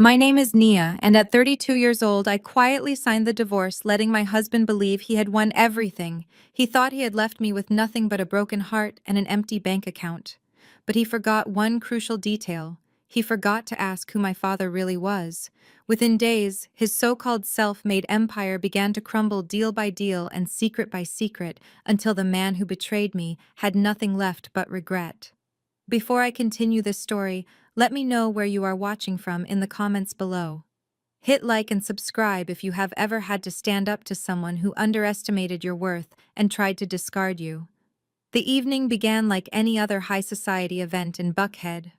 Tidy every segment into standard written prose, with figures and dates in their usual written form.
My name is Nia, and at 32 years old, I quietly signed the divorce, letting my husband believe he had won everything. He thought he had left me with nothing but a broken heart and an empty bank account. But he forgot one crucial detail. He forgot to ask who my father really was. Within days, his so-called self-made empire began to crumble deal by deal and secret by secret until the man who betrayed me had nothing left but regret. Before I continue this story, let me know where you are watching from in the comments below. Hit like and subscribe if you have ever had to stand up to someone who underestimated your worth and tried to discard you. The evening began like any other high society event in Buckhead.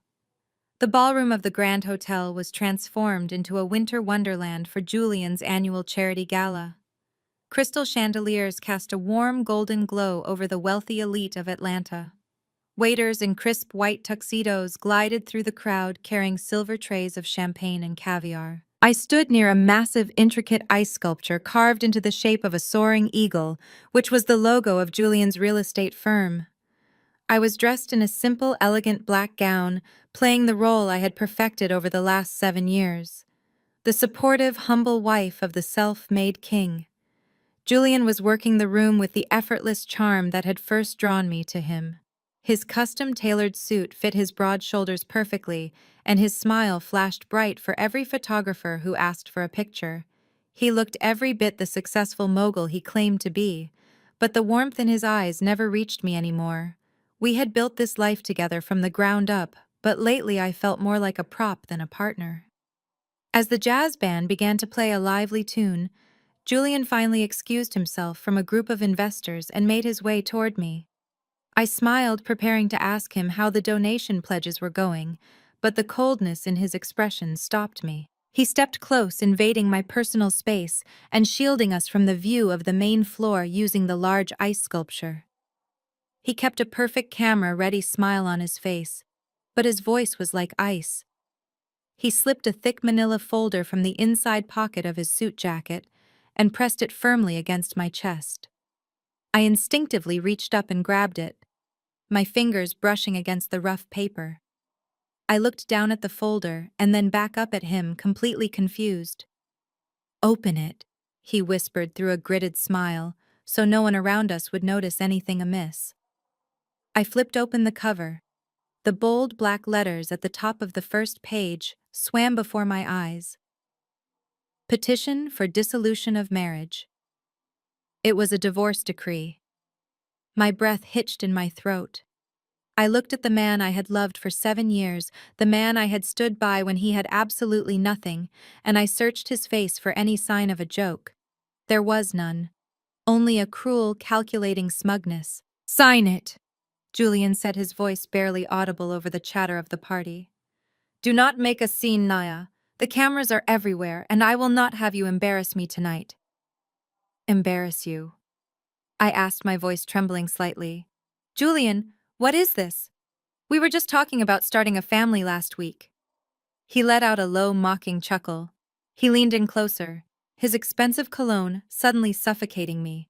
The ballroom of the Grand Hotel was transformed into a winter wonderland for Julian's annual charity gala. Crystal chandeliers cast a warm golden glow over the wealthy elite of Atlanta. Waiters in crisp white tuxedos glided through the crowd carrying silver trays of champagne and caviar. I stood near a massive, intricate ice sculpture carved into the shape of a soaring eagle, which was the logo of Julian's real estate firm. I was dressed in a simple, elegant black gown, playing the role I had perfected over the last 7 years. The supportive, humble wife of the self-made king. Julian was working the room with the effortless charm that had first drawn me to him. His custom-tailored suit fit his broad shoulders perfectly, and his smile flashed bright for every photographer who asked for a picture. He looked every bit the successful mogul he claimed to be, but the warmth in his eyes never reached me anymore. We had built this life together from the ground up, but lately I felt more like a prop than a partner. As the jazz band began to play a lively tune, Julian finally excused himself from a group of investors and made his way toward me. I smiled, preparing to ask him how the donation pledges were going, but the coldness in his expression stopped me. He stepped close, invading my personal space and shielding us from the view of the main floor using the large ice sculpture. He kept a perfect camera-ready smile on his face, but his voice was like ice. He slipped a thick manila folder from the inside pocket of his suit jacket and pressed it firmly against my chest. I instinctively reached up and grabbed it, my fingers brushing against the rough paper. I looked down at the folder and then back up at him, completely confused. "Open it," he whispered through a gritted smile, so no one around us would notice anything amiss. I flipped open the cover. The bold black letters at the top of the first page swam before my eyes. Petition for dissolution of marriage. It was a divorce decree. My breath hitched in my throat. I looked at the man I had loved for 7 years, the man I had stood by when he had absolutely nothing, and I searched his face for any sign of a joke. There was none. Only a cruel, calculating smugness. "Sign it," Julian said, his voice barely audible over the chatter of the party. "Do not make a scene, Naya. The cameras are everywhere, and I will not have you embarrass me tonight." "Embarrass you?" I asked, my voice trembling slightly. "Julian, what is this? We were just talking about starting a family last week." He let out a low, mocking chuckle. He leaned in closer, his expensive cologne suddenly suffocating me.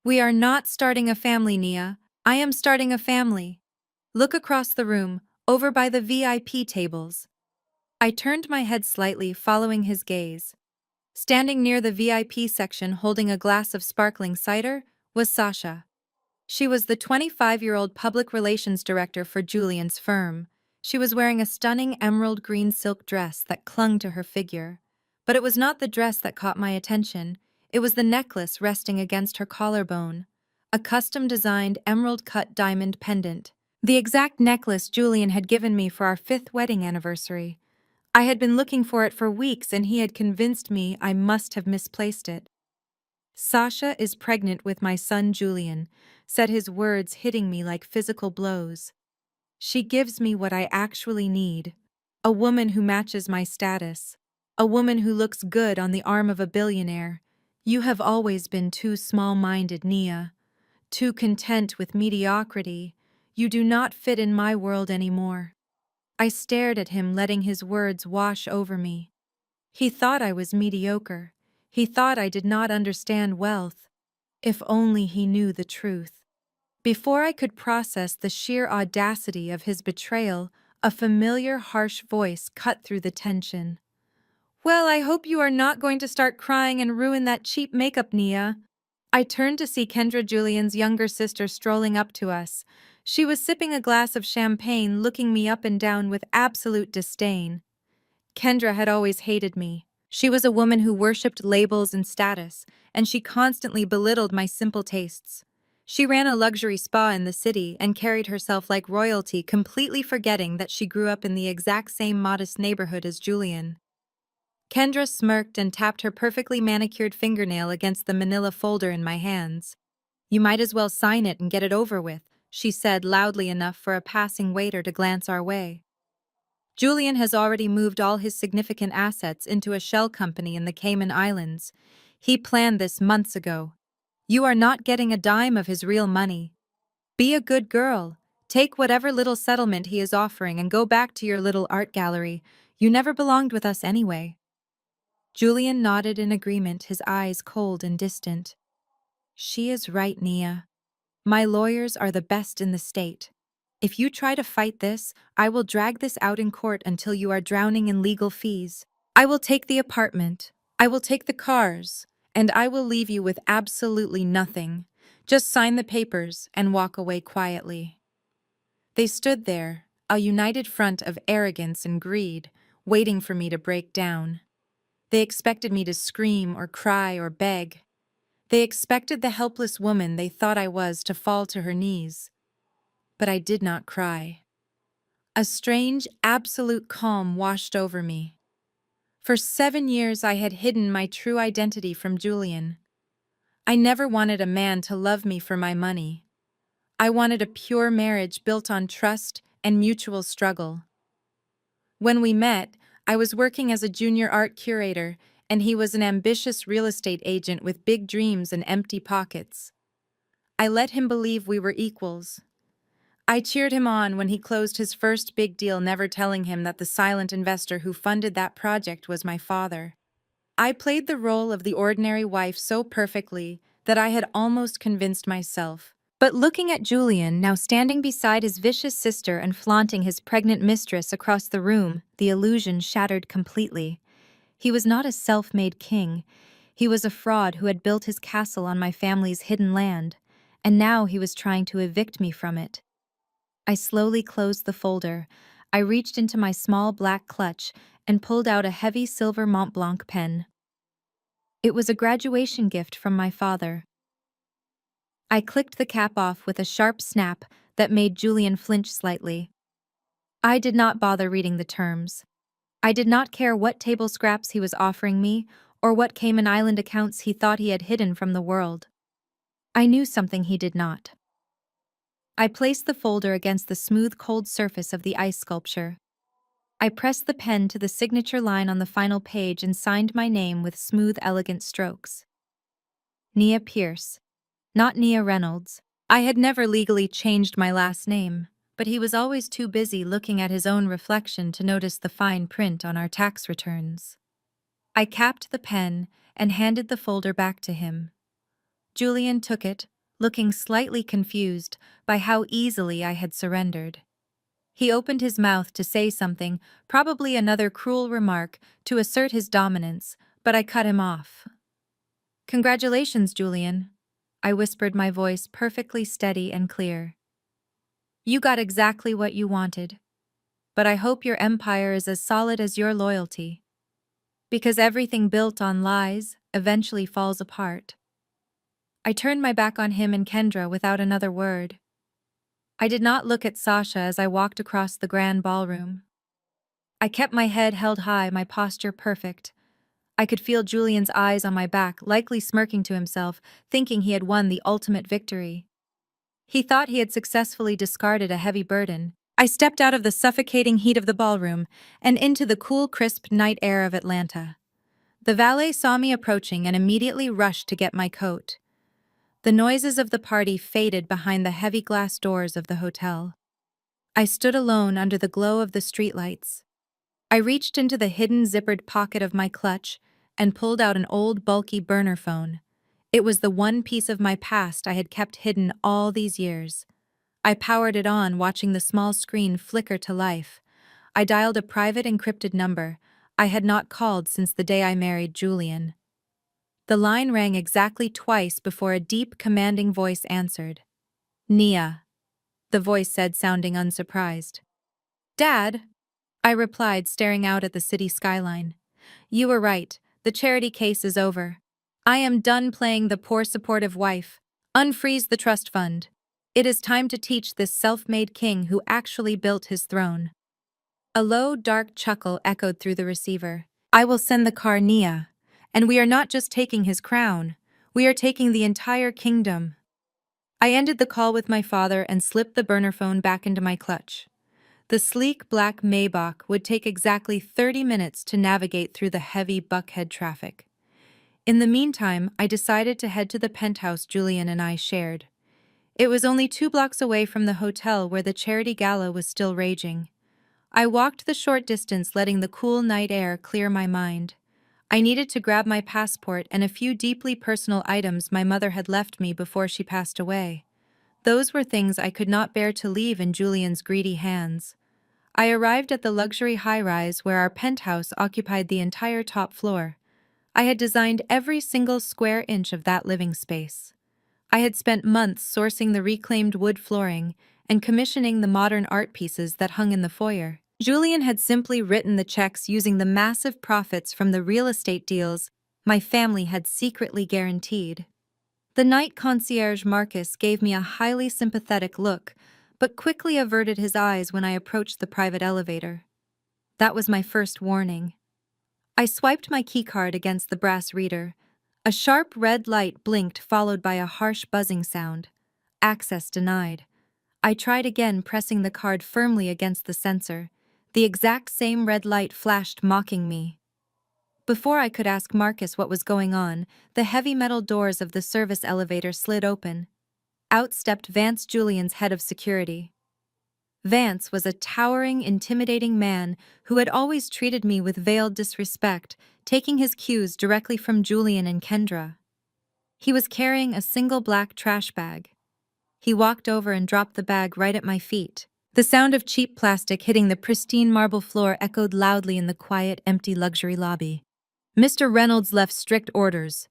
"We are not starting a family, Nia. I am starting a family. Look across the room, over by the VIP tables." I turned my head slightly, following his gaze. Standing near the VIP section holding a glass of sparkling cider was Sasha. She was the 25-year-old public relations director for Julian's firm. She was wearing a stunning emerald green silk dress that clung to her figure. But it was not the dress that caught my attention. It was the necklace resting against her collarbone. A custom-designed emerald-cut diamond pendant. The exact necklace Julian had given me for our 5th wedding anniversary. I had been looking for it for weeks, and he had convinced me I must have misplaced it. "Sasha is pregnant with my son Julian," said, his words hitting me like physical blows. "She gives me what I actually need. A woman who matches my status. A woman who looks good on the arm of a billionaire. You have always been too small-minded, Nia. Too content with mediocrity. You do not fit in my world anymore." I stared at him, letting his words wash over me. He thought I was mediocre. He thought I did not understand wealth. If only he knew the truth. Before I could process the sheer audacity of his betrayal, A familiar, harsh voice cut through the tension. Well, I hope you are not going to start crying and ruin that cheap makeup, Nia. I turned to see Kendra, Julian's younger sister, strolling up to us. She was sipping a glass of champagne, looking me up and down with absolute disdain. Kendra had always hated me. She was a woman who worshipped labels and status, and she constantly belittled my simple tastes. She ran a luxury spa in the city and carried herself like royalty, completely forgetting that she grew up in the exact same modest neighborhood as Julian. Kendra smirked and tapped her perfectly manicured fingernail against the manila folder in my hands. You might as well sign it and get it over with, she said loudly enough for a passing waiter to glance our way. Julian has already moved all his significant assets into a shell company in the Cayman Islands. He planned this months ago. You are not getting a dime of his real money. Be a good girl. Take whatever little settlement he is offering and go back to your little art gallery. You never belonged with us anyway. Julian nodded in agreement, his eyes cold and distant. She is right, Nia. My lawyers are the best in the state. If you try to fight this, I will drag this out in court until you are drowning in legal fees. I will take the apartment. I will take the cars. And I will leave you with absolutely nothing. Just sign the papers and walk away quietly. They stood there, a united front of arrogance and greed, waiting for me to break down. They expected me to scream or cry or beg. They expected the helpless woman they thought I was to fall to her knees. But I did not cry. A strange, absolute calm washed over me. For 7 years I had hidden my true identity from Julian. I never wanted a man to love me for my money. I wanted a pure marriage built on trust and mutual struggle. When we met, I was working as a junior art curator, and he was an ambitious real estate agent with big dreams and empty pockets. I let him believe we were equals. I cheered him on when he closed his first big deal, never telling him that the silent investor who funded that project was my father. I played the role of the ordinary wife so perfectly that I had almost convinced myself. But looking at Julian, now standing beside his vicious sister and flaunting his pregnant mistress across the room, the illusion shattered completely. He was not a self-made king. He was a fraud who had built his castle on my family's hidden land, and now he was trying to evict me from it. I slowly closed the folder. I reached into my small black clutch and pulled out a heavy silver Mont Blanc pen. It was a graduation gift from my father. I clicked the cap off with a sharp snap that made Julian flinch slightly. I did not bother reading the terms. I did not care what table scraps he was offering me or what Cayman Island accounts he thought he had hidden from the world. I knew something he did not. I placed the folder against the smooth, cold surface of the ice sculpture. I pressed the pen to the signature line on the final page and signed my name with smooth, elegant strokes. Nia Pierce, not Nia Reynolds. I had never legally changed my last name, but he was always too busy looking at his own reflection to notice the fine print on our tax returns. I capped the pen and handed the folder back to him. Julian took it, looking slightly confused by how easily I had surrendered. He opened his mouth to say something, probably another cruel remark, to assert his dominance, but I cut him off. Congratulations, Julian, I whispered, my voice perfectly steady and clear. You got exactly what you wanted, but I hope your empire is as solid as your loyalty. Because everything built on lies eventually falls apart. I turned my back on him and Kendra without another word. I did not look at Sasha as I walked across the grand ballroom. I kept my head held high, my posture perfect. I could feel Julian's eyes on my back, likely smirking to himself, thinking he had won the ultimate victory. He thought he had successfully discarded a heavy burden. I stepped out of the suffocating heat of the ballroom and into the cool, crisp night air of Atlanta. The valet saw me approaching and immediately rushed to get my coat. The noises of the party faded behind the heavy glass doors of the hotel. I stood alone under the glow of the streetlights. I reached into the hidden zippered pocket of my clutch and pulled out an old bulky burner phone. It was the one piece of my past I had kept hidden all these years. I powered it on, watching the small screen flicker to life. I dialed a private encrypted number I had not called since the day I married Julian. The line rang exactly twice before a deep, commanding voice answered. "Nia," the voice said, sounding unsurprised. "Dad," I replied, staring out at the city skyline. "You were right. The charity case is over. I am done playing the poor supportive wife. Unfreeze the trust fund. It is time to teach this self-made king who actually built his throne." A low, dark chuckle echoed through the receiver. "I will send the car, Nia. And we are not just taking his crown. We are taking the entire kingdom." I ended the call with my father and slipped the burner phone back into my clutch. The sleek black Maybach would take exactly 30 minutes to navigate through the heavy Buckhead traffic. In the meantime, I decided to head to the penthouse Julian and I shared. It was only 2 blocks away from the hotel where the charity gala was still raging. I walked the short distance, letting the cool night air clear my mind. I needed to grab my passport and a few deeply personal items my mother had left me before she passed away. Those were things I could not bear to leave in Julian's greedy hands. I arrived at the luxury high-rise where our penthouse occupied the entire top floor. I had designed every single square inch of that living space. I had spent months sourcing the reclaimed wood flooring and commissioning the modern art pieces that hung in the foyer. Julian had simply written the checks using the massive profits from the real estate deals my family had secretly guaranteed. The night concierge Marcus gave me a highly sympathetic look, but quickly averted his eyes when I approached the private elevator. That was my first warning. I swiped my keycard against the brass reader. A sharp red light blinked, followed by a harsh buzzing sound. Access denied. I tried again, pressing the card firmly against the sensor. The exact same red light flashed, mocking me. Before I could ask Marcus what was going on, the heavy metal doors of the service elevator slid open. Out stepped Vance, Julian's head of security. Vance was a towering, intimidating man who had always treated me with veiled disrespect, taking his cues directly from Julian and Kendra. He was carrying a single black trash bag. He walked over and dropped the bag right at my feet. The sound of cheap plastic hitting the pristine marble floor echoed loudly in the quiet, empty luxury lobby. "Mr. Reynolds left strict orders,"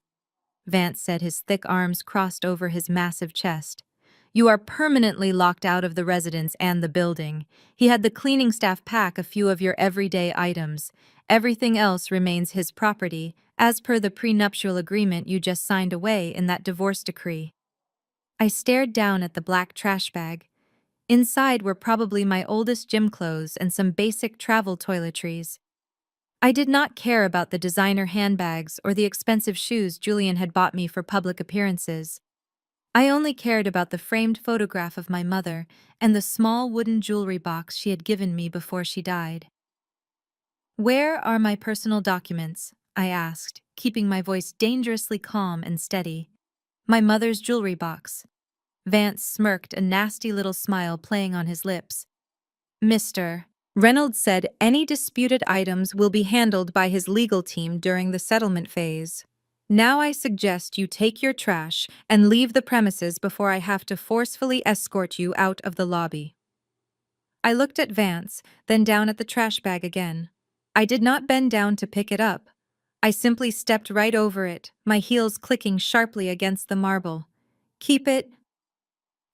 Vance said, his thick arms crossed over his massive chest. "You are permanently locked out of the residence and the building. He had the cleaning staff pack a few of your everyday items. Everything else remains his property, as per the prenuptial agreement you just signed away in that divorce decree." I stared down at the black trash bag. Inside were probably my oldest gym clothes and some basic travel toiletries. I did not care about the designer handbags or the expensive shoes Julian had bought me for public appearances. I only cared about the framed photograph of my mother and the small wooden jewelry box she had given me before she died. "Where are my personal documents?" I asked, keeping my voice dangerously calm and steady. "My mother's jewelry box." Vance smirked, a nasty little smile playing on his lips. "Mr. Reynolds said any disputed items will be handled by his legal team during the settlement phase. Now I suggest you take your trash and leave the premises before I have to forcefully escort you out of the lobby." I looked at Vance, then down at the trash bag again. I did not bend down to pick it up. I simply stepped right over it, my heels clicking sharply against the marble. "Keep it,"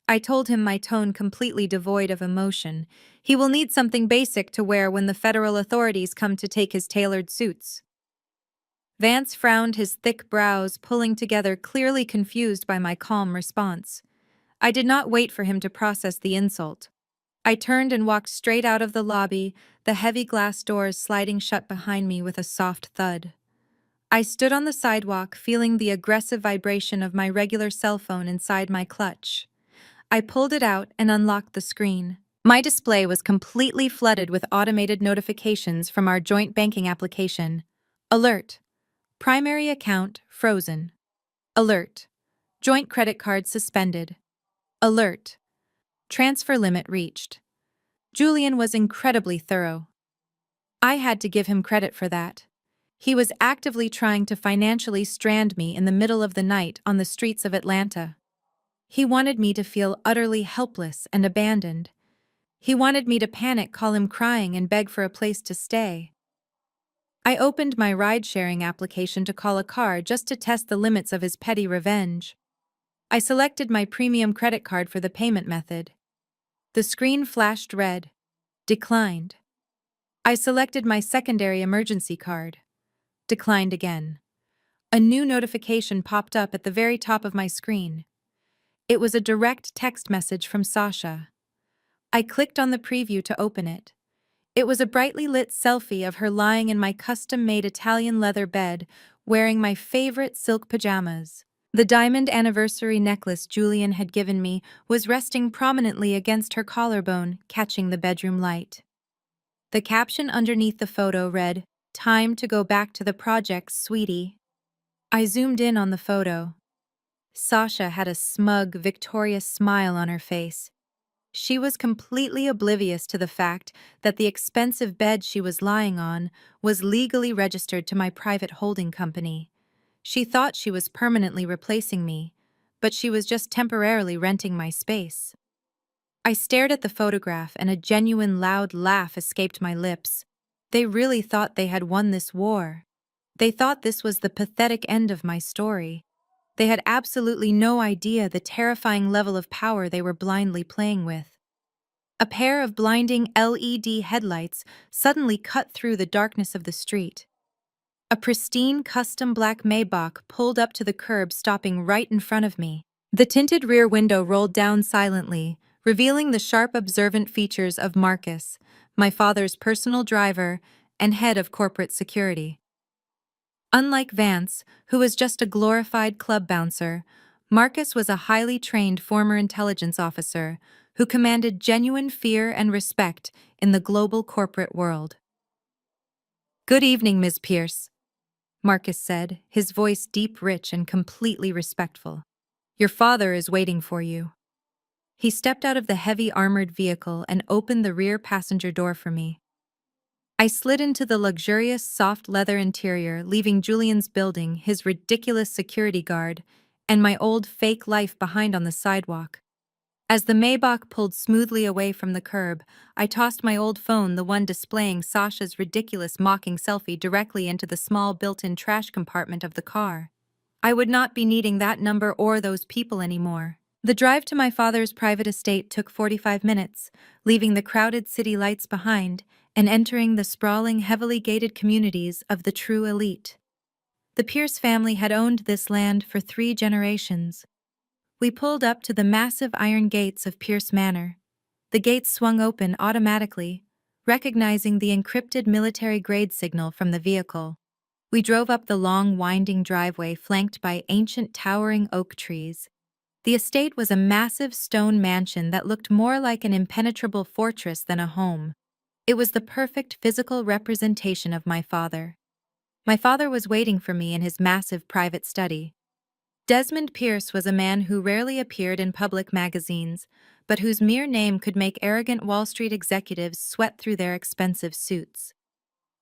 I told him, my tone completely devoid of emotion. "He will need something basic to wear when the federal authorities come to take his tailored suits." Vance frowned, his thick brows pulling together, clearly confused by my calm response. I did not wait for him to process the insult. I turned and walked straight out of the lobby, the heavy glass doors sliding shut behind me with a soft thud. I stood on the sidewalk, feeling the aggressive vibration of my regular cell phone inside my clutch. I pulled it out and unlocked the screen. My display was completely flooded with automated notifications from our joint banking application. Alert: primary account frozen. Alert: joint credit card suspended. Alert: transfer limit reached. Julian was incredibly thorough. I had to give him credit for that. He was actively trying to financially strand me in the middle of the night on the streets of Atlanta. He wanted me to feel utterly helpless and abandoned. He wanted me to panic, call him crying, and beg for a place to stay. I opened my ride-sharing application to call a car just to test the limits of his petty revenge. I selected my premium credit card for the payment method. The screen flashed red. Declined. I selected my secondary emergency card. Declined again. A new notification popped up at the very top of my screen. It was a direct text message from Sasha. I clicked on the preview to open it. It was a brightly lit selfie of her lying in my custom-made Italian leather bed, wearing my favorite silk pajamas. The diamond anniversary necklace Julian had given me was resting prominently against her collarbone, catching the bedroom light. The caption underneath the photo read, "Time to go back to the project, sweetie." I zoomed in on the photo. Sasha had a smug, victorious smile on her face. She was completely oblivious to the fact that the expensive bed she was lying on was legally registered to my private holding company. She thought she was permanently replacing me, but she was just temporarily renting my space. I stared at the photograph and a genuine loud laugh escaped my lips. They really thought they had won this war. They thought this was the pathetic end of my story. They had absolutely no idea the terrifying level of power they were blindly playing with. A pair of blinding LED headlights suddenly cut through the darkness of the street. A pristine custom black Maybach pulled up to the curb, stopping right in front of me. The tinted rear window rolled down silently, revealing the sharp, observant features of Marcus, my father's personal driver and head of corporate security. Unlike Vance, who was just a glorified club bouncer, Marcus was a highly trained former intelligence officer who commanded genuine fear and respect in the global corporate world. "Good evening, Ms. Pierce," Marcus said, his voice deep, rich, and completely respectful. "Your father is waiting for you." He stepped out of the heavy armored vehicle and opened the rear passenger door for me. I slid into the luxurious soft leather interior, leaving Julian's building, his ridiculous security guard, and my old fake life behind on the sidewalk. As the Maybach pulled smoothly away from the curb, I tossed my old phone, the one displaying Sasha's ridiculous mocking selfie, directly into the small built-in trash compartment of the car. I would not be needing that number or those people anymore. The drive to my father's private estate took 45 minutes, leaving the crowded city lights behind and entering the sprawling, heavily gated communities of the true elite. The Pierce family had owned this land for 3 generations. We pulled up to the massive iron gates of Pierce Manor. The gates swung open automatically, recognizing the encrypted military-grade signal from the vehicle. We drove up the long, winding driveway flanked by ancient towering oak trees. The estate was a massive stone mansion that looked more like an impenetrable fortress than a home. It was the perfect physical representation of my father. My father was waiting for me in his massive private study. Desmond Pierce was a man who rarely appeared in public magazines, but whose mere name could make arrogant Wall Street executives sweat through their expensive suits.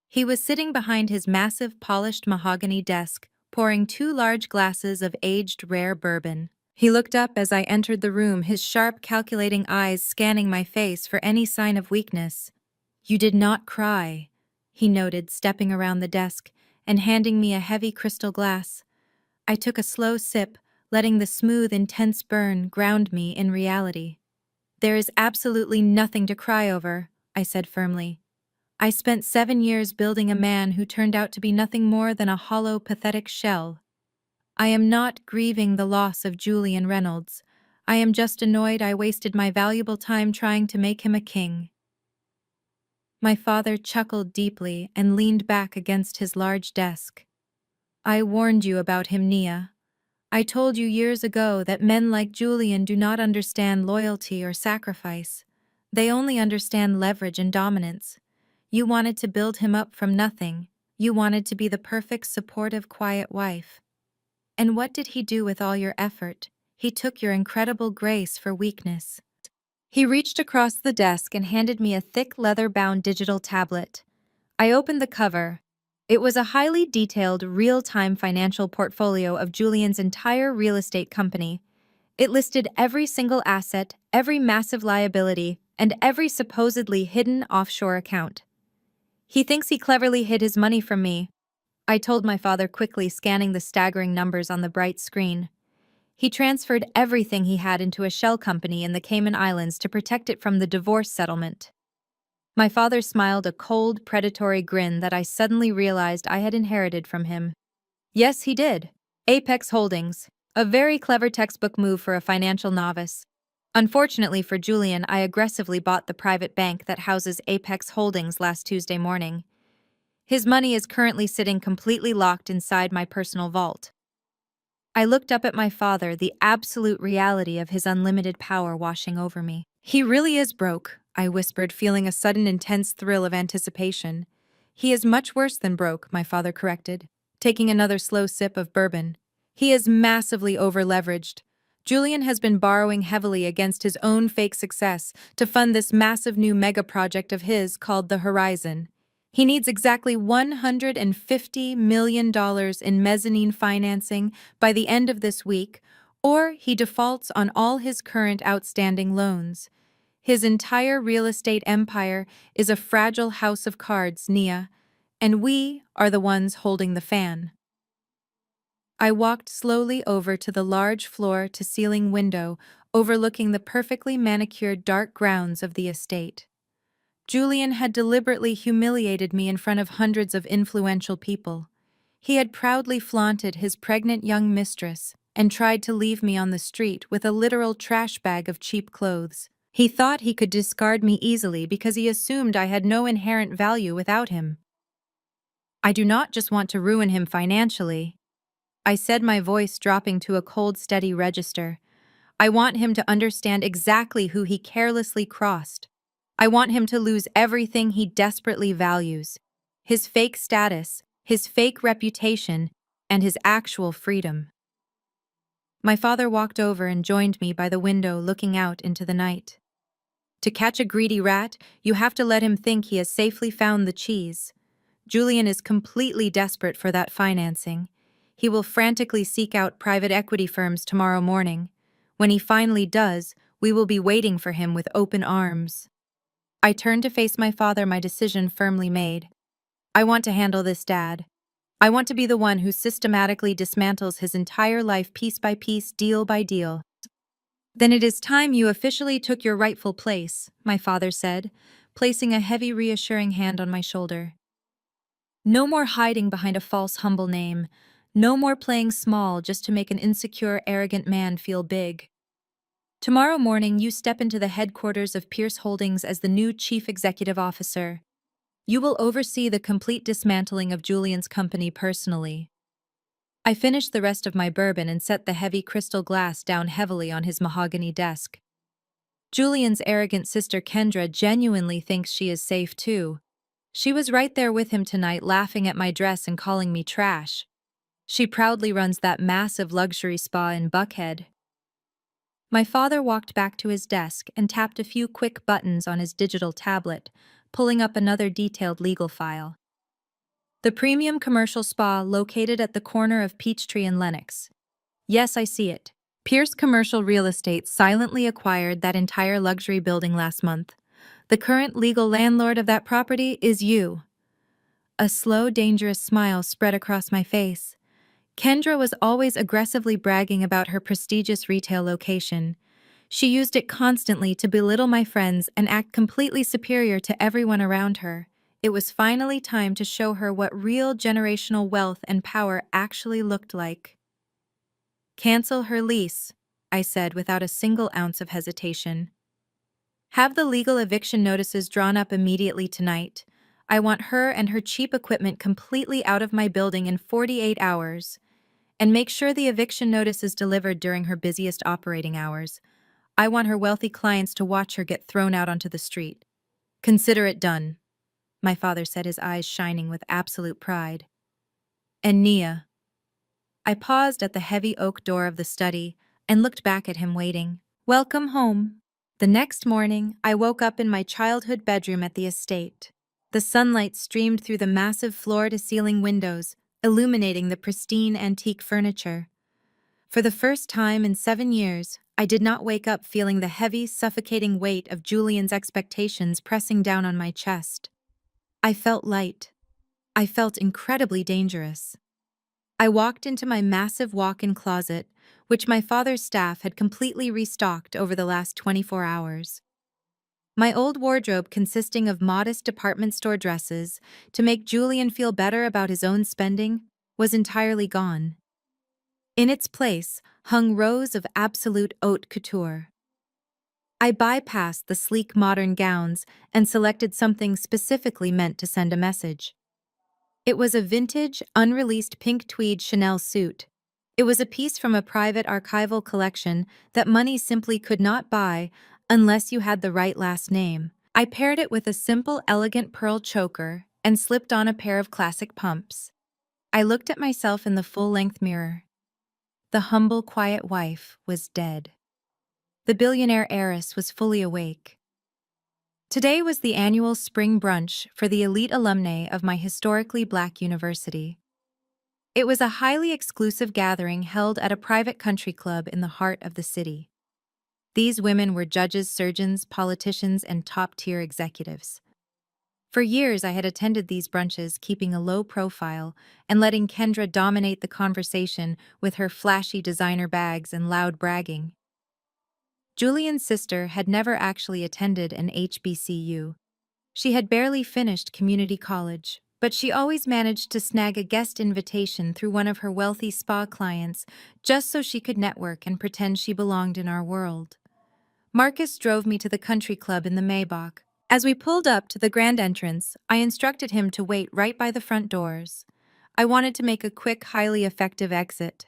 He was sitting behind his massive polished mahogany desk, pouring 2 large glasses of aged rare bourbon. He looked up as I entered the room, his sharp, calculating eyes scanning my face for any sign of weakness. "You did not cry," he noted, stepping around the desk and handing me a heavy crystal glass. I took a slow sip, letting the smooth, intense burn ground me in reality. "There is absolutely nothing to cry over," I said firmly. "I spent 7 years building a man who turned out to be nothing more than a hollow, pathetic shell. I am not grieving the loss of Julian Reynolds. I am just annoyed I wasted my valuable time trying to make him a king." My father chuckled deeply and leaned back against his large desk. "I warned you about him, Nia. I told you years ago that men like Julian do not understand loyalty or sacrifice. They only understand leverage and dominance. You wanted to build him up from nothing. You wanted to be the perfect, supportive, quiet wife. And what did he do with all your effort? He took your incredible grace for weakness." He reached across the desk and handed me a thick leather-bound digital tablet. I opened the cover. It was a highly detailed, real-time financial portfolio of Julian's entire real estate company. It listed every single asset, every massive liability, and every supposedly hidden offshore account. He thinks he cleverly hid his money from me, I told my father quickly, scanning the staggering numbers on the bright screen. He transferred everything he had into a shell company in the Cayman Islands to protect it from the divorce settlement. My father smiled a cold, predatory grin that I suddenly realized I had inherited from him. Yes, he did. Apex Holdings. A very clever textbook move for a financial novice. Unfortunately for Julian, I aggressively bought the private bank that houses Apex Holdings last Tuesday morning. His money is currently sitting completely locked inside my personal vault. I looked up at my father, the absolute reality of his unlimited power washing over me. He really is broke, I whispered, feeling a sudden intense thrill of anticipation. He is much worse than broke, my father corrected, taking another slow sip of bourbon. He is massively over-leveraged. Julian has been borrowing heavily against his own fake success to fund this massive new mega project of his called the Horizon. He needs exactly $150 million in mezzanine financing by the end of this week, or he defaults on all his current outstanding loans. His entire real estate empire is a fragile house of cards, Nia, and we are the ones holding the fan. I walked slowly over to the large floor-to-ceiling window overlooking the perfectly manicured dark grounds of the estate. Julian had deliberately humiliated me in front of hundreds of influential people. He had proudly flaunted his pregnant young mistress and tried to leave me on the street with a literal trash bag of cheap clothes. He thought he could discard me easily because he assumed I had no inherent value without him. I do not just want to ruin him financially, I said, my voice dropping to a cold, steady register. I want him to understand exactly who he carelessly crossed. I want him to lose everything he desperately values: his fake status, his fake reputation, and his actual freedom. My father walked over and joined me by the window, looking out into the night. To catch a greedy rat, you have to let him think he has safely found the cheese. Julian is completely desperate for that financing. He will frantically seek out private equity firms tomorrow morning. When he finally does, we will be waiting for him with open arms. I turned to face my father, my decision firmly made. I want to handle this, Dad. I want to be the one who systematically dismantles his entire life piece by piece, deal by deal. Then it is time you officially took your rightful place, my father said, placing a heavy, reassuring hand on my shoulder. No more hiding behind a false, humble name. No more playing small just to make an insecure, arrogant man feel big. Tomorrow morning, you step into the headquarters of Pierce Holdings as the new chief executive officer. You will oversee the complete dismantling of Julian's company personally. I finished the rest of my bourbon and set the heavy crystal glass down heavily on his mahogany desk. Julian's arrogant sister Kendra genuinely thinks she is safe too. She was right there with him tonight, laughing at my dress and calling me trash. She proudly runs that massive luxury spa in Buckhead. My father walked back to his desk and tapped a few quick buttons on his digital tablet, pulling up another detailed legal file. The premium commercial spa located at the corner of Peachtree and Lenox. Yes, I see it. Pierce Commercial Real Estate silently acquired that entire luxury building last month. The current legal landlord of that property is you. A slow, dangerous smile spread across my face. Kendra was always aggressively bragging about her prestigious retail location. She used it constantly to belittle my friends and act completely superior to everyone around her. It was finally time to show her what real generational wealth and power actually looked like. Cancel her lease, I said without a single ounce of hesitation. Have the legal eviction notices drawn up immediately tonight. I want her and her cheap equipment completely out of my building in 48 hours. And make sure the eviction notice is delivered during her busiest operating hours. I want her wealthy clients to watch her get thrown out onto the street. Consider it done, my father said, his eyes shining with absolute pride. And Nia. I paused at the heavy oak door of the study and looked back at him, waiting. Welcome home. The next morning, I woke up in my childhood bedroom at the estate. The sunlight streamed through the massive floor-to-ceiling windows, illuminating the pristine antique furniture. For the first time in 7 years, I did not wake up feeling the heavy, suffocating weight of Julian's expectations pressing down on my chest. I felt light. I felt incredibly dangerous. I walked into my massive walk-in closet, which my father's staff had completely restocked over the last 24 hours. My old wardrobe, consisting of modest department store dresses to make Julian feel better about his own spending, was entirely gone. In its place hung rows of absolute haute couture. I bypassed the sleek modern gowns and selected something specifically meant to send a message. It was a vintage, unreleased pink tweed Chanel suit. It was a piece from a private archival collection that money simply could not buy unless you had the right last name. I paired it with a simple, elegant pearl choker and slipped on a pair of classic pumps. I looked at myself in the full-length mirror. The humble, quiet wife was dead. The billionaire heiress was fully awake. Today was the annual spring brunch for the elite alumnae of my historically Black university. It was a highly exclusive gathering held at a private country club in the heart of the city. These women were judges, surgeons, politicians, and top-tier executives. For years, I had attended these brunches, keeping a low profile and letting Kendra dominate the conversation with her flashy designer bags and loud bragging. Julian's sister had never actually attended an HBCU. She had barely finished community college, but she always managed to snag a guest invitation through one of her wealthy spa clients just so she could network and pretend she belonged in our world. Marcus drove me to the country club in the Maybach. As we pulled up to the grand entrance, I instructed him to wait right by the front doors. I wanted to make a quick, highly effective exit.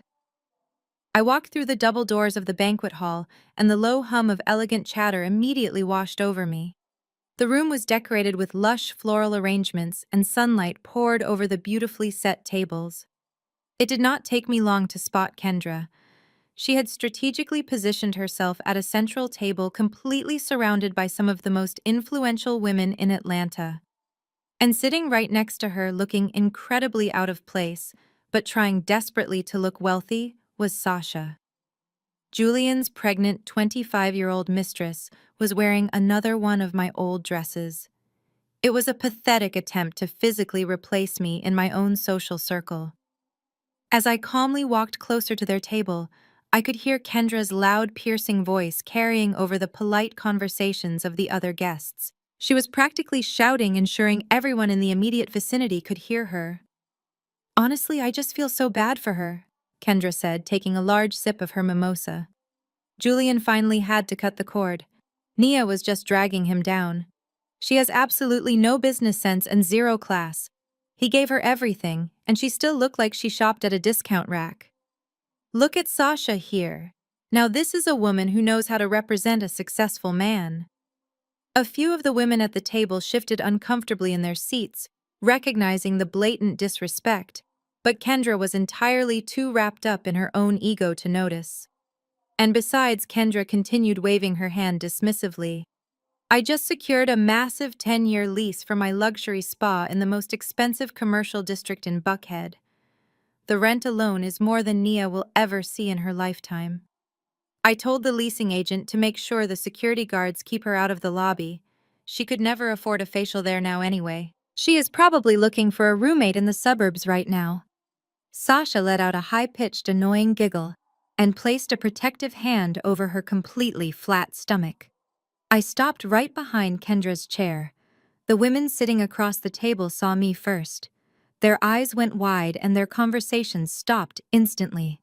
I walked through the double doors of the banquet hall, and the low hum of elegant chatter immediately washed over me. The room was decorated with lush floral arrangements, and sunlight poured over the beautifully set tables. It did not take me long to spot Kendra. She had strategically positioned herself at a central table completely surrounded by some of the most influential women in Atlanta. And sitting right next to her, looking incredibly out of place, but trying desperately to look wealthy, was Sasha. Julian's pregnant 25-year-old mistress was wearing another one of my old dresses. It was a pathetic attempt to physically replace me in my own social circle. As I calmly walked closer to their table, I could hear Kendra's loud, piercing voice carrying over the polite conversations of the other guests. She was practically shouting, ensuring everyone in the immediate vicinity could hear her. "Honestly, I just feel so bad for her," Kendra said, taking a large sip of her mimosa. Julian finally had to cut the cord. Nia was just dragging him down. "She has absolutely no business sense and zero class. He gave her everything, and she still looked like she shopped at a discount rack. Look at Sasha here. Now this is a woman who knows how to represent a successful man." A few of the women at the table shifted uncomfortably in their seats, recognizing the blatant disrespect, but Kendra was entirely too wrapped up in her own ego to notice. And besides, Kendra continued waving her hand dismissively. "I just secured a massive 10-year lease for my luxury spa in the most expensive commercial district in Buckhead. The rent alone is more than Nia will ever see in her lifetime. I told the leasing agent to make sure the security guards keep her out of the lobby. She could never afford a facial there now anyway. She is probably looking for a roommate in the suburbs right now." Sasha let out a high-pitched, annoying giggle and placed a protective hand over her completely flat stomach. I stopped right behind Kendra's chair. The women sitting across the table saw me first. Their eyes went wide and their conversations stopped instantly.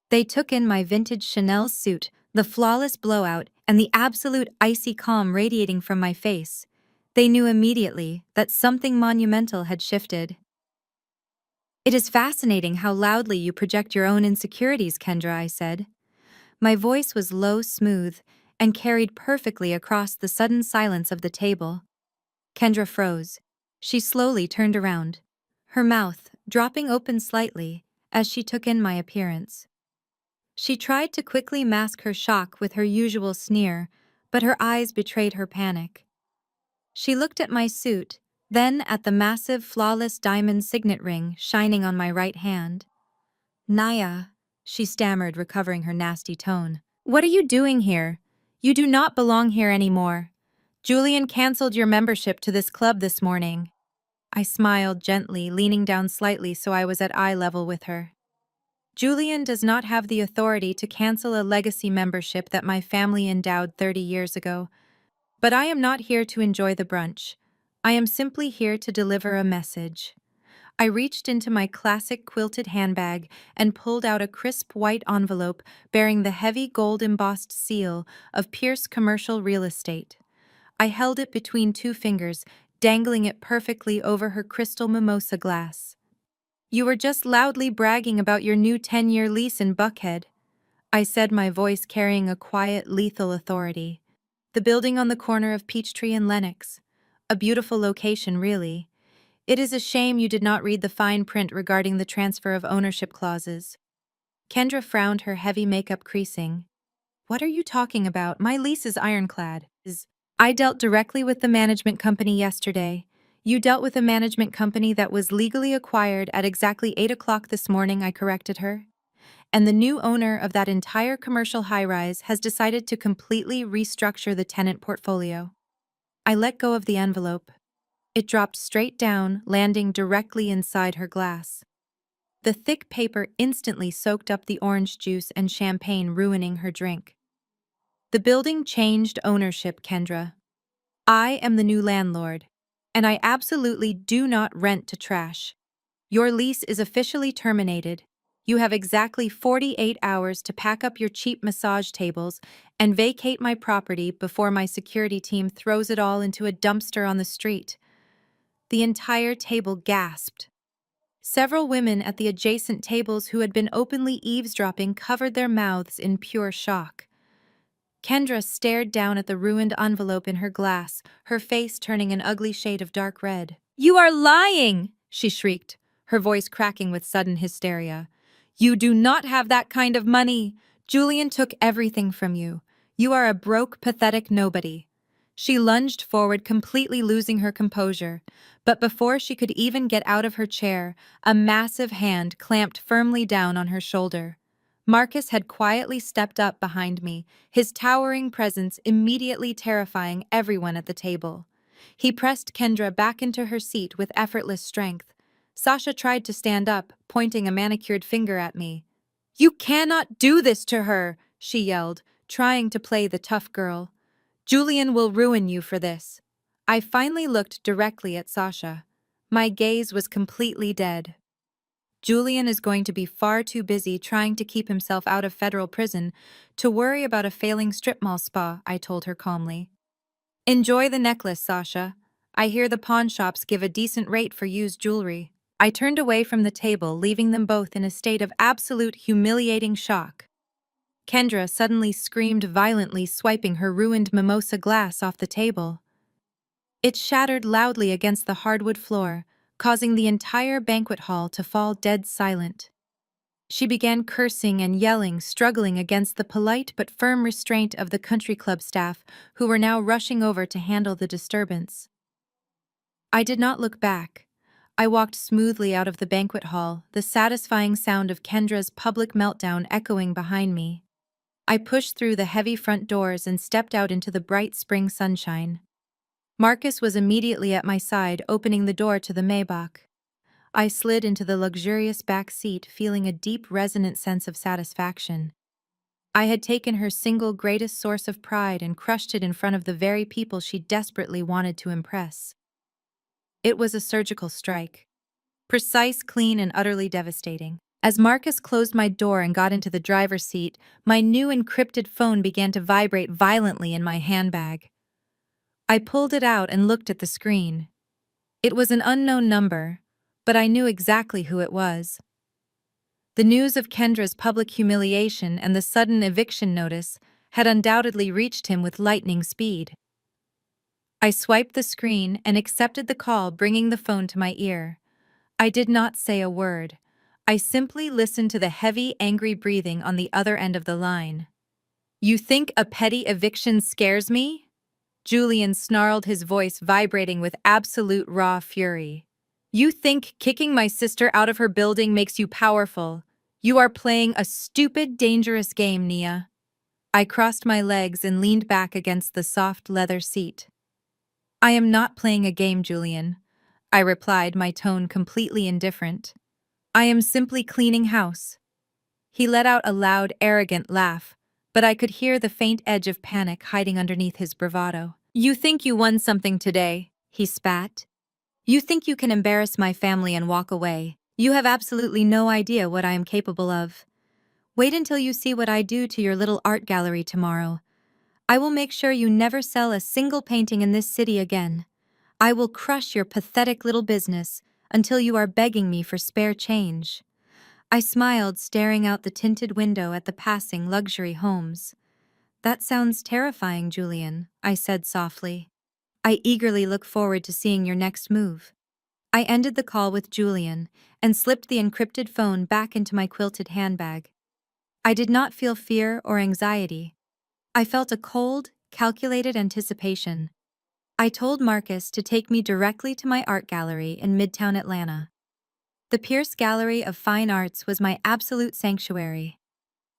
They took in my vintage Chanel suit, the flawless blowout, and the absolute icy calm radiating from my face. They knew immediately that something monumental had shifted. "It is fascinating how loudly you project your own insecurities, Kendra," I said. My voice was low, smooth, and carried perfectly across the sudden silence of the table. Kendra froze. She slowly turned around, her mouth dropping open slightly as she took in my appearance. She tried to quickly mask her shock with her usual sneer, but her eyes betrayed her panic. She looked at my suit, then at the massive, flawless diamond signet ring shining on my right hand. "Naya, she stammered, recovering her nasty tone. "What are you doing here? You do not belong here anymore. Julian canceled your membership to this club this morning." I smiled gently, leaning down slightly so I was at eye level with her. "Julian does not have the authority to cancel a legacy membership that my family endowed 30 years ago. But I am not here to enjoy the brunch. I am simply here to deliver a message." I reached into my classic quilted handbag and pulled out a crisp white envelope bearing the heavy gold-embossed seal of Pierce Commercial Real Estate. I held it between two fingers, dangling it perfectly over her crystal mimosa glass. "You were just loudly bragging about your new 10-year lease in Buckhead," I said, my voice carrying a quiet, lethal authority. "The building on the corner of Peachtree and Lenox. A beautiful location, really. It is a shame you did not read the fine print regarding the transfer of ownership clauses." Kendra frowned, her heavy makeup creasing. "What are you talking about? My lease is ironclad." "I dealt directly with the management company yesterday. You dealt with a management company that was legally acquired at exactly 8 o'clock this morning," I corrected her. "And the new owner of that entire commercial high-rise has decided to completely restructure the tenant portfolio." I let go of the envelope. It dropped straight down, landing directly inside her glass. The thick paper instantly soaked up the orange juice and champagne, ruining her drink. "The building changed ownership, Kendra. I am the new landlord, and I absolutely do not rent to trash. Your lease is officially terminated. You have exactly 48 hours to pack up your cheap massage tables and vacate my property before my security team throws it all into a dumpster on the street." The entire table gasped. Several women at the adjacent tables who had been openly eavesdropping covered their mouths in pure shock. Kendra stared down at the ruined envelope in her glass, her face turning an ugly shade of dark red. "You are lying!" she shrieked, her voice cracking with sudden hysteria. "You do not have that kind of money! Julian took everything from you. You are a broke, pathetic nobody." She lunged forward, completely losing her composure, but before she could even get out of her chair, a massive hand clamped firmly down on her shoulder. Marcus had quietly stepped up behind me, his towering presence immediately terrifying everyone at the table. He pressed Kendra back into her seat with effortless strength. Sasha tried to stand up, pointing a manicured finger at me. "You cannot do this to her!" she yelled, trying to play the tough girl. "Julian will ruin you for this." I finally looked directly at Sasha. My gaze was completely dead. "Julian is going to be far too busy trying to keep himself out of federal prison to worry about a failing strip mall spa," I told her calmly. "Enjoy the necklace, Sasha. I hear the pawn shops give a decent rate for used jewelry." I turned away from the table, leaving them both in a state of absolute humiliating shock. Kendra suddenly screamed violently, swiping her ruined mimosa glass off the table. It shattered loudly against the hardwood floor, causing the entire banquet hall to fall dead silent. She began cursing and yelling, struggling against the polite but firm restraint of the country club staff, who were now rushing over to handle the disturbance. I did not look back. I walked smoothly out of the banquet hall, the satisfying sound of Kendra's public meltdown echoing behind me. I pushed through the heavy front doors and stepped out into the bright spring sunshine. Marcus was immediately at my side, opening the door to the Maybach. I slid into the luxurious back seat, feeling a deep, resonant sense of satisfaction. I had taken her single greatest source of pride and crushed it in front of the very people she desperately wanted to impress. It was a surgical strike. Precise, clean, and utterly devastating. As Marcus closed my door and got into the driver's seat, my new encrypted phone began to vibrate violently in my handbag. I pulled it out and looked at the screen. It was an unknown number, but I knew exactly who it was. The news of Kendra's public humiliation and the sudden eviction notice had undoubtedly reached him with lightning speed. I swiped the screen and accepted the call, bringing the phone to my ear. I did not say a word. I simply listened to the heavy, angry breathing on the other end of the line. "You think a petty eviction scares me?" Julian snarled, his voice vibrating with absolute raw fury. "You think kicking my sister out of her building makes you powerful? You are playing a stupid, dangerous game, Nia. I crossed my legs and leaned back against the soft leather seat. I am not playing a game, Julian, I replied, my tone completely indifferent. I am simply cleaning house. He let out a loud, arrogant laugh, but I could hear the faint edge of panic hiding underneath his bravado. You think you won something today, he spat. You think you can embarrass my family and walk away. You have absolutely no idea what I am capable of. Wait until you see what I do to your little art gallery tomorrow. I will make sure you never sell a single painting in this city again. I will crush your pathetic little business until you are begging me for spare change. I smiled, staring out the tinted window at the passing luxury homes. That sounds terrifying, Julian, I said softly. I eagerly look forward to seeing your next move. I ended the call with Julian and slipped the encrypted phone back into my quilted handbag. I did not feel fear or anxiety. I felt a cold, calculated anticipation. I told Marcus to take me directly to my art gallery in Midtown Atlanta. The Pierce Gallery of Fine Arts was my absolute sanctuary.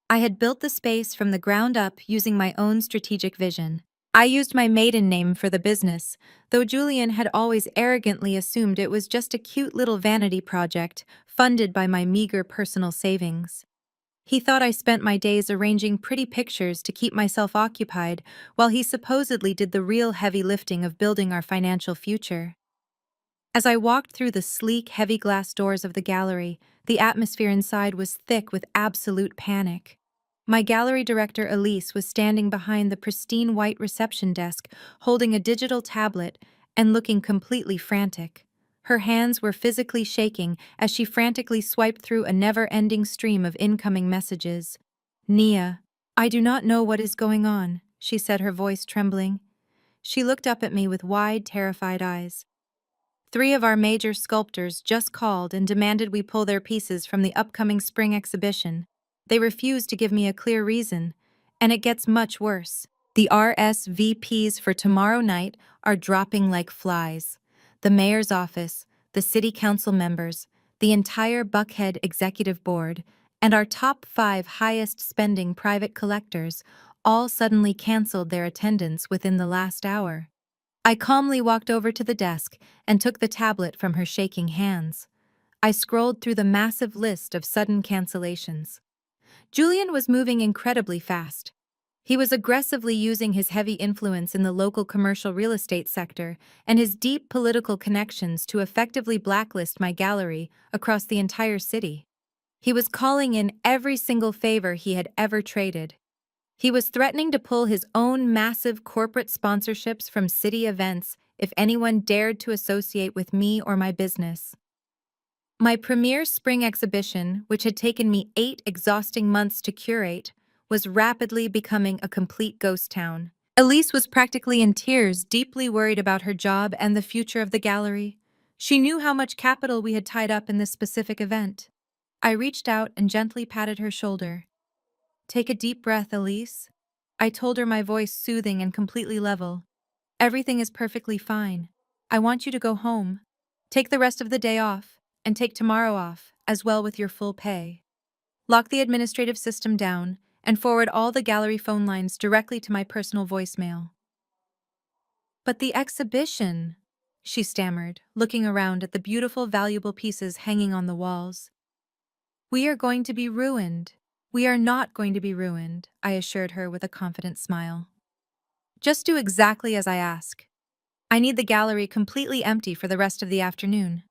I had built the space from the ground up using my own strategic vision. I used my maiden name for the business, though Julian had always arrogantly assumed it was just a cute little vanity project funded by my meager personal savings. He thought I spent my days arranging pretty pictures to keep myself occupied, while he supposedly did the real heavy lifting of building our financial future. As I walked through the sleek, heavy glass doors of the gallery, the atmosphere inside was thick with absolute panic. My gallery director, Elise, was standing behind the pristine white reception desk, holding a digital tablet and looking completely frantic. Her hands were physically shaking as she frantically swiped through a never-ending stream of incoming messages. Nia, I do not know what is going on, she said, her voice trembling. She looked up at me with wide, terrified eyes. 3 of our major sculptors just called and demanded we pull their pieces from the upcoming spring exhibition. They refused to give me a clear reason, and it gets much worse. The RSVPs for tomorrow night are dropping like flies. The mayor's office, the city council members, the entire Buckhead executive board, and our top 5 highest spending private collectors all suddenly canceled their attendance within the last hour. I calmly walked over to the desk and took the tablet from her shaking hands. I scrolled through the massive list of sudden cancellations. Julian was moving incredibly fast. He was aggressively using his heavy influence in the local commercial real estate sector and his deep political connections to effectively blacklist my gallery across the entire city. He was calling in every single favor he had ever traded. He was threatening to pull his own massive corporate sponsorships from city events if anyone dared to associate with me or my business. My premier spring exhibition, which had taken me 8 exhausting months to curate, was rapidly becoming a complete ghost town. Elise was practically in tears, deeply worried about her job and the future of the gallery. She knew how much capital we had tied up in this specific event. I reached out and gently patted her shoulder. Take a deep breath, Elise. I told her, my voice soothing and completely level. Everything is perfectly fine. I want you to go home. Take the rest of the day off, and take tomorrow off, as well with your full pay. Lock the administrative system down, and forward all the gallery phone lines directly to my personal voicemail. But the exhibition, she stammered, looking around at the beautiful, valuable pieces hanging on the walls. We are going to be ruined. We are not going to be ruined, I assured her with a confident smile. Just do exactly as I ask. I need the gallery completely empty for the rest of the afternoon.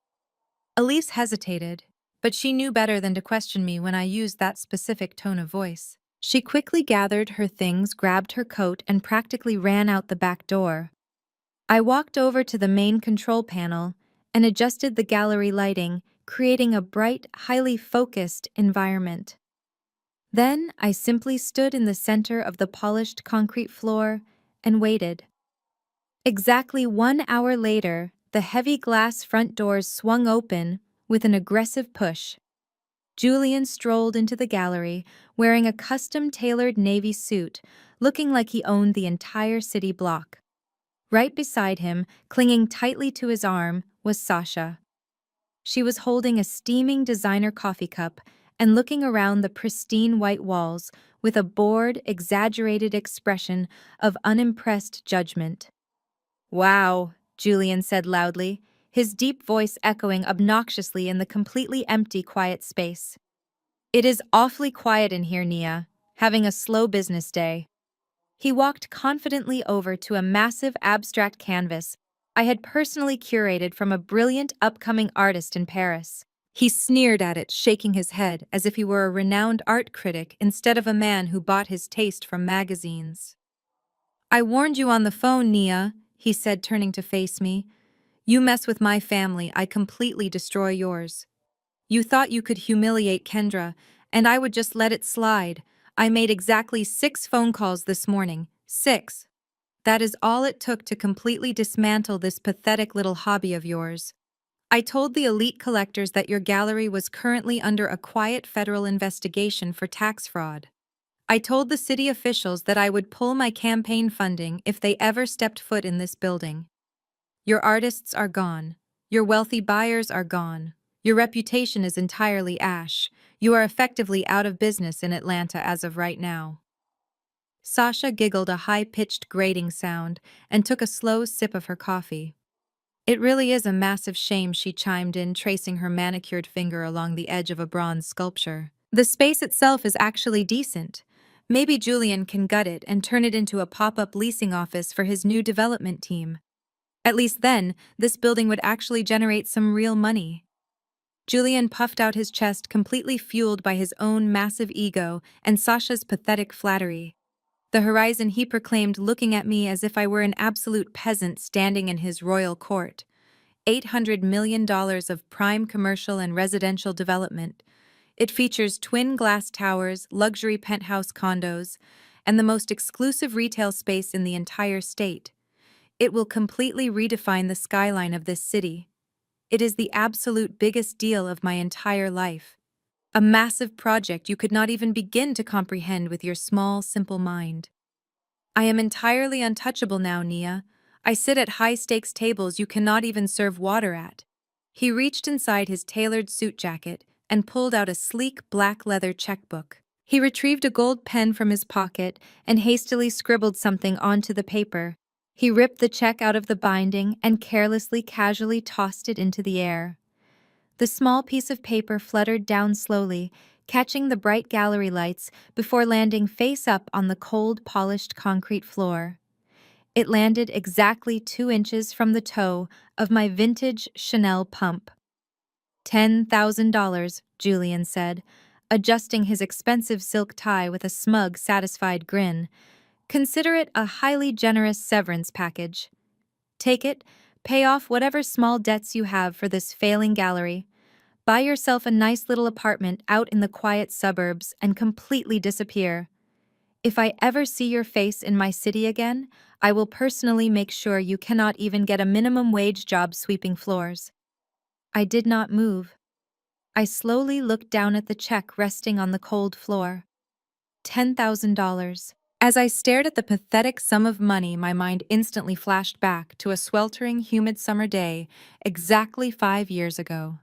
Elise hesitated, but she knew better than to question me when I used that specific tone of voice. She quickly gathered her things, grabbed her coat, and practically ran out the back door. I walked over to the main control panel and adjusted the gallery lighting, creating a bright, highly focused environment. Then I simply stood in the center of the polished concrete floor and waited. Exactly 1 hour later, the heavy glass front doors swung open with an aggressive push. Julian strolled into the gallery, wearing a custom-tailored navy suit, looking like he owned the entire city block. Right beside him, clinging tightly to his arm, was Sasha. She was holding a steaming designer coffee cup and looking around the pristine white walls with a bored, exaggerated expression of unimpressed judgment. "Wow," Julian said loudly, his deep voice echoing obnoxiously in the completely empty, quiet space. "It is awfully quiet in here, Nia, having a slow business day." He walked confidently over to a massive abstract canvas I had personally curated from a brilliant upcoming artist in Paris. He sneered at it, shaking his head as if he were a renowned art critic instead of a man who bought his taste from magazines. "I warned you on the phone, Nia," he said, turning to face me. "You mess with my family, I completely destroy yours. You thought you could humiliate Kendra, and I would just let it slide. I made exactly 6 phone calls this morning. 6. That is all it took to completely dismantle this pathetic little hobby of yours. I told the elite collectors that your gallery was currently under a quiet federal investigation for tax fraud. I told the city officials that I would pull my campaign funding if they ever stepped foot in this building. Your artists are gone. Your wealthy buyers are gone. Your reputation is entirely ash. You are effectively out of business in Atlanta as of right now." Sasha giggled a high-pitched grating sound and took a slow sip of her coffee. "It really is a massive shame," she chimed in, tracing her manicured finger along the edge of a bronze sculpture. "The space itself is actually decent. Maybe Julian can gut it and turn it into a pop-up leasing office for his new development team. At least then, this building would actually generate some real money." Julian puffed out his chest, completely fueled by his own massive ego and Sasha's pathetic flattery. "The horizon," he proclaimed, looking at me as if I were an absolute peasant standing in his royal court. $800 million of prime commercial and residential development. It features twin glass towers, luxury penthouse condos, and the most exclusive retail space in the entire state. It will completely redefine the skyline of this city. It is the absolute biggest deal of my entire life. A massive project you could not even begin to comprehend with your small, simple mind. I am entirely untouchable now, Nia. I sit at high-stakes tables you cannot even serve water at." He reached inside his tailored suit jacket and pulled out a sleek black leather checkbook. He retrieved a gold pen from his pocket and hastily scribbled something onto the paper. He ripped the check out of the binding and carelessly, casually tossed it into the air. The small piece of paper fluttered down slowly, catching the bright gallery lights before landing face up on the cold, polished concrete floor. It landed exactly 2 inches from the toe of my vintage Chanel pump. $10,000, Julian said, adjusting his expensive silk tie with a smug, satisfied grin. "Consider it a highly generous severance package. Take it, pay off whatever small debts you have for this failing gallery. Buy yourself a nice little apartment out in the quiet suburbs and completely disappear. If I ever see your face in my city again, I will personally make sure you cannot even get a minimum wage job sweeping floors." I did not move. I slowly looked down at the check resting on the cold floor. $10,000. As I stared at the pathetic sum of money, my mind instantly flashed back to a sweltering, humid summer day exactly 5 years ago.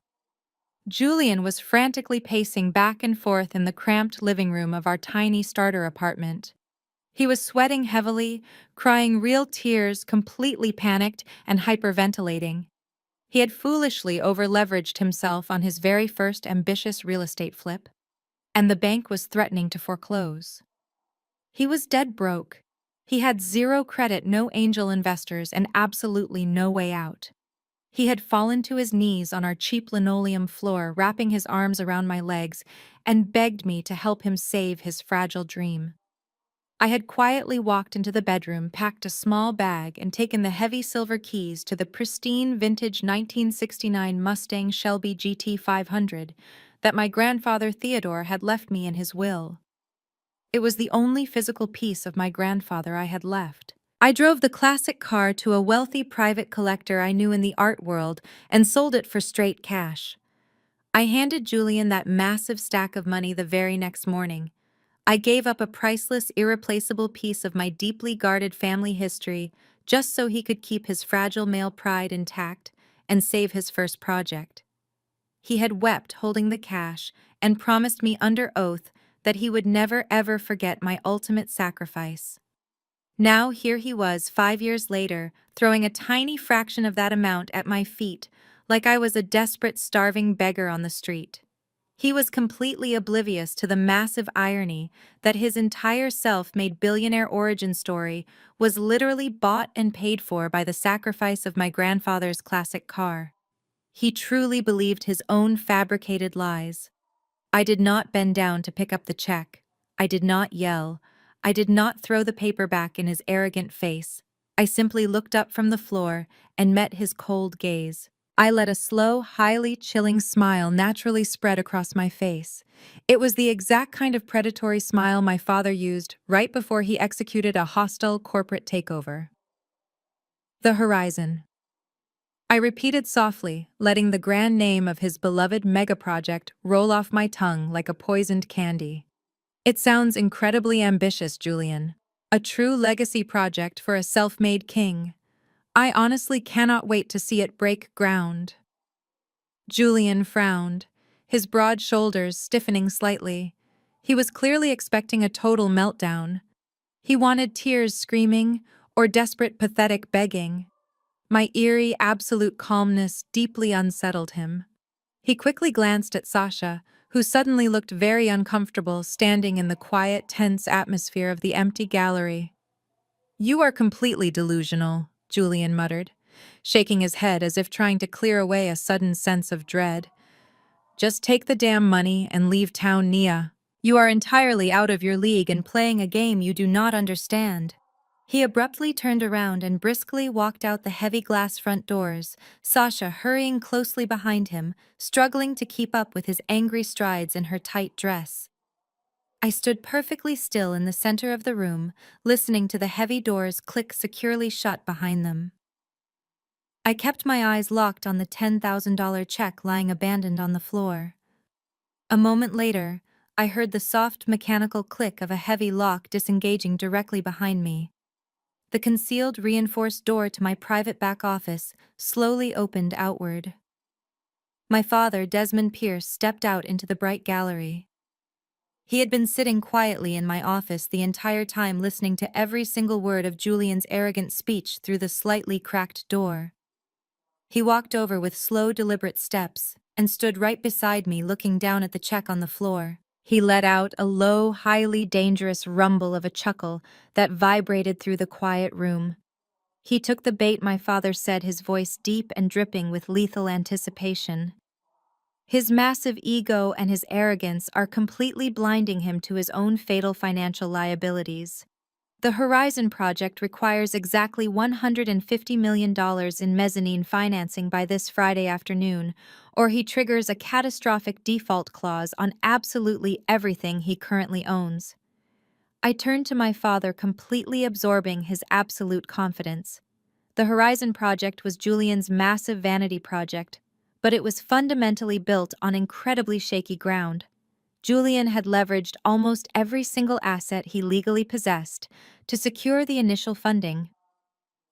Julian was frantically pacing back and forth in the cramped living room of our tiny starter apartment. He was sweating heavily, crying real tears, completely panicked and hyperventilating. He had foolishly over-leveraged himself on his very first ambitious real estate flip, and the bank was threatening to foreclose. He was dead broke. He had zero credit, no angel investors, and absolutely no way out. He had fallen to his knees on our cheap linoleum floor, wrapping his arms around my legs, and begged me to help him save his fragile dream. I had quietly walked into the bedroom, packed a small bag, and taken the heavy silver keys to the pristine vintage 1969 Mustang Shelby GT 500 that my grandfather Theodore had left me in his will. It was the only physical piece of my grandfather I had left. I drove the classic car to a wealthy private collector I knew in the art world and sold it for straight cash. I handed Julian that massive stack of money the very next morning. I gave up a priceless, irreplaceable piece of my deeply guarded family history just so he could keep his fragile male pride intact and save his first project. He had wept holding the cash and promised me under oath that he would never ever forget my ultimate sacrifice. Now here he was 5 years later, throwing a tiny fraction of that amount at my feet, like I was a desperate starving beggar on the street. He was completely oblivious to the massive irony that his entire self-made billionaire origin story was literally bought and paid for by the sacrifice of my grandfather's classic car. He truly believed his own fabricated lies. I did not bend down to pick up the check. I did not yell. I did not throw the paper back in his arrogant face. I simply looked up from the floor and met his cold gaze. I let a slow, highly chilling smile naturally spread across my face. It was the exact kind of predatory smile my father used right before he executed a hostile corporate takeover. The horizon. I repeated softly, letting the grand name of his beloved mega-project roll off my tongue like a poisoned candy. It sounds incredibly ambitious, Julian. A true legacy project for a self-made king. I honestly cannot wait to see it break ground. Julian frowned, his broad shoulders stiffening slightly. He was clearly expecting a total meltdown. He wanted tears screaming or desperate pathetic begging. My eerie, absolute calmness deeply unsettled him. He quickly glanced at Sasha, who suddenly looked very uncomfortable standing in the quiet, tense atmosphere of the empty gallery. "You are completely delusional," Julian muttered, shaking his head as if trying to clear away a sudden sense of dread. "Just take the damn money and leave town, Nia. You are entirely out of your league and playing a game you do not understand." He abruptly turned around and briskly walked out the heavy glass front doors, Sasha hurrying closely behind him, struggling to keep up with his angry strides in her tight dress. I stood perfectly still in the center of the room, listening to the heavy doors click securely shut behind them. I kept my eyes locked on the $10,000 check lying abandoned on the floor. A moment later, I heard the soft mechanical click of a heavy lock disengaging directly behind me. The concealed reinforced door to my private back office slowly opened outward. My father, Desmond Pierce, stepped out into the bright gallery. He had been sitting quietly in my office the entire time, listening to every single word of Julian's arrogant speech through the slightly cracked door. He walked over with slow, deliberate steps and stood right beside me, looking down at the check on the floor. He let out a low, highly dangerous rumble of a chuckle that vibrated through the quiet room. He took the bait, my father said, his voice deep and dripping with lethal anticipation. His massive ego and his arrogance are completely blinding him to his own fatal financial liabilities. The Horizon project requires exactly $150 million in mezzanine financing by this Friday afternoon, or he triggers a catastrophic default clause on absolutely everything he currently owns. I turned to my father, completely absorbing his absolute confidence. The Horizon project was Julian's massive vanity project, but it was fundamentally built on incredibly shaky ground. Julian had leveraged almost every single asset he legally possessed to secure the initial funding.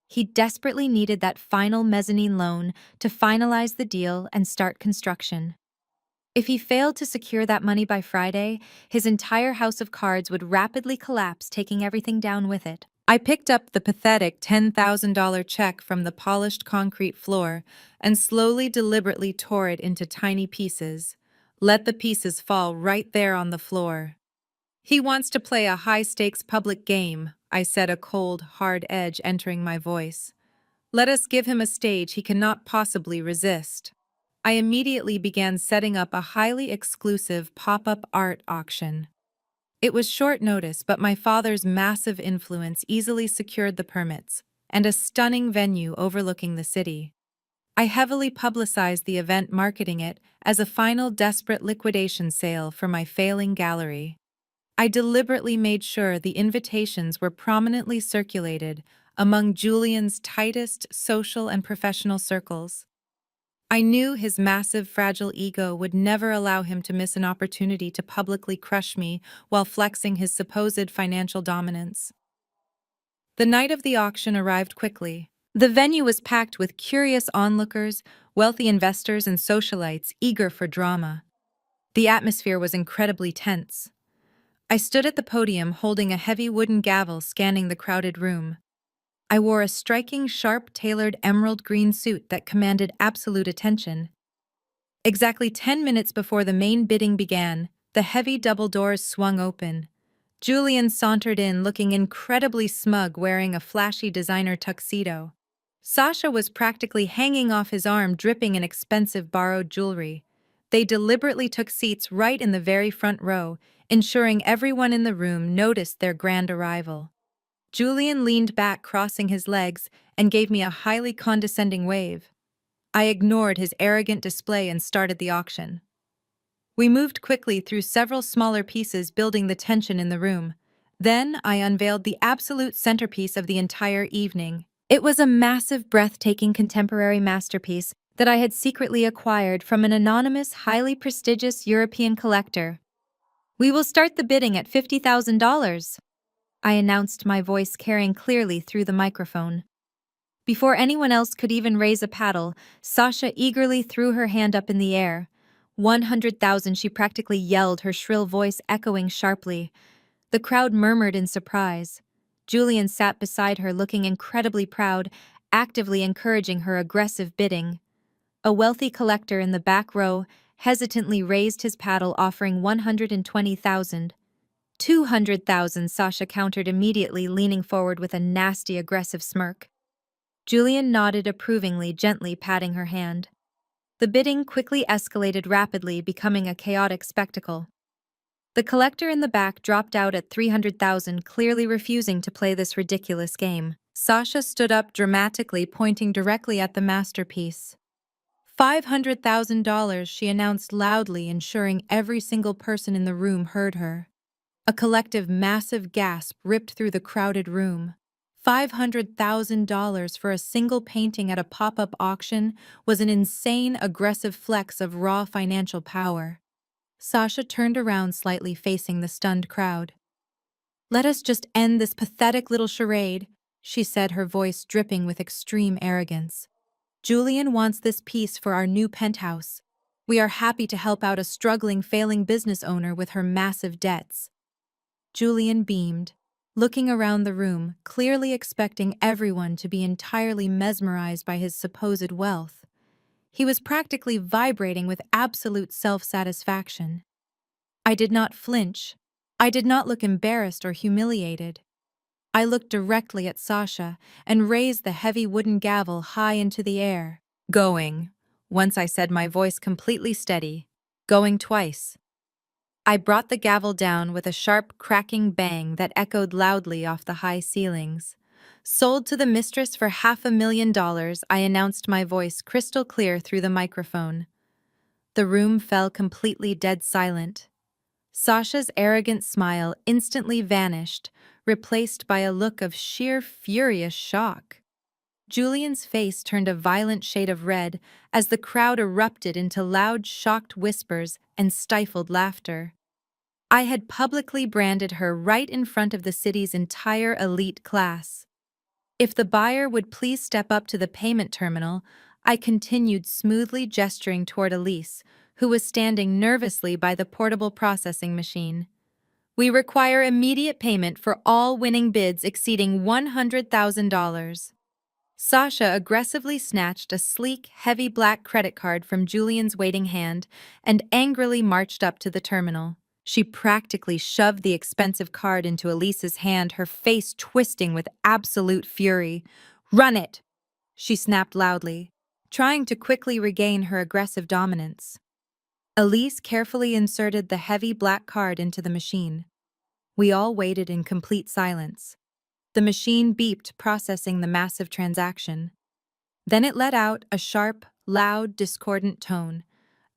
He desperately needed that final mezzanine loan to finalize the deal and start construction. If he failed to secure that money by Friday, his entire house of cards would rapidly collapse, taking everything down with it. I picked up the pathetic $10,000 check from the polished concrete floor and slowly, deliberately tore it into tiny pieces. Let the pieces fall right there on the floor. "He wants to play a high-stakes public game," I said, a cold, hard edge entering my voice. "Let us give him a stage he cannot possibly resist." I immediately began setting up a highly exclusive pop-up art auction. It was short notice, but my father's massive influence easily secured the permits and a stunning venue overlooking the city. I heavily publicized the event, marketing it as a final desperate liquidation sale for my failing gallery. I deliberately made sure the invitations were prominently circulated among Julian's tightest social and professional circles. I knew his massive, fragile ego would never allow him to miss an opportunity to publicly crush me while flexing his supposed financial dominance. The night of the auction arrived quickly. The venue was packed with curious onlookers, wealthy investors, and socialites eager for drama. The atmosphere was incredibly tense. I stood at the podium holding a heavy wooden gavel scanning the crowded room. I wore a striking, sharp-tailored emerald green suit that commanded absolute attention. Exactly 10 minutes before the main bidding began, the heavy double doors swung open. Julian sauntered in looking incredibly smug wearing a flashy designer tuxedo. Sasha was practically hanging off his arm dripping in expensive borrowed jewelry. They deliberately took seats right in the very front row, ensuring everyone in the room noticed their grand arrival. Julian leaned back crossing his legs and gave me a highly condescending wave. I ignored his arrogant display and started the auction. We moved quickly through several smaller pieces, building the tension in the room. Then I unveiled the absolute centerpiece of the entire evening. It was a massive, breathtaking contemporary masterpiece that I had secretly acquired from an anonymous, highly prestigious European collector. "We will start the bidding at $50,000. I announced, my voice carrying clearly through the microphone. Before anyone else could even raise a paddle, Sasha eagerly threw her hand up in the air. 100,000, she practically yelled, her shrill voice echoing sharply. The crowd murmured in surprise. Julian sat beside her looking incredibly proud, actively encouraging her aggressive bidding. A wealthy collector in the back row hesitantly raised his paddle, offering 120,000. 200,000, Sasha countered immediately, leaning forward with a nasty, aggressive smirk. Julian nodded approvingly, gently patting her hand. The bidding quickly escalated rapidly, becoming a chaotic spectacle. The collector in the back dropped out at 300,000, clearly refusing to play this ridiculous game. Sasha stood up dramatically, pointing directly at the masterpiece. $500,000, she announced loudly, ensuring every single person in the room heard her. A collective massive gasp ripped through the crowded room. $500,000 for a single painting at a pop-up auction was an insane, aggressive flex of raw financial power. Sasha turned around slightly, facing the stunned crowd. "Let us just end this pathetic little charade," she said, her voice dripping with extreme arrogance. "Julian wants this piece for our new penthouse. We are happy to help out a struggling, failing business owner with her massive debts." Julian beamed, looking around the room, clearly expecting everyone to be entirely mesmerized by his supposed wealth. He was practically vibrating with absolute self-satisfaction. I did not flinch. I did not look embarrassed or humiliated. I looked directly at Sasha and raised the heavy wooden gavel high into the air. "Going," once I said, my voice completely steady. "Going twice." I brought the gavel down with a sharp, cracking bang that echoed loudly off the high ceilings. "Sold to the mistress for $500,000, I announced, my voice crystal clear through the microphone. The room fell completely dead silent. Sasha's arrogant smile instantly vanished, replaced by a look of sheer furious shock. Julian's face turned a violent shade of red as the crowd erupted into loud, shocked whispers and stifled laughter. I had publicly branded her right in front of the city's entire elite class. If the buyer would please step up to the payment terminal, I continued, smoothly gesturing toward Elise, who was standing nervously by the portable processing machine. "We require immediate payment for all winning bids exceeding $100,000. Sasha aggressively snatched a sleek, heavy black credit card from Julian's waiting hand and angrily marched up to the terminal. She practically shoved the expensive card into Elise's hand, her face twisting with absolute fury. "Run it!" she snapped loudly, trying to quickly regain her aggressive dominance. Elise carefully inserted the heavy black card into the machine. We all waited in complete silence. The machine beeped, processing the massive transaction. Then it let out a sharp, loud, discordant tone.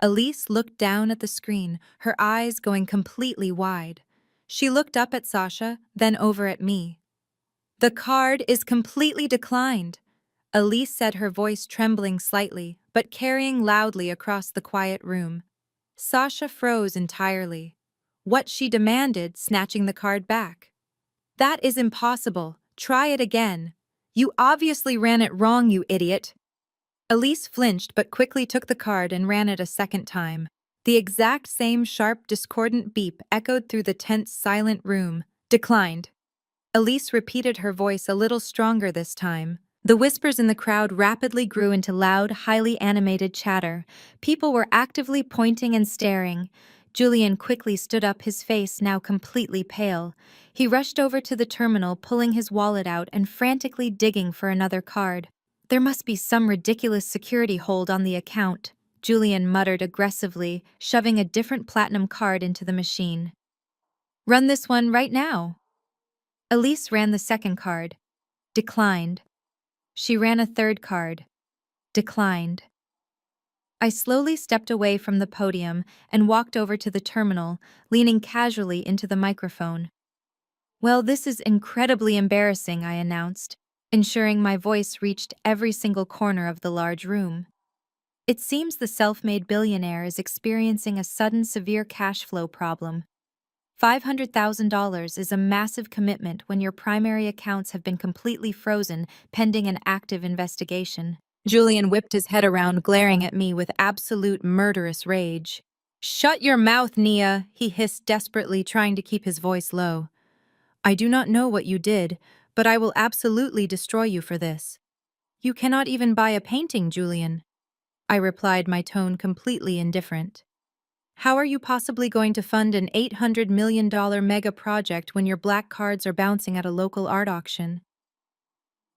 Elise looked down at the screen, her eyes going completely wide. She looked up at Sasha, then over at me. "The card is completely declined," Elise said, her voice trembling slightly, but carrying loudly across the quiet room. Sasha froze entirely. What she demanded, snatching the card back. "That is impossible. Try it again." You obviously ran it wrong, you idiot. Elise flinched but quickly took the card and ran it a second time. The exact same sharp, discordant beep echoed through the tense, silent room. Declined. Elise repeated her voice a little stronger this time. The whispers in the crowd rapidly grew into loud, highly animated chatter. People were actively pointing and staring. Julian quickly stood up, his face now completely pale. He rushed over to the terminal, pulling his wallet out and frantically digging for another card. There must be some ridiculous security hold on the account, Julian muttered aggressively, shoving a different platinum card into the machine. Run this one right now. Elise ran the second card. Declined. She ran a third card. Declined. I slowly stepped away from the podium and walked over to the terminal, leaning casually into the microphone. Well, this is incredibly embarrassing, I announced, ensuring my voice reached every single corner of the large room. It seems the self-made billionaire is experiencing a sudden severe cash flow problem. $500,000 is a massive commitment when your primary accounts have been completely frozen pending an active investigation. Julian whipped his head around, glaring at me with absolute murderous rage. Shut your mouth, Nia, he hissed desperately, trying to keep his voice low. I do not know what you did, but I will absolutely destroy you for this. You cannot even buy a painting, Julian. I replied, my tone completely indifferent. How are you possibly going to fund an $800 million mega project when your black cards are bouncing at a local art auction?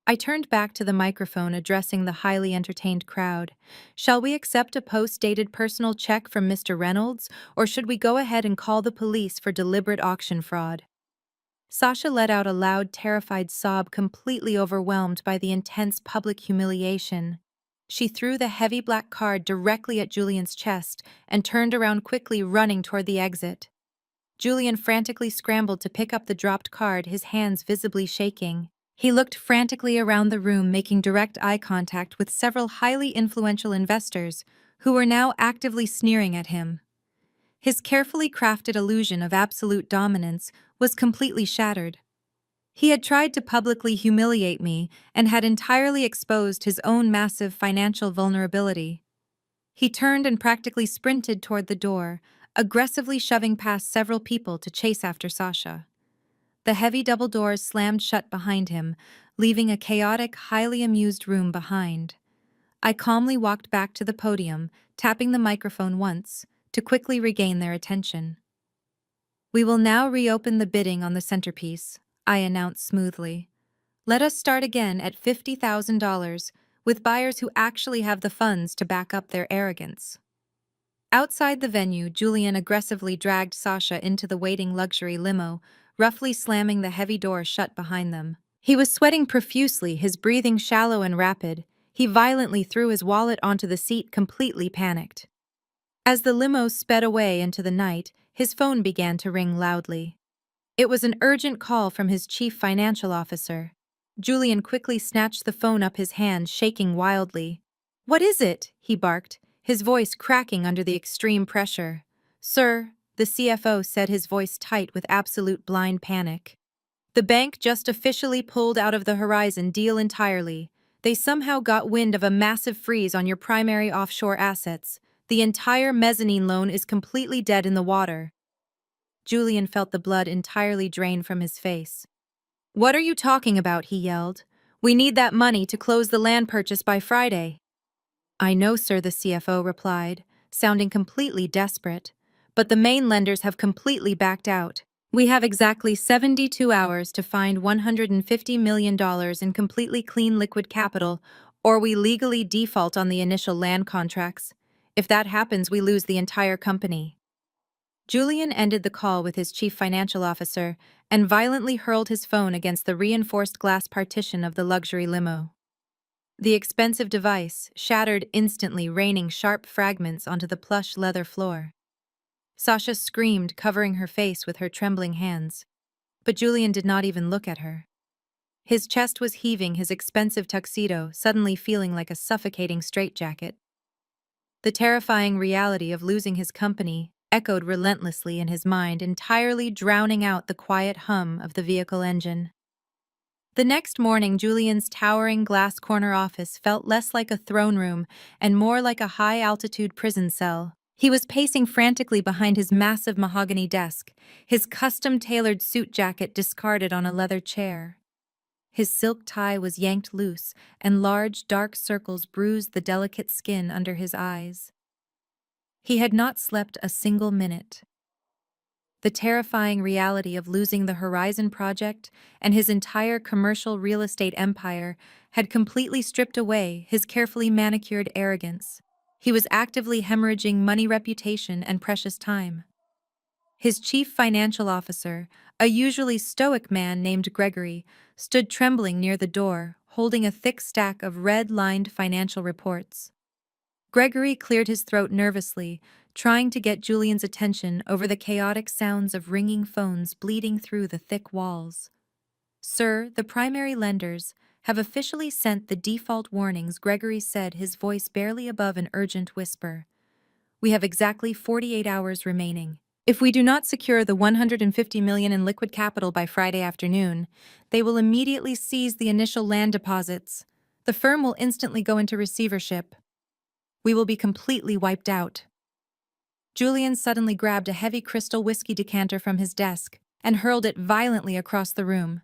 I turned back to the microphone, addressing the highly entertained crowd. Shall we accept a post-dated personal check from Mr. Reynolds, or should we go ahead and call the police for deliberate auction fraud? Sasha let out a loud, terrified sob, completely overwhelmed by the intense public humiliation. She threw the heavy black card directly at Julian's chest and turned around quickly, running toward the exit. Julian frantically scrambled to pick up the dropped card, his hands visibly shaking. He looked frantically around the room, making direct eye contact with several highly influential investors who were now actively sneering at him. His carefully crafted illusion of absolute dominance was completely shattered. He had tried to publicly humiliate me and had entirely exposed his own massive financial vulnerability. He turned and practically sprinted toward the door, aggressively shoving past several people to chase after Sasha. The heavy double doors slammed shut behind him, leaving a chaotic, highly amused room behind. I calmly walked back to the podium, tapping the microphone once, to quickly regain their attention. We will now reopen the bidding on the centerpiece, I announced smoothly. Let us start again at $50,000, with buyers who actually have the funds to back up their arrogance. Outside the venue, Julian aggressively dragged Sasha into the waiting luxury limo, roughly slamming the heavy door shut behind them. He was sweating profusely, his breathing shallow and rapid. He violently threw his wallet onto the seat, completely panicked. As the limo sped away into the night, his phone began to ring loudly. It was an urgent call from his chief financial officer. Julian quickly snatched the phone up, his hand shaking wildly. What is it? He barked, his voice cracking under the extreme pressure. Sir, the CFO said, his voice tight with absolute blind panic. The bank just officially pulled out of the Horizon deal entirely. They somehow got wind of a massive freeze on your primary offshore assets. The entire mezzanine loan is completely dead in the water. Julian felt the blood entirely drain from his face. What are you talking about? He yelled. We need that money to close the land purchase by Friday. I know, sir, the CFO replied, sounding completely desperate. But the main lenders have completely backed out. We have exactly 72 hours to find $150 million in completely clean liquid capital, or we legally default on the initial land contracts. If that happens, we lose the entire company. Julian ended the call with his chief financial officer and violently hurled his phone against the reinforced glass partition of the luxury limo. The expensive device shattered instantly, raining sharp fragments onto the plush leather floor. Sasha screamed, covering her face with her trembling hands. But Julian did not even look at her. His chest was heaving, his expensive tuxedo suddenly feeling like a suffocating straitjacket. The terrifying reality of losing his company echoed relentlessly in his mind, entirely drowning out the quiet hum of the vehicle engine. The next morning, Julian's towering glass corner office felt less like a throne room and more like a high-altitude prison cell. He was pacing frantically behind his massive mahogany desk, his custom-tailored suit jacket discarded on a leather chair. His silk tie was yanked loose, and large, dark circles bruised the delicate skin under his eyes. He had not slept a single minute. The terrifying reality of losing the Horizon project and his entire commercial real estate empire had completely stripped away his carefully manicured arrogance. He was actively hemorrhaging money, reputation, and precious time. His chief financial officer, a usually stoic man named Gregory, stood trembling near the door, holding a thick stack of red-lined financial reports. Gregory cleared his throat nervously, trying to get Julian's attention over the chaotic sounds of ringing phones bleeding through the thick walls. "Sir, the primary lenders have officially sent the default warnings," Gregory said, his voice barely above an urgent whisper. "We have exactly 48 hours remaining. If we do not secure the $150 million in liquid capital by Friday afternoon, they will immediately seize the initial land deposits. The firm will instantly go into receivership. We will be completely wiped out." Julian suddenly grabbed a heavy crystal whiskey decanter from his desk and hurled it violently across the room.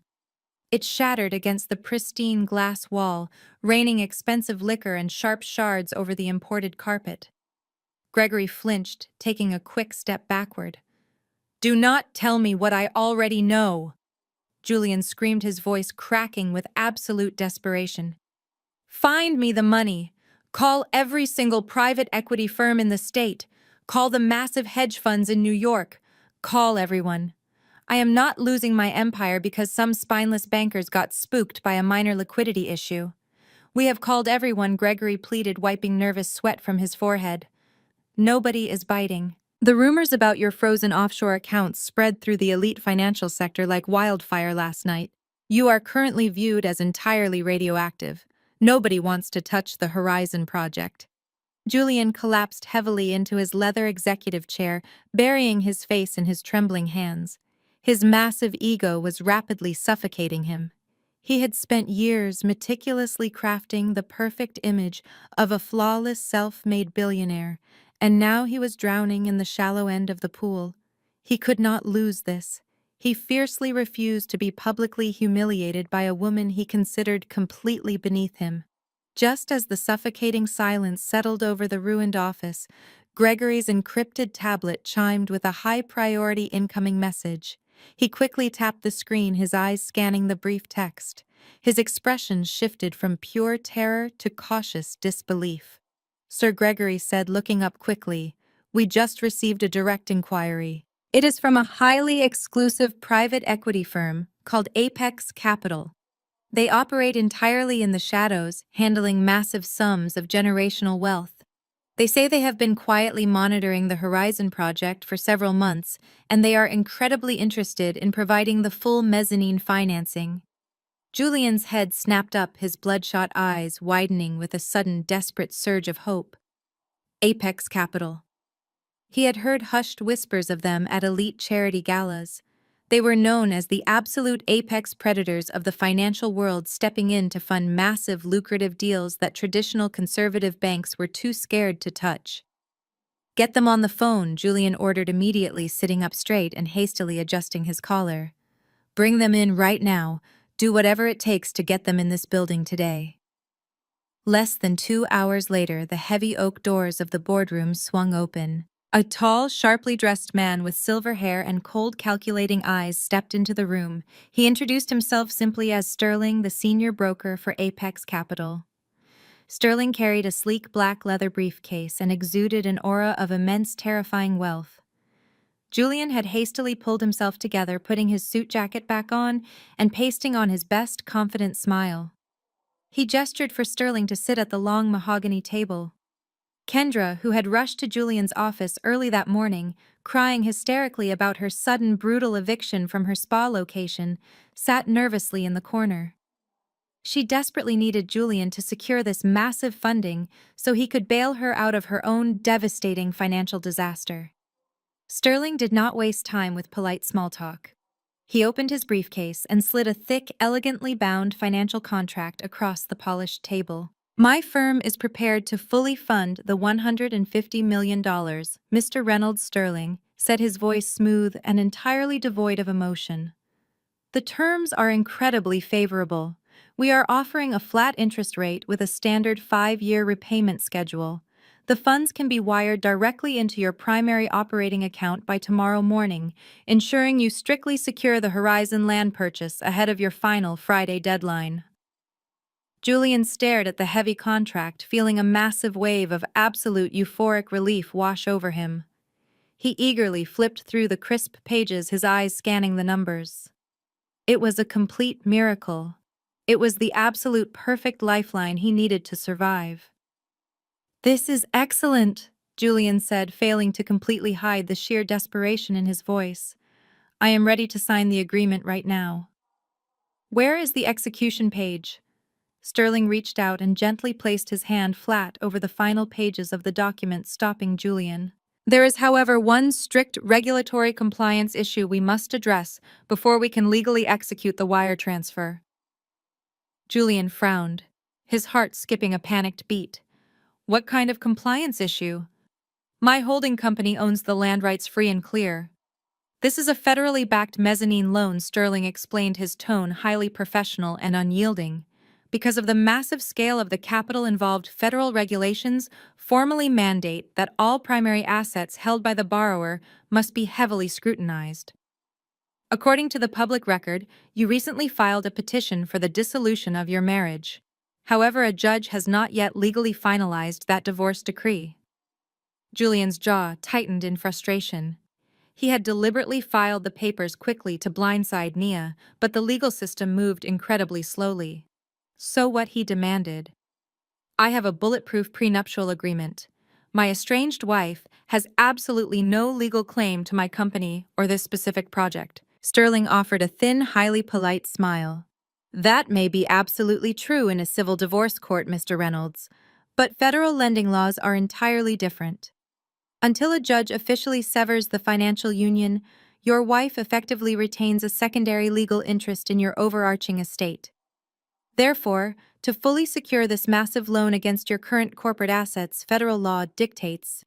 It shattered against the pristine glass wall, raining expensive liquor and sharp shards over the imported carpet. Gregory flinched, taking a quick step backward. "Do not tell me what I already know!" Julian screamed, his voice cracking with absolute desperation. "Find me the money! Call every single private equity firm in the state! Call the massive hedge funds in New York! Call everyone! I am not losing my empire because some spineless bankers got spooked by a minor liquidity issue. We have called everyone," Gregory pleaded, wiping nervous sweat from his forehead. "Nobody is biting. The rumors about your frozen offshore accounts spread through the elite financial sector like wildfire last night. You are currently viewed as entirely radioactive. Nobody wants to touch the Horizon project." Julian collapsed heavily into his leather executive chair, burying his face in his trembling hands. His massive ego was rapidly suffocating him. He had spent years meticulously crafting the perfect image of a flawless self-made billionaire, and now he was drowning in the shallow end of the pool. He could not lose this. He fiercely refused to be publicly humiliated by a woman he considered completely beneath him. Just as the suffocating silence settled over the ruined office, Gregory's encrypted tablet chimed with a high-priority incoming message. He quickly tapped the screen, his eyes scanning the brief text. His expression shifted from pure terror to cautious disbelief. Sir Gregory said, looking up quickly, "We just received a direct inquiry. It is from a highly exclusive private equity firm called Apex Capital. They operate entirely in the shadows, handling massive sums of generational wealth. They say they have been quietly monitoring the Horizon project for several months, and they are incredibly interested in providing the full mezzanine financing." Julian's head snapped up, his bloodshot eyes widening with a sudden, desperate surge of hope. Apex Capital. He had heard hushed whispers of them at elite charity galas. They were known as the absolute apex predators of the financial world, stepping in to fund massive, lucrative deals that traditional conservative banks were too scared to touch. "Get them on the phone," Julian ordered immediately, sitting up straight and hastily adjusting his collar. "Bring them in right now. Do whatever it takes to get them in this building today." Less than 2 hours later, the heavy oak doors of the boardroom swung open. A tall, sharply dressed man with silver hair and cold, calculating eyes stepped into the room. He introduced himself simply as Sterling, the senior broker for Apex Capital. Sterling carried a sleek black leather briefcase and exuded an aura of immense, terrifying wealth. Julian had hastily pulled himself together, putting his suit jacket back on and pasting on his best, confident smile. He gestured for Sterling to sit at the long mahogany table. Kendra, who had rushed to Julian's office early that morning, crying hysterically about her sudden, brutal eviction from her spa location, sat nervously in the corner. She desperately needed Julian to secure this massive funding so he could bail her out of her own devastating financial disaster. Sterling did not waste time with polite small talk. He opened his briefcase and slid a thick, elegantly bound financial contract across the polished table. My firm is prepared to fully fund the $150 million, Mr. Reynolds Sterling said, his voice smooth and entirely devoid of emotion. The terms are incredibly favorable. We are offering a flat interest rate with a standard 5-year repayment schedule. The funds can be wired directly into your primary operating account by tomorrow morning, ensuring you strictly secure the Horizon land purchase ahead of your final Friday deadline. Julian stared at the heavy contract, feeling a massive wave of absolute euphoric relief wash over him. He eagerly flipped through the crisp pages, his eyes scanning the numbers. It was a complete miracle. It was the absolute perfect lifeline he needed to survive. "This is excellent," Julian said, failing to completely hide the sheer desperation in his voice. "I am ready to sign the agreement right now." "Where is the execution page?" Sterling reached out and gently placed his hand flat over the final pages of the document, stopping Julian. "There is, however, one strict regulatory compliance issue we must address before we can legally execute the wire transfer." Julian frowned, his heart skipping a panicked beat. "What kind of compliance issue?" "My holding company owns the land rights free and clear. This is a federally backed mezzanine loan," Sterling explained, his tone highly professional and unyielding. "Because of the massive scale of the capital involved, federal regulations formally mandate that all primary assets held by the borrower must be heavily scrutinized. According to the public record, you recently filed a petition for the dissolution of your marriage. However, a judge has not yet legally finalized that divorce decree." Julian's jaw tightened in frustration. He had deliberately filed the papers quickly to blindside Nia, but the legal system moved incredibly slowly. So what he demanded: "I have a bulletproof prenuptial agreement. My estranged wife has absolutely no legal claim to my company or this specific project." Sterling offered a thin, highly polite smile. "That may be absolutely true in a civil divorce court, Mr. Reynolds, but federal lending laws are entirely different. Until a judge officially severs the financial union, your wife effectively retains a secondary legal interest in your overarching estate. Therefore, to fully secure this massive loan against your current corporate assets, federal law dictates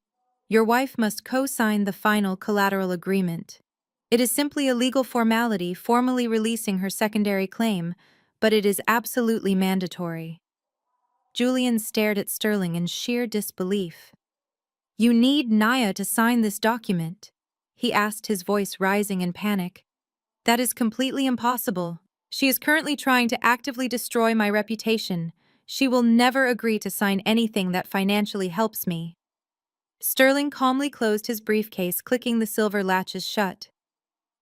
your wife must co-sign the final collateral agreement. It is simply a legal formality formally releasing her secondary claim, but it is absolutely mandatory." Julian stared at Sterling in sheer disbelief. "You need Nia to sign this document?" he asked, his voice rising in panic. "That is completely impossible. She is currently trying to actively destroy my reputation. She will never agree to sign anything that financially helps me." Sterling calmly closed his briefcase, clicking the silver latches shut.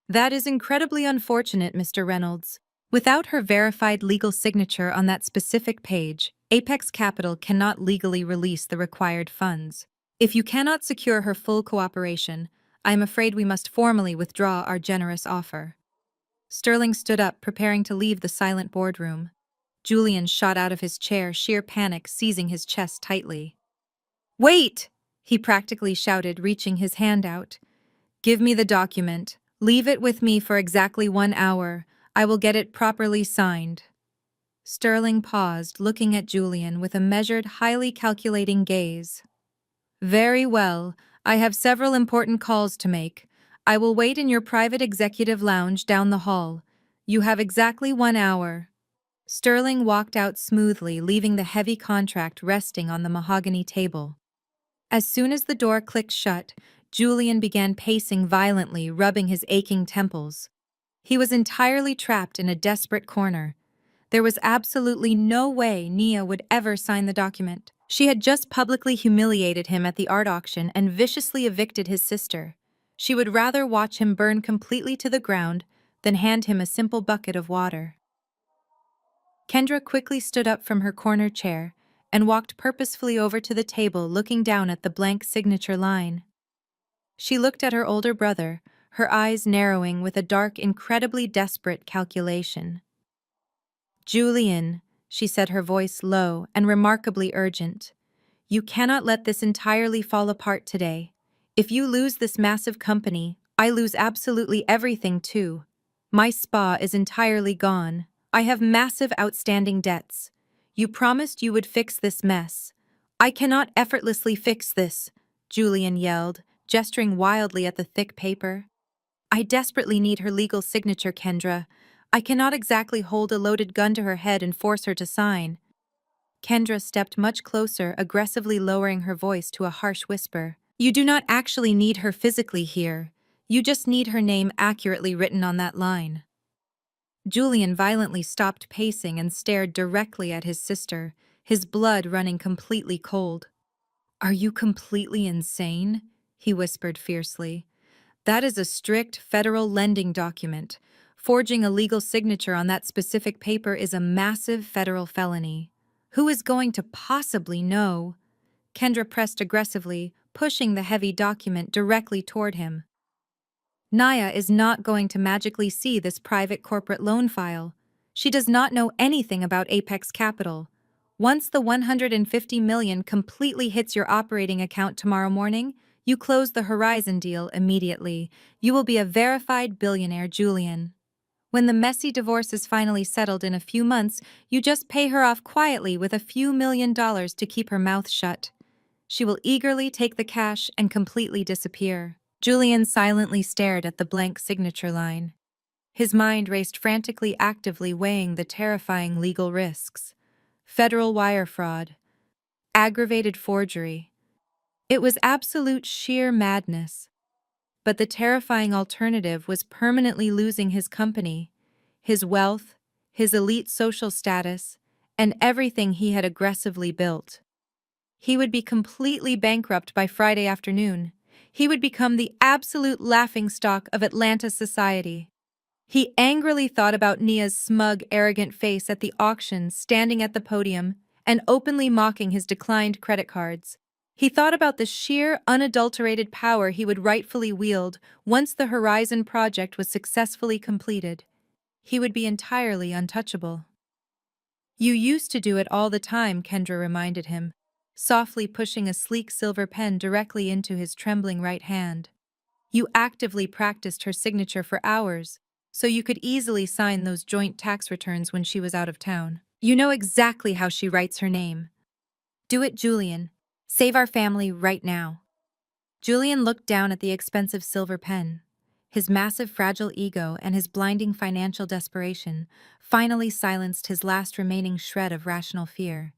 "That is incredibly unfortunate, Mr. Reynolds. Without her verified legal signature on that specific page, Apex Capital cannot legally release the required funds. If you cannot secure her full cooperation, I am afraid we must formally withdraw our generous offer." Sterling stood up, preparing to leave the silent boardroom. Julian shot out of his chair, sheer panic seizing his chest tightly. "Wait!" he practically shouted, reaching his hand out. "Give me the document. Leave it with me for exactly 1 hour. I will get it properly signed." Sterling paused, looking at Julian with a measured, highly calculating gaze. "Very well. I have several important calls to make. I will wait in your private executive lounge down the hall. You have exactly 1 hour." Sterling walked out smoothly, leaving the heavy contract resting on the mahogany table. As soon as the door clicked shut, Julian began pacing violently, rubbing his aching temples. He was entirely trapped in a desperate corner. There was absolutely no way Nia would ever sign the document. She had just publicly humiliated him at the art auction and viciously evicted his sister. She would rather watch him burn completely to the ground than hand him a simple bucket of water. Kendra quickly stood up from her corner chair and walked purposefully over to the table, looking down at the blank signature line. She looked at her older brother, her eyes narrowing with a dark, incredibly desperate calculation. "Julian," she said, her voice low and remarkably urgent, "you cannot let this entirely fall apart today. If you lose this massive company, I lose absolutely everything too." My spa is entirely gone. I have massive outstanding debts. You promised you would fix this mess. I cannot effortlessly fix this, Julian yelled, gesturing wildly at the thick paper. I desperately need her legal signature, Kendra. I cannot exactly hold a loaded gun to her head and force her to sign. Kendra stepped much closer, aggressively lowering her voice to a harsh whisper. You do not actually need her physically here. You just need her name accurately written on that line. Julian violently stopped pacing and stared directly at his sister, his blood running completely cold. Are you completely insane? He whispered fiercely. That is a strict federal lending document. Forging a legal signature on that specific paper is a massive federal felony. Who is going to possibly know? Kendra pressed aggressively, pushing the heavy document directly toward him. Naya is not going to magically see this private corporate loan file. She does not know anything about Apex Capital. Once the $150 million completely hits your operating account tomorrow morning, you close the Horizon deal immediately. You will be a verified billionaire, Julian. When the messy divorce is finally settled in a few months, you just pay her off quietly with a few $1 million to keep her mouth shut. She will eagerly take the cash and completely disappear. Julian silently stared at the blank signature line. His mind raced frantically, actively weighing the terrifying legal risks. Federal wire fraud. Aggravated forgery. It was absolute sheer madness. But the terrifying alternative was permanently losing his company, his wealth, his elite social status, and everything he had aggressively built. He would be completely bankrupt by Friday afternoon. He would become the absolute laughingstock of Atlanta society. He angrily thought about Nia's smug, arrogant face at the auction, standing at the podium, and openly mocking his declined credit cards. He thought about the sheer, unadulterated power he would rightfully wield once the Horizon project was successfully completed. He would be entirely untouchable. You used to do it all the time, Kendra reminded him, softly pushing a sleek silver pen directly into his trembling right hand. You actively practiced her signature for hours, so you could easily sign those joint tax returns when she was out of town. You know exactly how she writes her name. Do it, Julian. Save our family right now. Julian looked down at the expensive silver pen. His massive, fragile ego and his blinding financial desperation finally silenced his last remaining shred of rational fear.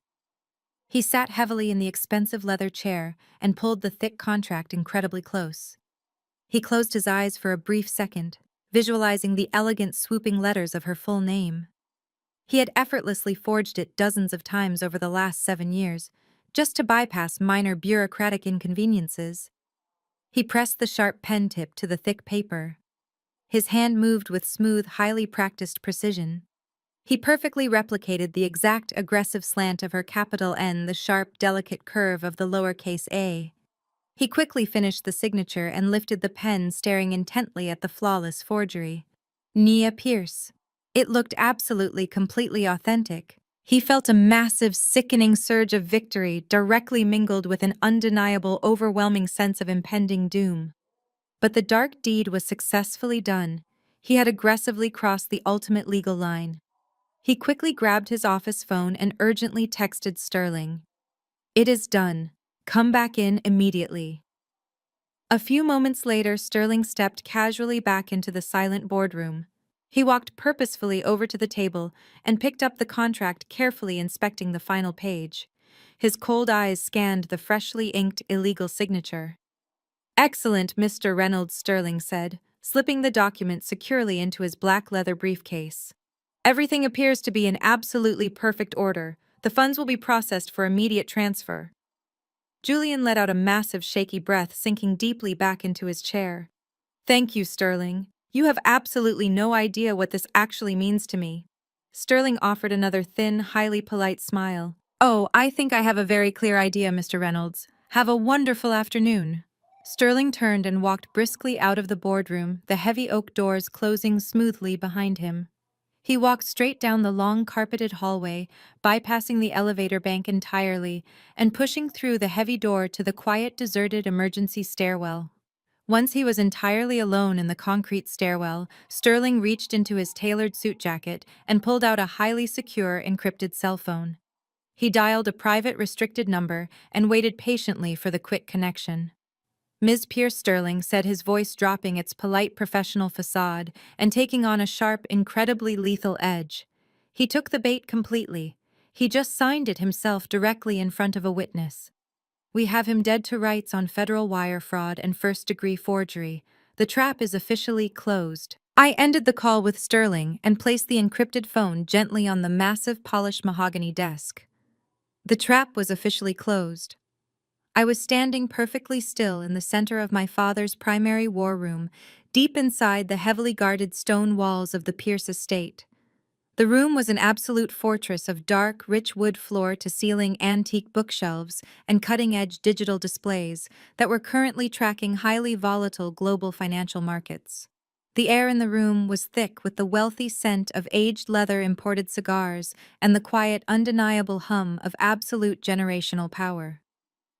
He sat heavily in the expensive leather chair and pulled the thick contract incredibly close. He closed his eyes for a brief second, visualizing the elegant, swooping letters of her full name. He had effortlessly forged it dozens of times over the last 7 years, just to bypass minor bureaucratic inconveniences. He pressed the sharp pen tip to the thick paper. His hand moved with smooth, highly practiced precision. He perfectly replicated the exact aggressive slant of her capital N, the sharp, delicate curve of the lowercase a. He quickly finished the signature and lifted the pen, staring intently at the flawless forgery. Nia Pierce. It looked absolutely, completely authentic. He felt a massive, sickening surge of victory directly mingled with an undeniable, overwhelming sense of impending doom. But the dark deed was successfully done. He had aggressively crossed the ultimate legal line. He quickly grabbed his office phone and urgently texted Sterling. It is done. Come back in immediately. A few moments later, Sterling stepped casually back into the silent boardroom. He walked purposefully over to the table and picked up the contract, carefully inspecting the final page. His cold eyes scanned the freshly inked illegal signature. Excellent, Mr. Reynolds, Sterling said, slipping the document securely into his black leather briefcase. Everything appears to be in absolutely perfect order. The funds will be processed for immediate transfer. Julian let out a massive shaky breath, sinking deeply back into his chair. Thank you, Sterling. You have absolutely no idea what this actually means to me. Sterling offered another thin, highly polite smile. Oh, I think I have a very clear idea, Mr. Reynolds. Have a wonderful afternoon. Sterling turned and walked briskly out of the boardroom, the heavy oak doors closing smoothly behind him. He walked straight down the long carpeted hallway, bypassing the elevator bank entirely, and pushing through the heavy door to the quiet, deserted emergency stairwell. Once he was entirely alone in the concrete stairwell, Sterling reached into his tailored suit jacket and pulled out a highly secure, encrypted cell phone. He dialed a private restricted number and waited patiently for the quick connection. Ms. Pierce Sterling said, his voice dropping its polite professional facade and taking on a sharp, incredibly lethal edge. He took the bait completely. He just signed it himself directly in front of a witness. We have him dead to rights on federal wire fraud and first-degree forgery. The trap is officially closed. I ended the call with Sterling and placed the encrypted phone gently on the massive polished mahogany desk. The trap was officially closed. I was standing perfectly still in the center of my father's primary war room, deep inside the heavily guarded stone walls of the Pierce estate. The room was an absolute fortress of dark, rich wood floor-to-ceiling antique bookshelves and cutting-edge digital displays that were currently tracking highly volatile global financial markets. The air in the room was thick with the wealthy scent of aged leather imported cigars and the quiet, undeniable hum of absolute generational power.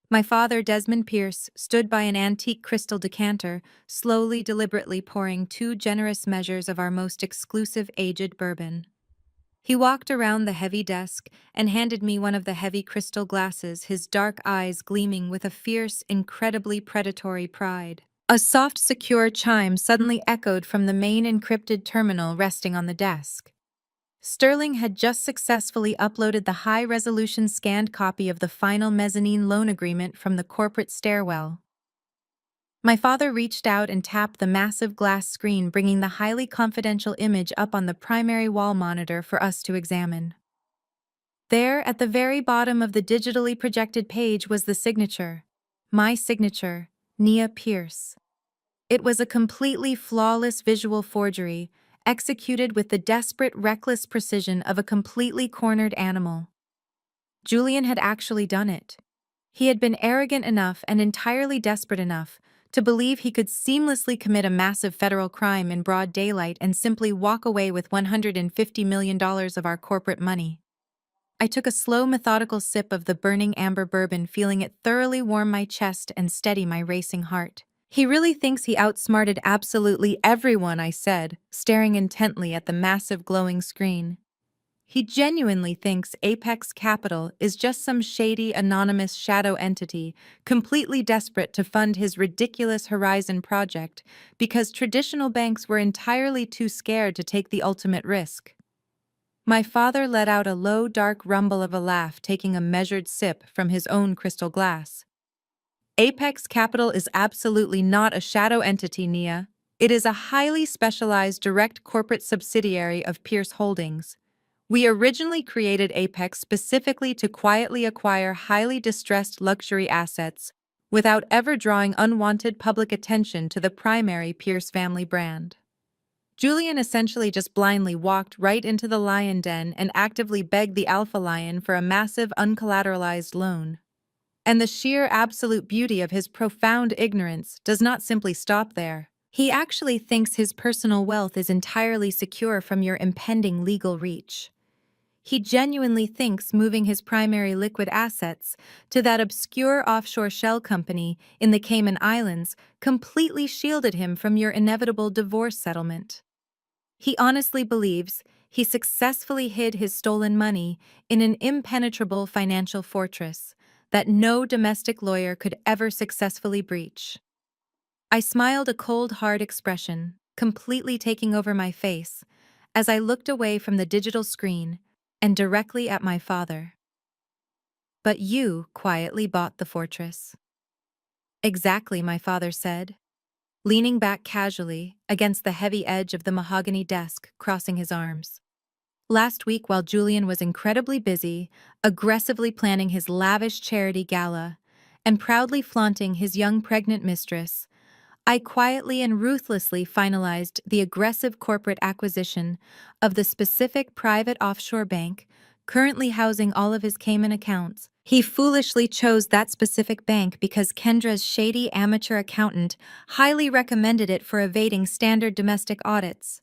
My father, Desmond Pierce, stood by an antique crystal decanter, slowly, deliberately pouring 2 generous measures of our most exclusive aged bourbon. He walked around the heavy desk and handed me one of the heavy crystal glasses, his dark eyes gleaming with a fierce, incredibly predatory pride. A soft, secure chime suddenly echoed from the main encrypted terminal resting on the desk. Sterling had just successfully uploaded the high-resolution scanned copy of the final mezzanine loan agreement from the corporate stairwell. My father reached out and tapped the massive glass screen, bringing the highly confidential image up on the primary wall monitor for us to examine. There, at the very bottom of the digitally projected page, was the signature. My signature, Nia Pierce. It was a completely flawless visual forgery, executed with the desperate, reckless precision of a completely cornered animal. Julian had actually done it. He had been arrogant enough and entirely desperate enough to believe he could seamlessly commit a massive federal crime in broad daylight and simply walk away with $150 million of our corporate money. I took a slow, methodical sip of the burning amber bourbon, feeling it thoroughly warm my chest and steady my racing heart. He really thinks he outsmarted absolutely everyone, I said, staring intently at the massive glowing screen. He genuinely thinks Apex Capital is just some shady, anonymous shadow entity completely desperate to fund his ridiculous Horizon project because traditional banks were entirely too scared to take the ultimate risk. My father let out a low, dark rumble of a laugh, taking a measured sip from his own crystal glass. Apex Capital is absolutely not a shadow entity, Nia. It is a highly specialized direct corporate subsidiary of Pierce Holdings. We originally created Apex specifically to quietly acquire highly distressed luxury assets without ever drawing unwanted public attention to the primary Pierce family brand. Julian essentially just blindly walked right into the lion den and actively begged the alpha lion for a massive uncollateralized loan. And the sheer absolute beauty of his profound ignorance does not simply stop there. He actually thinks his personal wealth is entirely secure from your impending legal reach. He genuinely thinks moving his primary liquid assets to that obscure offshore shell company in the Cayman Islands completely shielded him from your inevitable divorce settlement. He honestly believes he successfully hid his stolen money in an impenetrable financial fortress that no domestic lawyer could ever successfully breach. I smiled, a cold, hard expression, completely taking over my face, as I looked away from the digital screen and directly at my father. But you quietly bought the fortress. Exactly, my father said, leaning back casually against the heavy edge of the mahogany desk, crossing his arms. Last week, while Julian was incredibly busy, aggressively planning his lavish charity gala and proudly flaunting his young pregnant mistress, I quietly and ruthlessly finalized the aggressive corporate acquisition of the specific private offshore bank currently housing all of his Cayman accounts. He foolishly chose that specific bank because Kendra's shady amateur accountant highly recommended it for evading standard domestic audits.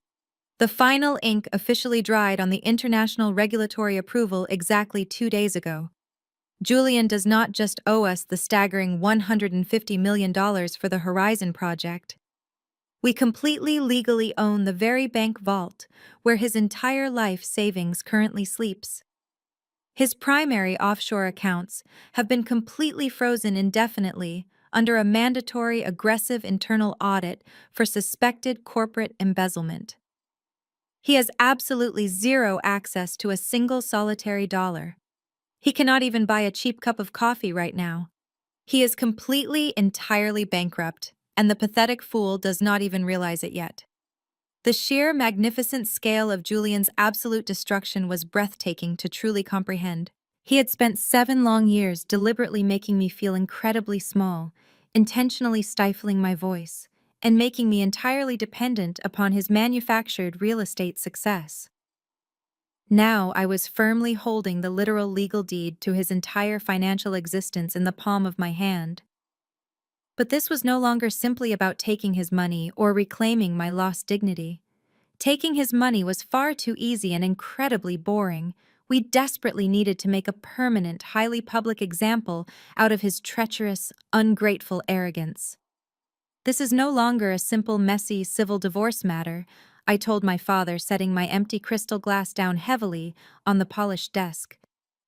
The final ink officially dried on the international regulatory approval exactly 2 days ago. Julian does not just owe us the staggering $150 million for the Horizon project. We completely legally own the very bank vault where his entire life savings currently sleeps. His primary offshore accounts have been completely frozen indefinitely under a mandatory aggressive internal audit for suspected corporate embezzlement. He has absolutely zero access to a single solitary dollar. He cannot even buy a cheap cup of coffee right now. He is completely, entirely bankrupt, and the pathetic fool does not even realize it yet. The sheer magnificent scale of Julian's absolute destruction was breathtaking to truly comprehend. He had spent 7 long years deliberately making me feel incredibly small, intentionally stifling my voice, and making me entirely dependent upon his manufactured real estate success. Now I was firmly holding the literal legal deed to his entire financial existence in the palm of my hand. But this was no longer simply about taking his money or reclaiming my lost dignity. Taking his money was far too easy and incredibly boring. We desperately needed to make a permanent, highly public example out of his treacherous, ungrateful arrogance. This is no longer a simple, messy civil divorce matter, I told my father, setting my empty crystal glass down heavily on the polished desk.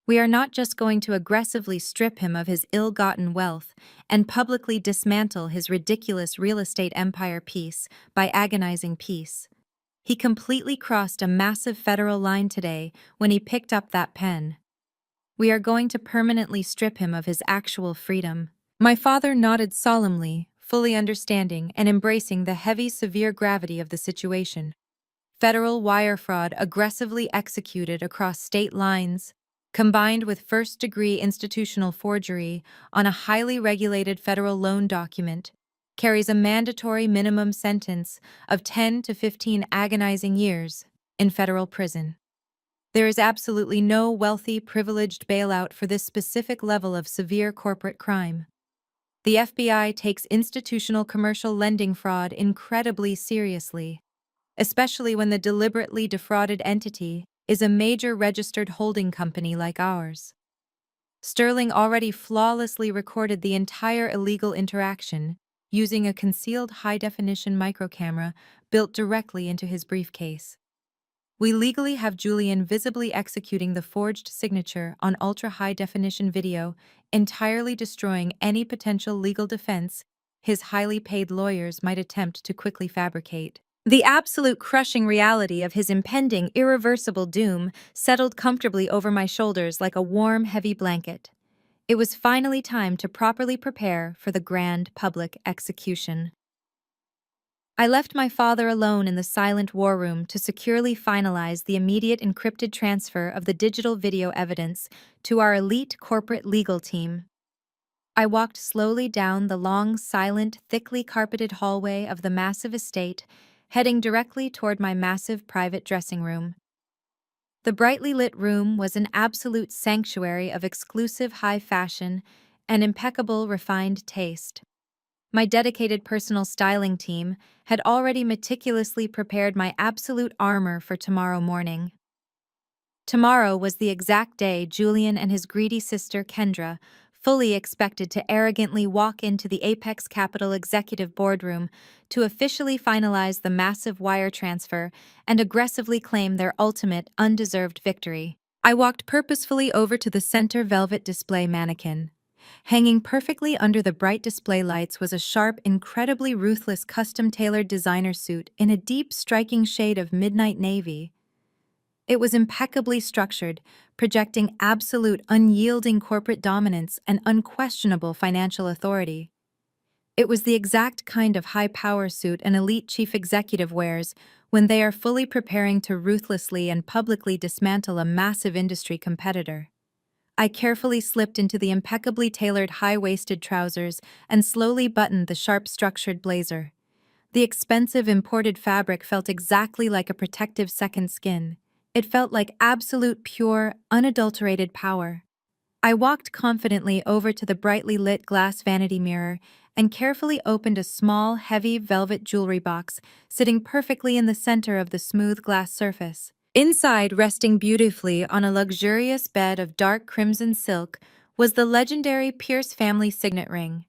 We are not just going to aggressively strip him of his ill-gotten wealth and publicly dismantle his ridiculous real estate empire piece by agonizing peace. He completely crossed a massive federal line today when he picked up that pen. We are going to permanently strip him of his actual freedom. My father nodded solemnly, fully understanding and embracing the heavy, severe gravity of the situation. Federal wire fraud aggressively executed across state lines, combined with first-degree institutional forgery on a highly regulated federal loan document, carries a mandatory minimum sentence of 10 to 15 agonizing years in federal prison. There is absolutely no wealthy, privileged bailout for this specific level of severe corporate crime. The FBI takes institutional commercial lending fraud incredibly seriously, especially when the deliberately defrauded entity is a major registered holding company like ours. Sterling already flawlessly recorded the entire illegal interaction using a concealed high-definition microcamera built directly into his briefcase. We legally have Julian visibly executing the forged signature on ultra-high-definition video, entirely destroying any potential legal defense his highly paid lawyers might attempt to quickly fabricate. The absolute crushing reality of his impending, irreversible doom settled comfortably over my shoulders like a warm, heavy blanket. It was finally time to properly prepare for the grand public execution. I left my father alone in the silent war room to securely finalize the immediate encrypted transfer of the digital video evidence to our elite corporate legal team. I walked slowly down the long, silent, thickly carpeted hallway of the massive estate, heading directly toward my massive private dressing room. The brightly lit room was an absolute sanctuary of exclusive high fashion and impeccable refined taste. My dedicated personal styling team had already meticulously prepared my absolute armor for tomorrow morning. Tomorrow was the exact day Julian and his greedy sister Kendra fully expected to arrogantly walk into the Apex Capital executive boardroom to officially finalize the massive wire transfer and aggressively claim their ultimate, undeserved victory. I walked purposefully over to the center velvet display mannequin. Hanging perfectly under the bright display lights was a sharp, incredibly ruthless custom-tailored designer suit in a deep, striking shade of midnight navy. It was impeccably structured, projecting absolute, unyielding corporate dominance and unquestionable financial authority. It was the exact kind of high-power suit an elite chief executive wears when they are fully preparing to ruthlessly and publicly dismantle a massive industry competitor. I carefully slipped into the impeccably tailored high-waisted trousers and slowly buttoned the sharp-structured blazer. The expensive imported fabric felt exactly like a protective second skin. It felt like absolute, pure, unadulterated power. I walked confidently over to the brightly lit glass vanity mirror and carefully opened a small, heavy velvet jewelry box sitting perfectly in the center of the smooth glass surface. Inside, resting beautifully on a luxurious bed of dark crimson silk, was the legendary Pierce family signet ring.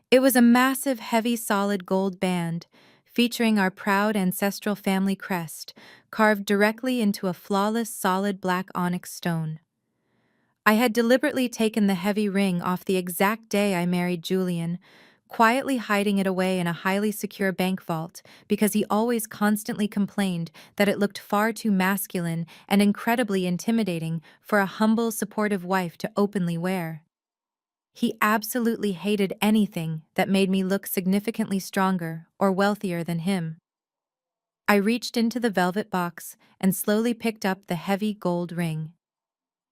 It was a massive, heavy, solid gold band, featuring our proud ancestral family crest, carved directly into a flawless, solid black onyx stone. I had deliberately taken the heavy ring off the exact day I married Julian, quietly hiding it away in a highly secure bank vault because he always constantly complained that it looked far too masculine and incredibly intimidating for a humble, supportive wife to openly wear. He absolutely hated anything that made me look significantly stronger or wealthier than him. I reached into the velvet box and slowly picked up the heavy gold ring.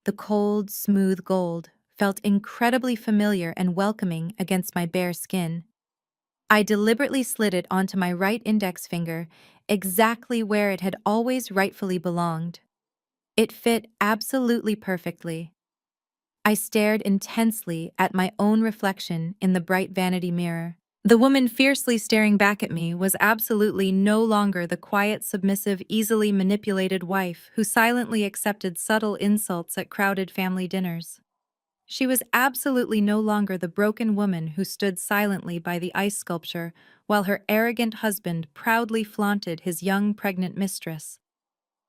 The cold, smooth gold felt incredibly familiar and welcoming against my bare skin. I deliberately slid it onto my right index finger, exactly where it had always rightfully belonged. It fit absolutely perfectly. I stared intensely at my own reflection in the bright vanity mirror. The woman fiercely staring back at me was absolutely no longer the quiet, submissive, easily manipulated wife who silently accepted subtle insults at crowded family dinners. She was absolutely no longer the broken woman who stood silently by the ice sculpture while her arrogant husband proudly flaunted his young pregnant mistress.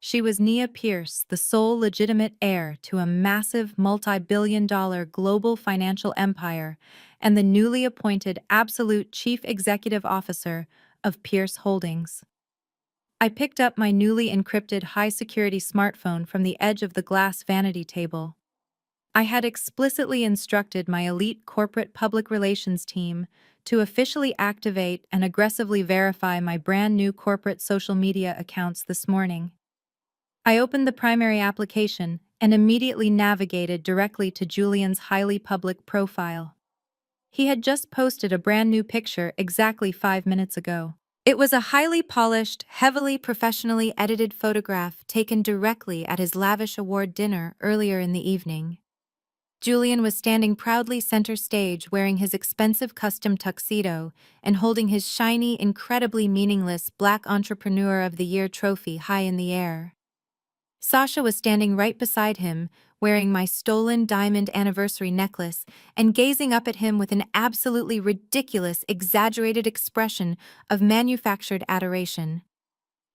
She was Nia Pierce, the sole legitimate heir to a massive multi-billion-dollar global financial empire and the newly appointed absolute chief executive officer of Pierce Holdings. I picked up my newly encrypted high-security smartphone from the edge of the glass vanity table. I had explicitly instructed my elite corporate public relations team to officially activate and aggressively verify my brand new corporate social media accounts this morning. I opened the primary application and immediately navigated directly to Julian's highly public profile. He had just posted a brand new picture exactly 5 minutes ago. It was a highly polished, heavily professionally edited photograph taken directly at his lavish award dinner earlier in the evening. Julian was standing proudly center stage wearing his expensive custom tuxedo and holding his shiny, incredibly meaningless Black Entrepreneur of the Year trophy high in the air. Sasha was standing right beside him, wearing my stolen diamond anniversary necklace and gazing up at him with an absolutely ridiculous, exaggerated expression of manufactured adoration.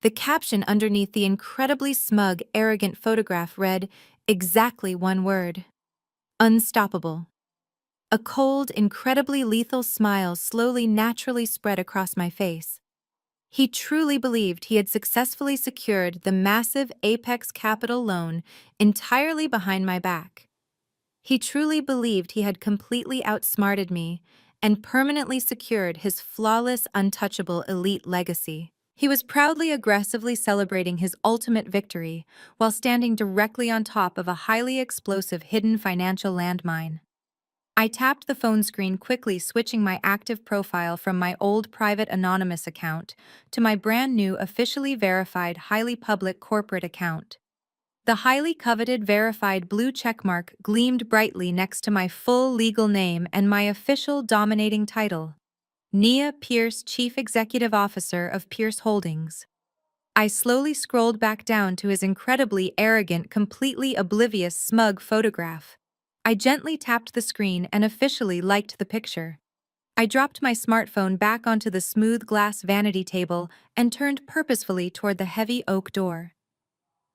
The caption underneath the incredibly smug, arrogant photograph read exactly one word: unstoppable. A cold, incredibly lethal smile slowly naturally spread across my face. He truly believed he had successfully secured the massive Apex Capital loan entirely behind my back. He truly believed he had completely outsmarted me and permanently secured his flawless, untouchable elite legacy. He was proudly aggressively celebrating his ultimate victory while standing directly on top of a highly explosive hidden financial landmine. I tapped the phone screen quickly, switching my active profile from my old private anonymous account to my brand new officially verified highly public corporate account. The highly coveted verified blue checkmark gleamed brightly next to my full legal name and my official dominating title: Nia Pierce, Chief Executive Officer of Pierce Holdings. I slowly scrolled back down to his incredibly arrogant, completely oblivious, smug photograph. I gently tapped the screen and officially liked the picture. I dropped my smartphone back onto the smooth glass vanity table and turned purposefully toward the heavy oak door.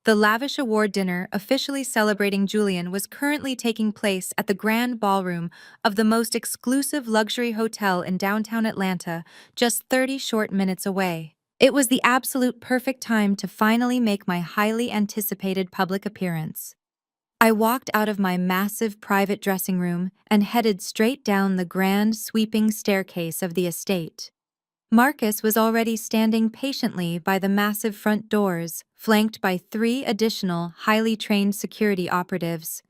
The lavish award dinner officially celebrating Julian was currently taking place at the grand ballroom of the most exclusive luxury hotel in downtown Atlanta, just 30 short minutes away. It was the absolute perfect time to finally make my highly anticipated public appearance. I walked out of my massive private dressing room and headed straight down the grand, sweeping staircase of the estate. Marcus was already standing patiently by the massive front doors, flanked by 3 additional, highly trained security operatives.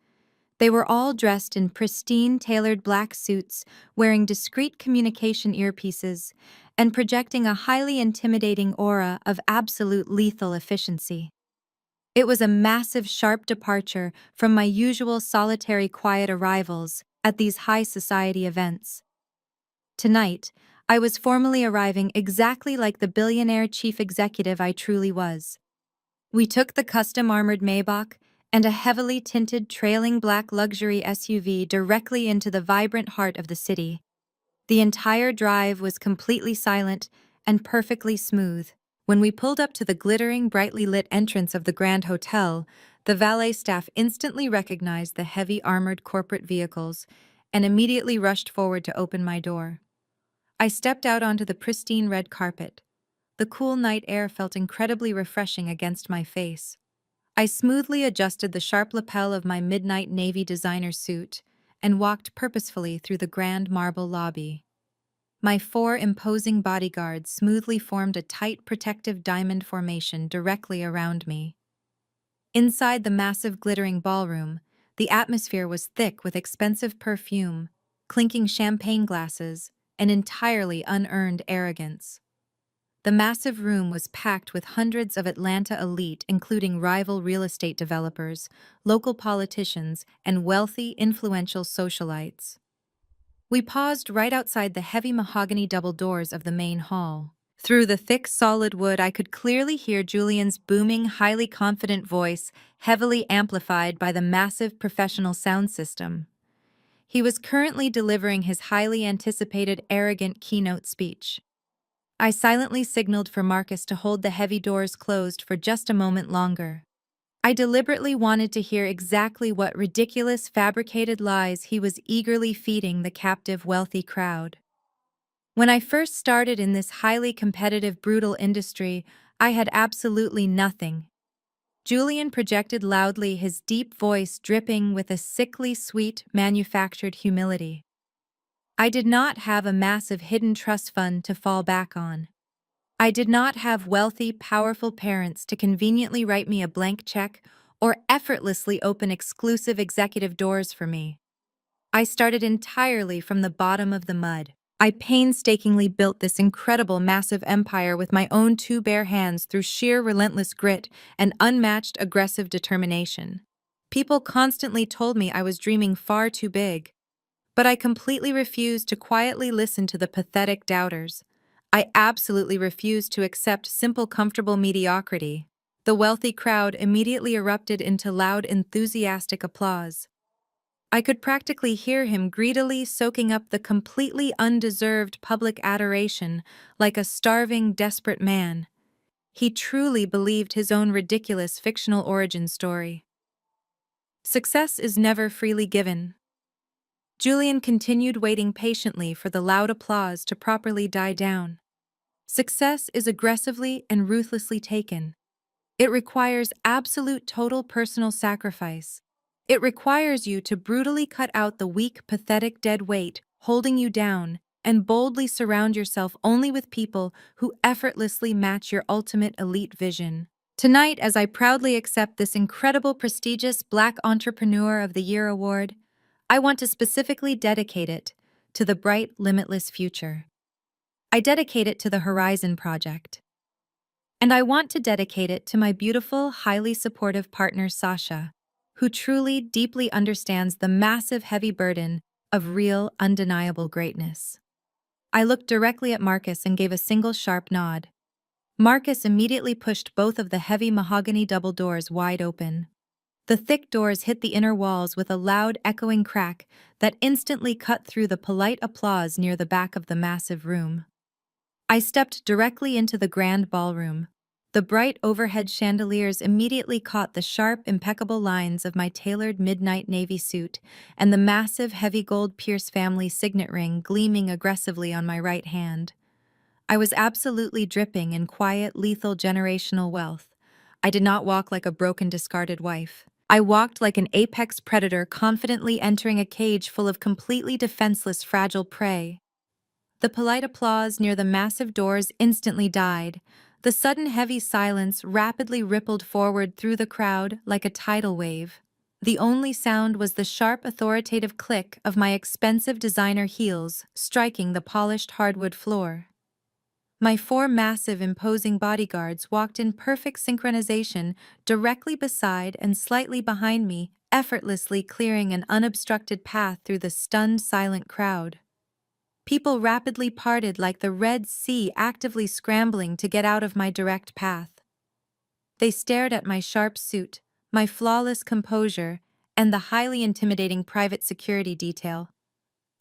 They were all dressed in pristine, tailored black suits, wearing discreet communication earpieces, and projecting a highly intimidating aura of absolute lethal efficiency. It was a massive, sharp departure from my usual solitary, quiet arrivals at these high society events. Tonight, I was formally arriving exactly like the billionaire chief executive I truly was. We took the custom-armored Maybach and a heavily tinted trailing black luxury SUV directly into the vibrant heart of the city. The entire drive was completely silent and perfectly smooth. When we pulled up to the glittering, brightly lit entrance of the Grand Hotel, the valet staff instantly recognized the heavy armored corporate vehicles and immediately rushed forward to open my door. I stepped out onto the pristine red carpet. The cool night air felt incredibly refreshing against my face. I smoothly adjusted the sharp lapel of my midnight navy designer suit and walked purposefully through the grand marble lobby. My 4 imposing bodyguards smoothly formed a tight protective diamond formation directly around me. Inside the massive glittering ballroom, the atmosphere was thick with expensive perfume, clinking champagne glasses, and entirely unearned arrogance. The massive room was packed with hundreds of Atlanta elite, including rival real estate developers, local politicians, and wealthy, influential socialites. We paused right outside the heavy mahogany double doors of the main hall. Through the thick, solid wood, I could clearly hear Julian's booming, highly confident voice, heavily amplified by the massive professional sound system. He was currently delivering his highly anticipated, arrogant keynote speech. I silently signaled for Marcus to hold the heavy doors closed for just a moment longer. I deliberately wanted to hear exactly what ridiculous, fabricated lies he was eagerly feeding the captive, wealthy crowd. When I first started in this highly competitive, brutal industry, I had absolutely nothing. Julian projected loudly, his deep voice dripping with a sickly sweet, manufactured humility. I did not have a massive hidden trust fund to fall back on. I did not have wealthy, powerful parents to conveniently write me a blank check or effortlessly open exclusive executive doors for me. I started entirely from the bottom of the mud. I painstakingly built this incredible, massive empire with my own 2 bare hands through sheer relentless grit and unmatched aggressive determination. People constantly told me I was dreaming far too big, but I completely refused to quietly listen to the pathetic doubters. I absolutely refused to accept simple, comfortable mediocrity. The wealthy crowd immediately erupted into loud, enthusiastic applause. I could practically hear him greedily soaking up the completely undeserved public adoration like a starving, desperate man. He truly believed his own ridiculous fictional origin story. Success is never freely given. Julian continued waiting patiently for the loud applause to properly die down. Success is aggressively and ruthlessly taken. It requires absolute total personal sacrifice. It requires you to brutally cut out the weak, pathetic dead weight holding you down and boldly surround yourself only with people who effortlessly match your ultimate elite vision. Tonight, as I proudly accept this incredible prestigious Black Entrepreneur of the Year award, I want to specifically dedicate it to the bright, limitless future. I dedicate it to the Horizon Project. And I want to dedicate it to my beautiful, highly supportive partner, Sasha, who truly, deeply understands the massive, heavy burden of real, undeniable greatness. I looked directly at Marcus and gave a single sharp nod. Marcus immediately pushed both of the heavy mahogany double doors wide open. The thick doors hit the inner walls with a loud, echoing crack that instantly cut through the polite applause near the back of the massive room. I stepped directly into the grand ballroom. The bright overhead chandeliers immediately caught the sharp, impeccable lines of my tailored midnight navy suit and the massive, heavy gold Pierce family signet ring gleaming aggressively on my right hand. I was absolutely dripping in quiet, lethal generational wealth. I did not walk like a broken, discarded wife. I walked like an apex predator confidently entering a cage full of completely defenseless, fragile prey. The polite applause near the massive doors instantly died. The sudden heavy silence rapidly rippled forward through the crowd like a tidal wave. The only sound was the sharp, authoritative click of my expensive designer heels striking the polished hardwood floor. My 4 massive, imposing bodyguards walked in perfect synchronization directly beside and slightly behind me, effortlessly clearing an unobstructed path through the stunned, silent crowd. People rapidly parted like the Red Sea, actively scrambling to get out of my direct path. They stared at my sharp suit, my flawless composure, and the highly intimidating private security detail.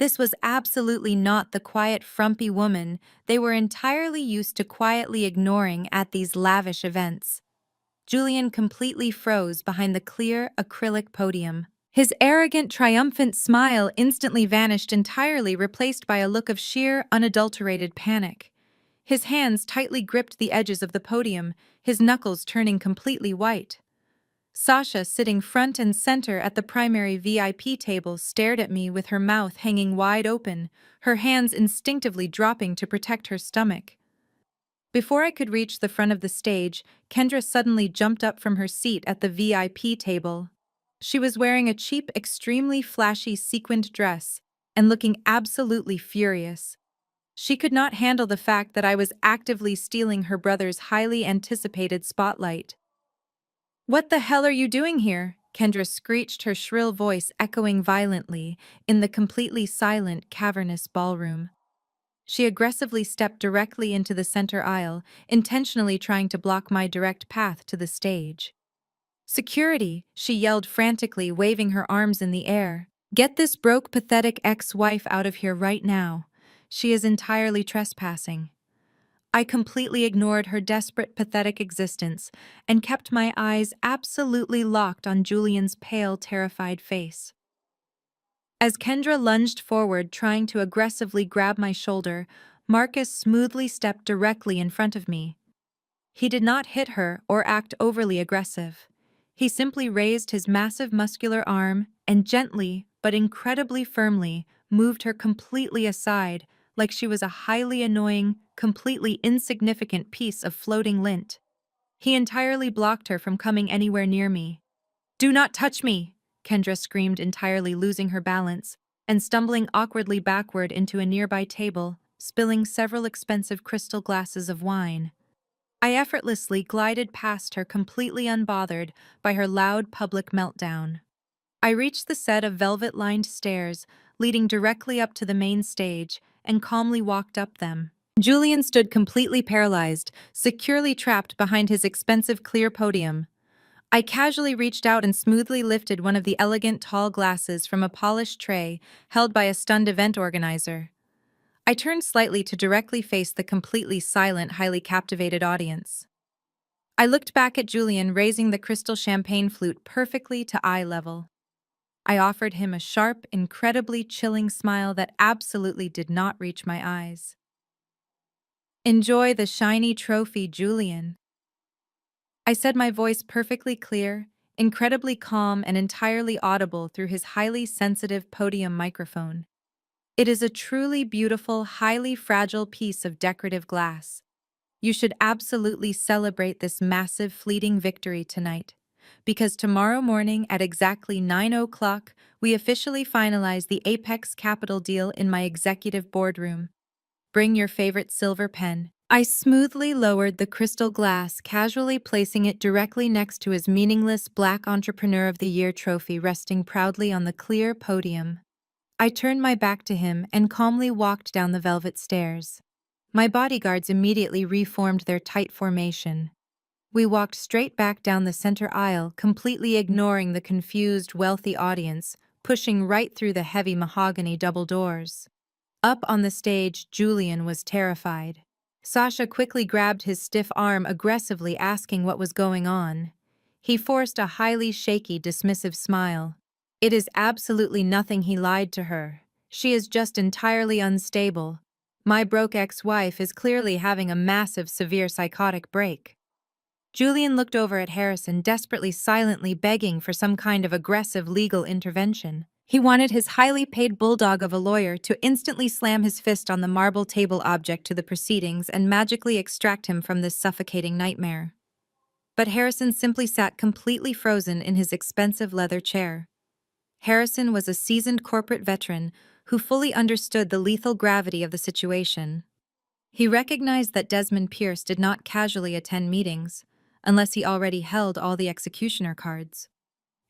This was absolutely not the quiet, frumpy woman they were entirely used to quietly ignoring at these lavish events. Julian completely froze behind the clear, acrylic podium. His arrogant, triumphant smile instantly vanished entirely, replaced by a look of sheer, unadulterated panic. His hands tightly gripped the edges of the podium, his knuckles turning completely white. Sasha, sitting front and center at the primary VIP table, stared at me with her mouth hanging wide open, her hands instinctively dropping to protect her stomach. Before I could reach the front of the stage, Kendra suddenly jumped up from her seat at the VIP table. She was wearing a cheap, extremely flashy sequined dress and looking absolutely furious. She could not handle the fact that I was actively stealing her brother's highly anticipated spotlight. "What the hell are you doing here?" Kendra screeched, her shrill voice echoing violently in the completely silent, cavernous ballroom. She aggressively stepped directly into the center aisle, intentionally trying to block my direct path to the stage. "Security!" she yelled frantically, waving her arms in the air. "Get this broke, pathetic ex-wife out of here right now. She is entirely trespassing." I completely ignored her desperate, pathetic existence and kept my eyes absolutely locked on Julian's pale, terrified face. As Kendra lunged forward, trying to aggressively grab my shoulder, Marcus smoothly stepped directly in front of me. He did not hit her or act overly aggressive. He simply raised his massive muscular arm and gently, but incredibly firmly, moved her completely aside, like she was a highly annoying, completely insignificant piece of floating lint. He entirely blocked her from coming anywhere near me. "Do not touch me!" Kendra screamed, entirely losing her balance, and stumbling awkwardly backward into a nearby table, spilling several expensive crystal glasses of wine. I effortlessly glided past her, completely unbothered by her loud public meltdown. I reached the set of velvet-lined stairs leading directly up to the main stage and calmly walked up them. Julian stood completely paralyzed, securely trapped behind his expensive clear podium. I casually reached out and smoothly lifted one of the elegant tall glasses from a polished tray held by a stunned event organizer. I turned slightly to directly face the completely silent, highly captivated audience. I looked back at Julian, raising the crystal champagne flute perfectly to eye level. I offered him a sharp, incredibly chilling smile that absolutely did not reach my eyes. "Enjoy the shiny trophy, Julian," I said, my voice perfectly clear, incredibly calm, and entirely audible through his highly sensitive podium microphone. "It is a truly beautiful, highly fragile piece of decorative glass. You should absolutely celebrate this massive, fleeting victory tonight, because tomorrow morning at exactly 9 o'clock, we officially finalize the Apex Capital deal in my executive boardroom. Bring your favorite silver pen." I smoothly lowered the crystal glass, casually placing it directly next to his meaningless Black Entrepreneur of the Year trophy resting proudly on the clear podium. I turned my back to him and calmly walked down the velvet stairs. My bodyguards immediately reformed their tight formation. We walked straight back down the center aisle, completely ignoring the confused, wealthy audience, pushing right through the heavy mahogany double doors. Up on the stage, Julian was terrified. Sasha quickly grabbed his stiff arm, aggressively asking what was going on. He forced a highly shaky, dismissive smile. "It is absolutely nothing," he lied to her. "She is just entirely unstable. My broke ex-wife is clearly having a massive, severe psychotic break." Julian looked over at Harrison, desperately, silently begging for some kind of aggressive legal intervention. He wanted his highly paid bulldog of a lawyer to instantly slam his fist on the marble table object to the proceedings and magically extract him from this suffocating nightmare. But Harrison simply sat completely frozen in his expensive leather chair. Harrison was a seasoned corporate veteran who fully understood the lethal gravity of the situation. He recognized that Desmond Pierce did not casually attend meetings, unless he already held all the executioner cards.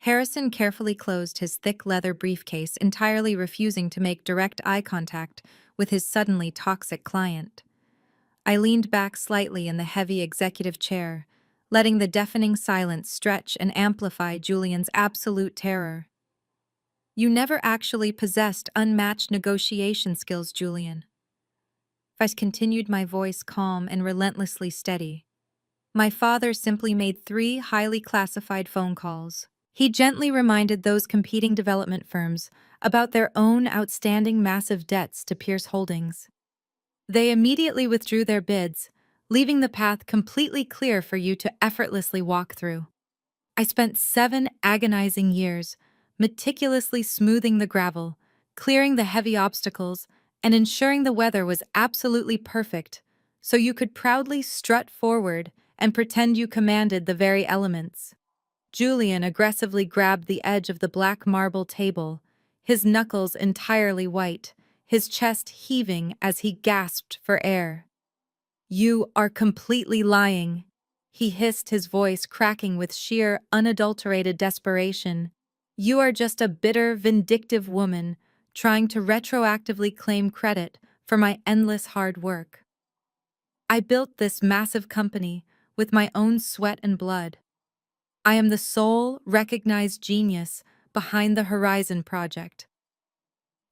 Harrison carefully closed his thick leather briefcase, entirely refusing to make direct eye contact with his suddenly toxic client. I leaned back slightly in the heavy executive chair, letting the deafening silence stretch and amplify Julian's absolute terror. You never actually possessed unmatched negotiation skills, Julian. I continued, my voice calm and relentlessly steady. My father simply made 3 highly classified phone calls. He gently reminded those competing development firms about their own outstanding massive debts to Pierce Holdings. They immediately withdrew their bids, leaving the path completely clear for you to effortlessly walk through. I spent 7 agonizing years meticulously smoothing the gravel, clearing the heavy obstacles, and ensuring the weather was absolutely perfect, so you could proudly strut forward and pretend you commanded the very elements. Julian aggressively grabbed the edge of the black marble table, his knuckles entirely white, his chest heaving as he gasped for air. "You are completely lying," he hissed, his voice cracking with sheer, unadulterated desperation. "You are just a bitter, vindictive woman trying to retroactively claim credit for my endless hard work. I built this massive company with my own sweat and blood. I am the sole, recognized genius behind the Horizon Project."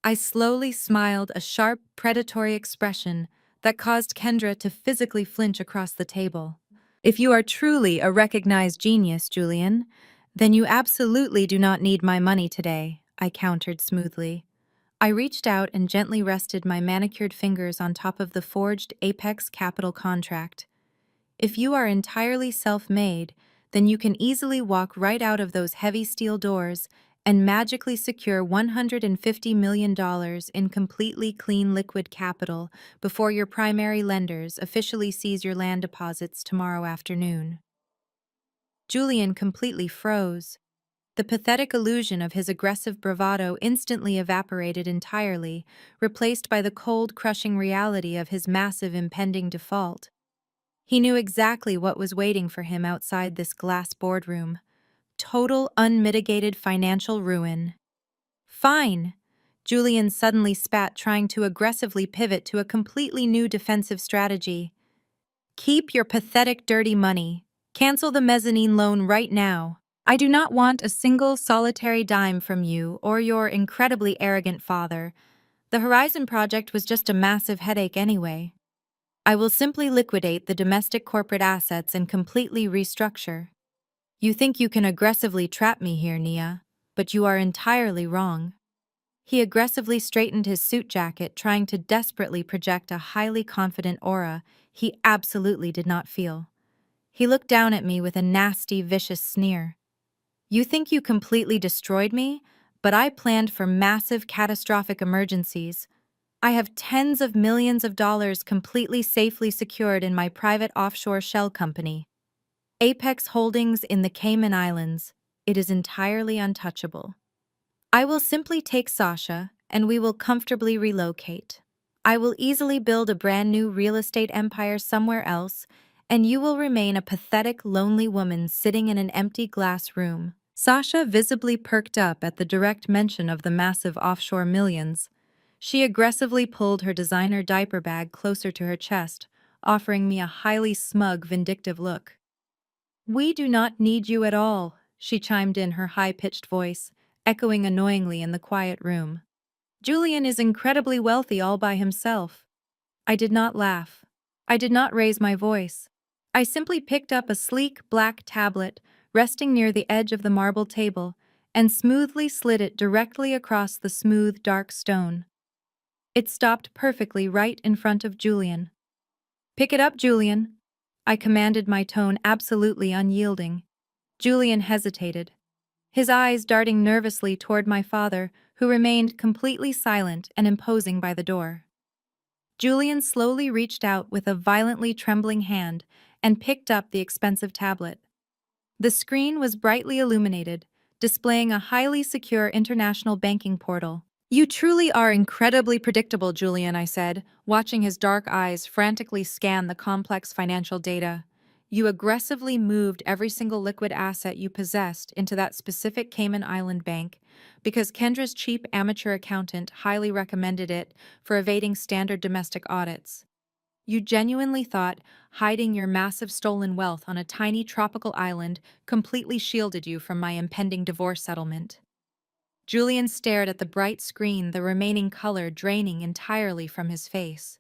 I slowly smiled, a sharp, predatory expression that caused Kendra to physically flinch across the table. "If you are truly a recognized genius, Julian, then you absolutely do not need my money today," I countered smoothly. I reached out and gently rested my manicured fingers on top of the forged Apex Capital contract. "If you are entirely self-made, then you can easily walk right out of those heavy steel doors and magically secure $150 million in completely clean liquid capital before your primary lenders officially seize your land deposits tomorrow afternoon." Julian completely froze. The pathetic illusion of his aggressive bravado instantly evaporated entirely, replaced by the cold, crushing reality of his massive impending default. He knew exactly what was waiting for him outside this glass boardroom. Total, unmitigated financial ruin. "Fine," Julian suddenly spat, trying to aggressively pivot to a completely new defensive strategy. "Keep your pathetic, dirty money. Cancel the mezzanine loan right now. I do not want a single solitary dime from you or your incredibly arrogant father. The Horizon Project was just a massive headache anyway. I will simply liquidate the domestic corporate assets and completely restructure. You think you can aggressively trap me here, Nia, but you are entirely wrong." He aggressively straightened his suit jacket, trying to desperately project a highly confident aura he absolutely did not feel. He looked down at me with a nasty, vicious sneer. "You think you completely destroyed me, but I planned for massive, catastrophic emergencies. I have tens of millions of dollars completely safely secured in my private offshore shell company, Apex Holdings in the Cayman Islands. It is entirely untouchable. I will simply take Sasha, and we will comfortably relocate. I will easily build a brand new real estate empire somewhere else, and you will remain a pathetic, lonely woman sitting in an empty glass room." Sasha visibly perked up at the direct mention of the massive offshore millions. She aggressively pulled her designer diaper bag closer to her chest, offering me a highly smug, vindictive look. "We do not need you at all," she chimed in, her high-pitched voice echoing annoyingly in the quiet room. "Julian is incredibly wealthy all by himself." I did not laugh. I did not raise my voice. I simply picked up a sleek black tablet resting near the edge of the marble table and smoothly slid it directly across the smooth, dark stone. It stopped perfectly right in front of Julian. "Pick it up, Julian," I commanded, my tone absolutely unyielding. Julian hesitated, his eyes darting nervously toward my father, who remained completely silent and imposing by the door. Julian slowly reached out with a violently trembling hand and picked up the expensive tablet. The screen was brightly illuminated, displaying a highly secure international banking portal. "You truly are incredibly predictable, Julian," I said, watching his dark eyes frantically scan the complex financial data. "You aggressively moved every single liquid asset you possessed into that specific Cayman Island bank because Kendra's cheap amateur accountant highly recommended it for evading standard domestic audits. You genuinely thought hiding your massive stolen wealth on a tiny tropical island completely shielded you from my impending divorce settlement. Julian stared at the bright screen, the remaining color draining entirely from his face.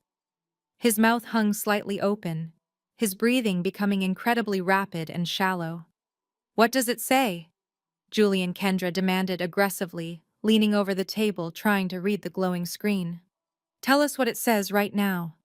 His mouth hung slightly open, his breathing becoming incredibly rapid and shallow. "What does it say?" Julian Kendra demanded aggressively, leaning over the table trying to read the glowing screen. "Tell us what it says right now."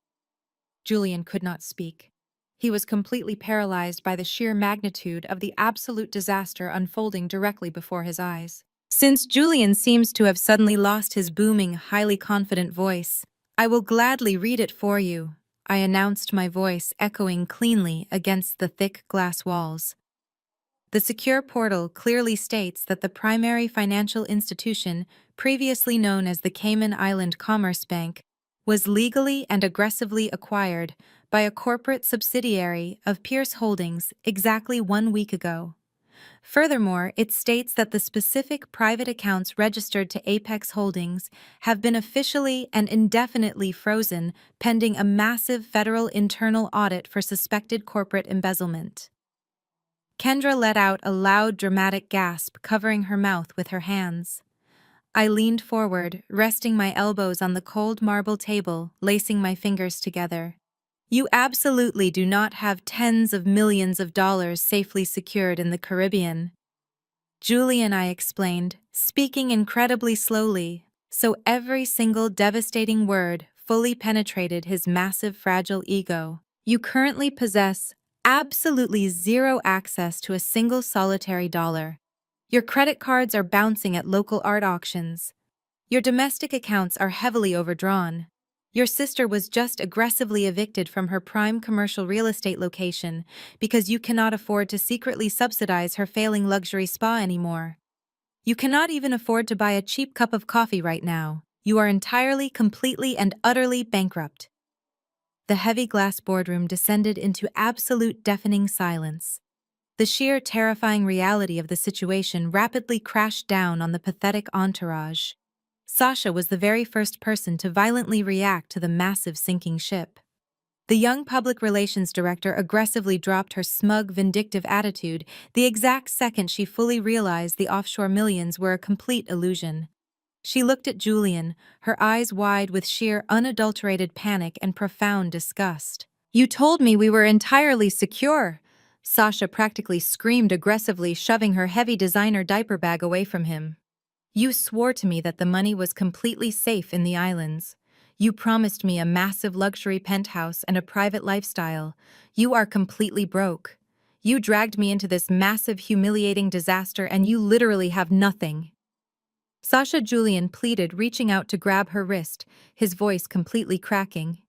Julian could not speak. He was completely paralyzed by the sheer magnitude of the absolute disaster unfolding directly before his eyes. Since Julian seems to have suddenly lost his booming, highly confident voice, "I will gladly read it for you," I announced, my voice echoing cleanly against the thick glass walls. The secure portal clearly states that the primary financial institution, previously known as the Cayman Island Commerce Bank, was legally and aggressively acquired by a corporate subsidiary of Pierce Holdings exactly 1 week ago. Furthermore, it states that the specific private accounts registered to Apex Holdings have been officially and indefinitely frozen pending a massive federal internal audit for suspected corporate embezzlement. Kendra let out a loud, dramatic gasp, covering her mouth with her hands. I leaned forward, resting my elbows on the cold marble table, lacing my fingers together. "You absolutely do not have tens of millions of dollars safely secured in the Caribbean," Julian, I explained, speaking incredibly slowly, so every single devastating word fully penetrated his massive, fragile ego. "You currently possess absolutely zero access to a single solitary dollar. Your credit cards are bouncing at local art auctions. Your domestic accounts are heavily overdrawn. Your sister was just aggressively evicted from her prime commercial real estate location because you cannot afford to secretly subsidize her failing luxury spa anymore. You cannot even afford to buy a cheap cup of coffee right now. You are entirely, completely, and utterly bankrupt." The heavy glass boardroom descended into absolute deafening silence. The sheer terrifying reality of the situation rapidly crashed down on the pathetic entourage. Sasha was the very first person to violently react to the massive sinking ship. The young public relations director aggressively dropped her smug, vindictive attitude the exact second she fully realized the offshore millions were a complete illusion. She looked at Julian, her eyes wide with sheer, unadulterated panic and profound disgust. "You told me we were entirely secure," Sasha practically screamed aggressively, shoving her heavy designer diaper bag away from him. "You swore to me that the money was completely safe in the islands. You promised me a massive luxury penthouse and a private lifestyle. You are completely broke. You dragged me into this massive, humiliating disaster and you literally have nothing." Sasha, Julian pleaded, reaching out to grab her wrist, his voice completely cracking.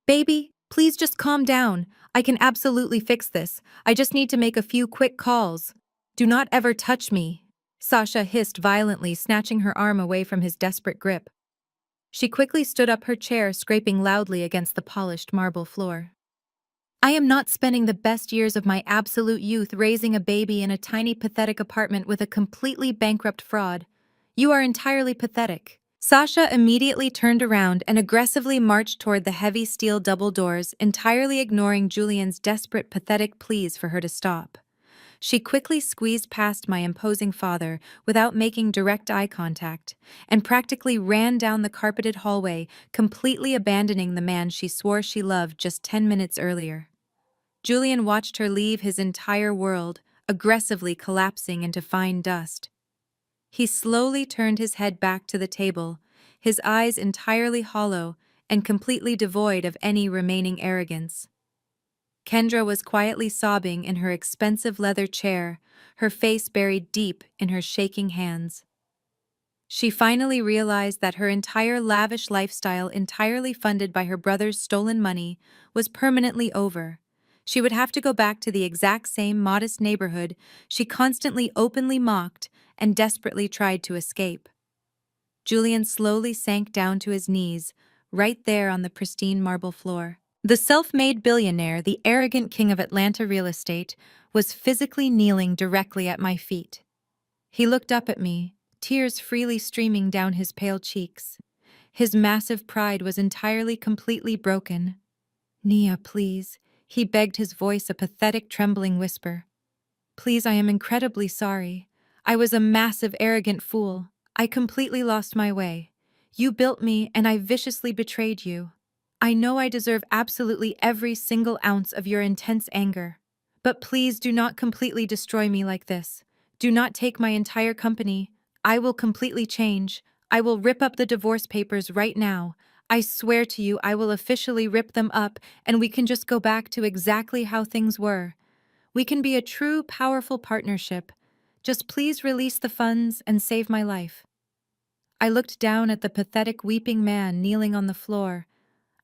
"Baby, please just calm down. I can absolutely fix this. I just need to make a few quick calls. Do not ever touch me," Sasha hissed violently, snatching her arm away from his desperate grip. She quickly stood up, her chair scraping loudly against the polished marble floor. "I am not spending the best years of my absolute youth raising a baby in a tiny, pathetic apartment with a completely bankrupt fraud. You are entirely pathetic." Sasha immediately turned around and aggressively marched toward the heavy steel double doors, entirely ignoring Julian's desperate, pathetic pleas for her to stop. She quickly squeezed past my imposing father without making direct eye contact, and practically ran down the carpeted hallway, completely abandoning the man she swore she loved just 10 minutes earlier. Julian watched her leave his entire world, aggressively collapsing into fine dust. He slowly turned his head back to the table, his eyes entirely hollow and completely devoid of any remaining arrogance. Kendra was quietly sobbing in her expensive leather chair, her face buried deep in her shaking hands. She finally realized that her entire lavish lifestyle, entirely funded by her brother's stolen money, was permanently over. She would have to go back to the exact same modest neighborhood she constantly openly mocked and desperately tried to escape. Julian slowly sank down to his knees, right there on the pristine marble floor. The self-made billionaire, the arrogant king of Atlanta real estate, was physically kneeling directly at my feet. He looked up at me, tears freely streaming down his pale cheeks. His massive pride was entirely, completely broken. Nia, please. He begged, his voice a pathetic, trembling whisper. Please, I am incredibly sorry. I was a massive, arrogant fool. I completely lost my way. You built me, and I viciously betrayed you. I know I deserve absolutely every single ounce of your intense anger. But please do not completely destroy me like this. Do not take my entire company. I will completely change. I will rip up the divorce papers right now. I swear to you, I will officially rip them up, and we can just go back to exactly how things were. We can be a true, powerful partnership. Just please release the funds and save my life. I looked down at the pathetic, weeping man kneeling on the floor.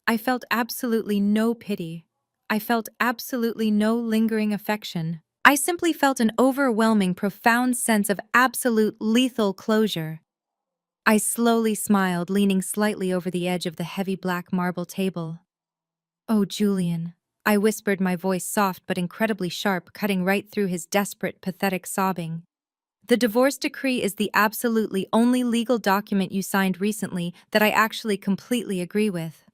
I felt absolutely no pity. I felt absolutely no lingering affection. I simply felt an overwhelming, profound sense of absolute lethal closure. I slowly smiled, leaning slightly over the edge of the heavy black marble table. Oh, Julian, I whispered, my voice soft but incredibly sharp, cutting right through his desperate, pathetic sobbing. The divorce decree is the absolutely only legal document you signed recently that I actually completely agree with.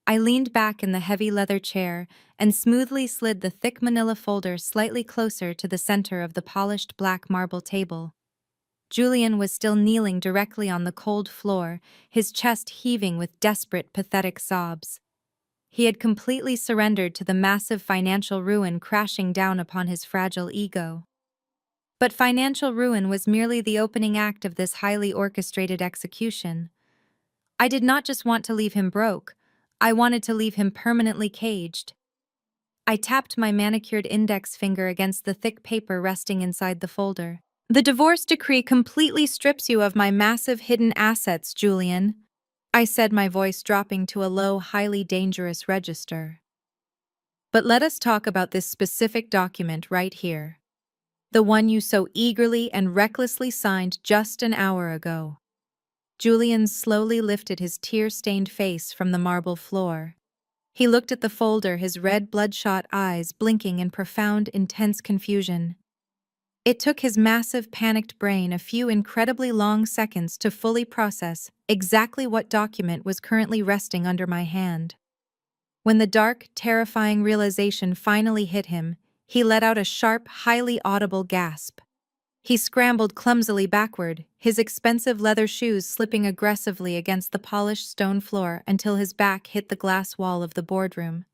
I leaned back in the heavy leather chair and smoothly slid the thick manila folder slightly closer to the center of the polished black marble table. Julian was still kneeling directly on the cold floor, his chest heaving with desperate, pathetic sobs. He had completely surrendered to the massive financial ruin crashing down upon his fragile ego. But financial ruin was merely the opening act of this highly orchestrated execution. I did not just want to leave him broke, I wanted to leave him permanently caged. I tapped my manicured index finger against the thick paper resting inside the folder. The divorce decree completely strips you of my massive hidden assets, Julian, I said, my voice dropping to a low, highly dangerous register. But let us talk about this specific document right here. The one you so eagerly and recklessly signed just an hour ago. Julian slowly lifted his tear-stained face from the marble floor. He looked at the folder, his red, bloodshot eyes blinking in profound, intense confusion. It took his massive, panicked brain a few incredibly long seconds to fully process exactly what document was currently resting under my hand. When the dark, terrifying realization finally hit him, he let out a sharp, highly audible gasp. He scrambled clumsily backward, his expensive leather shoes slipping aggressively against the polished stone floor until his back hit the glass wall of the boardroom.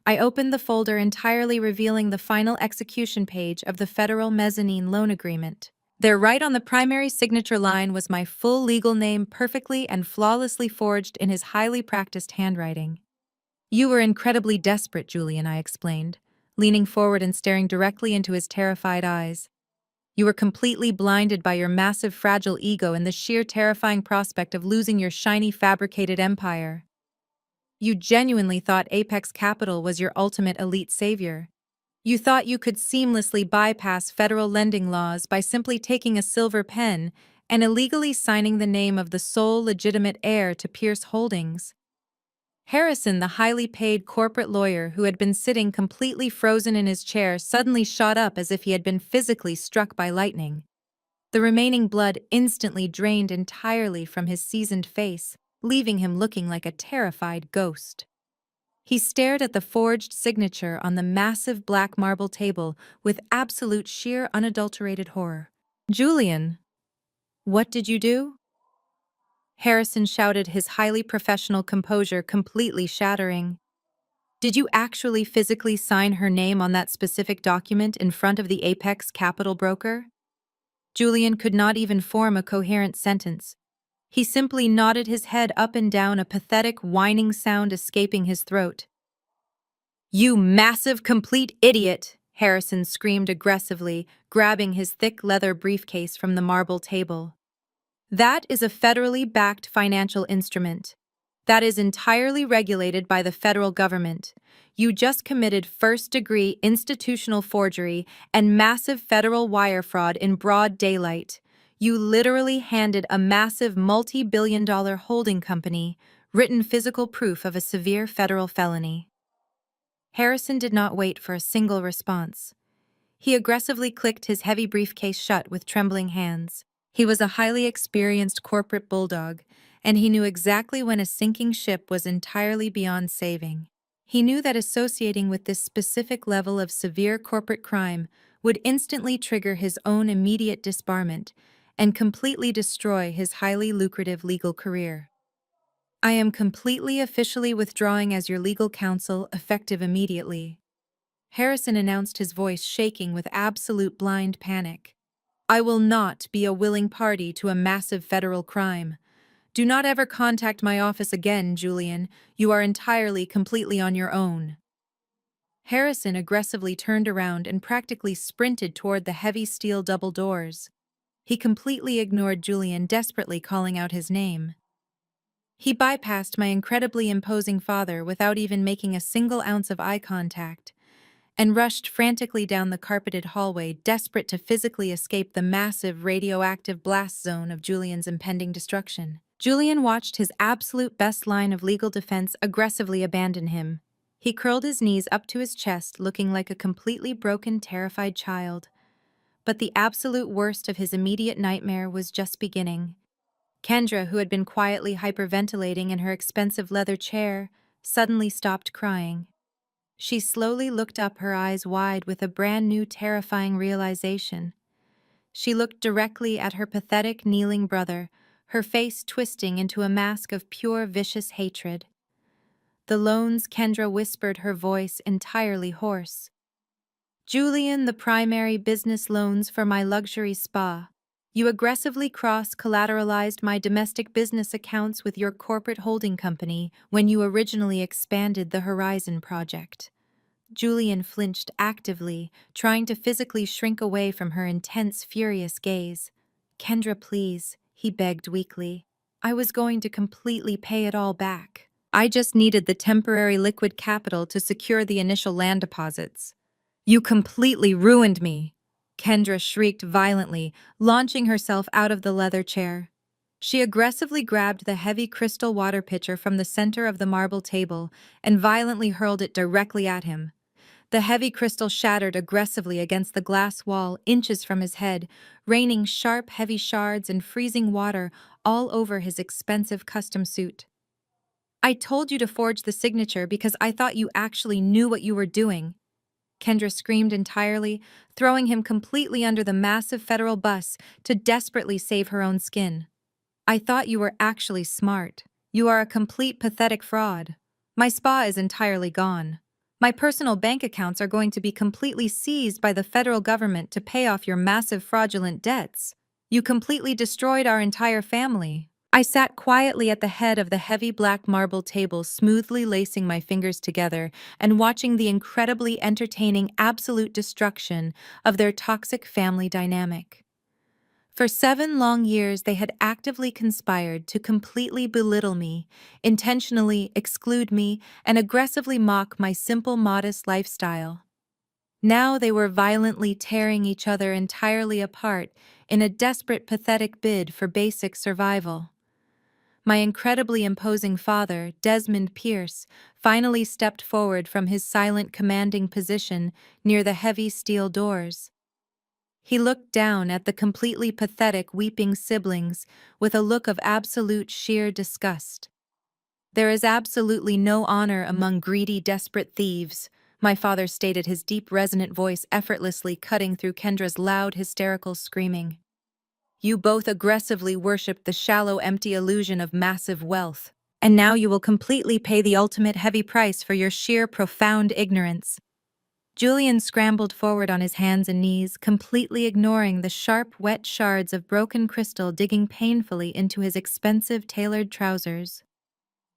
I opened the folder, entirely revealing the final execution page of the Federal Mezzanine Loan Agreement. There, right on the primary signature line, was my full legal name, perfectly and flawlessly forged in his highly practiced handwriting. You were incredibly desperate, Julian, I explained, leaning forward and staring directly into his terrified eyes. You were completely blinded by your massive, fragile ego and the sheer terrifying prospect of losing your shiny, fabricated empire. You genuinely thought Apex Capital was your ultimate elite savior. You thought you could seamlessly bypass federal lending laws by simply taking a silver pen and illegally signing the name of the sole legitimate heir to Pierce Holdings. Harrison, the highly paid corporate lawyer who had been sitting completely frozen in his chair, suddenly shot up as if he had been physically struck by lightning. The remaining blood instantly drained entirely from his seasoned face, leaving him looking like a terrified ghost. He stared at the forged signature on the massive black marble table with absolute, sheer, unadulterated horror. Julian, what did you do? Harrison shouted, his highly professional composure completely shattering. Did you actually physically sign her name on that specific document in front of the Apex Capital broker? Julian could not even form a coherent sentence. He simply nodded his head up and down, a pathetic, whining sound escaping his throat. You massive, complete idiot! Harrison screamed aggressively, grabbing his thick leather briefcase from the marble table. That is a federally backed financial instrument. That is entirely regulated by the federal government. You just committed first-degree institutional forgery and massive federal wire fraud in broad daylight. You literally handed a massive multi-billion-dollar holding company written physical proof of a severe federal felony. Harrison did not wait for a single response. He aggressively clicked his heavy briefcase shut with trembling hands. He was a highly experienced corporate bulldog, and he knew exactly when a sinking ship was entirely beyond saving. He knew that associating with this specific level of severe corporate crime would instantly trigger his own immediate disbarment and completely destroy his highly lucrative legal career. I am completely officially withdrawing as your legal counsel, effective immediately. Harrison announced, his voice shaking with absolute blind panic. I will not be a willing party to a massive federal crime. Do not ever contact my office again, Julian. You are entirely, completely on your own. Harrison aggressively turned around and practically sprinted toward the heavy steel double doors. He completely ignored Julian desperately calling out his name. He bypassed my incredibly imposing father without even making a single ounce of eye contact, and rushed frantically down the carpeted hallway, desperate to physically escape the massive radioactive blast zone of Julian's impending destruction. Julian watched his absolute best line of legal defense aggressively abandon him. He curled his knees up to his chest, looking like a completely broken, terrified child. But the absolute worst of his immediate nightmare was just beginning. Kendra, who had been quietly hyperventilating in her expensive leather chair, suddenly stopped crying. She slowly looked up, her eyes wide with a brand new terrifying realization. She looked directly at her pathetic, kneeling brother, her face twisting into a mask of pure, vicious hatred. The loans, Kendra whispered, her voice entirely hoarse. Julian, the primary business loans for my luxury spa. You aggressively cross-collateralized my domestic business accounts with your corporate holding company when you originally expanded the Horizon project. Julian flinched actively, trying to physically shrink away from her intense, furious gaze. Kendra, please, he begged weakly. I was going to completely pay it all back. I just needed the temporary liquid capital to secure the initial land deposits. You completely ruined me, Kendra shrieked violently, launching herself out of the leather chair. She aggressively grabbed the heavy crystal water pitcher from the center of the marble table and violently hurled it directly at him. The heavy crystal shattered aggressively against the glass wall inches from his head, raining sharp, heavy shards and freezing water all over his expensive custom suit. I told you to forge the signature because I thought you actually knew what you were doing, Kendra screamed entirely, throwing him completely under the massive federal bus to desperately save her own skin. I thought you were actually smart. You are a complete pathetic fraud. My spa is entirely gone. My personal bank accounts are going to be completely seized by the federal government to pay off your massive fraudulent debts. You completely destroyed our entire family. I sat quietly at the head of the heavy black marble table, smoothly lacing my fingers together and watching the incredibly entertaining absolute destruction of their toxic family dynamic. For 7 long years, they had actively conspired to completely belittle me, intentionally exclude me, and aggressively mock my simple, modest lifestyle. Now they were violently tearing each other entirely apart in a desperate, pathetic bid for basic survival. My incredibly imposing father, Desmond Pierce, finally stepped forward from his silent, commanding position near the heavy steel doors. He looked down at the completely pathetic, weeping siblings with a look of absolute sheer disgust. There is absolutely no honor among greedy, desperate thieves, my father stated, his deep, resonant voice effortlessly cutting through Kendra's loud, hysterical screaming. You both aggressively worshipped the shallow, empty illusion of massive wealth, and now you will completely pay the ultimate heavy price for your sheer, profound ignorance. Julian scrambled forward on his hands and knees, completely ignoring the sharp, wet shards of broken crystal digging painfully into his expensive, tailored trousers.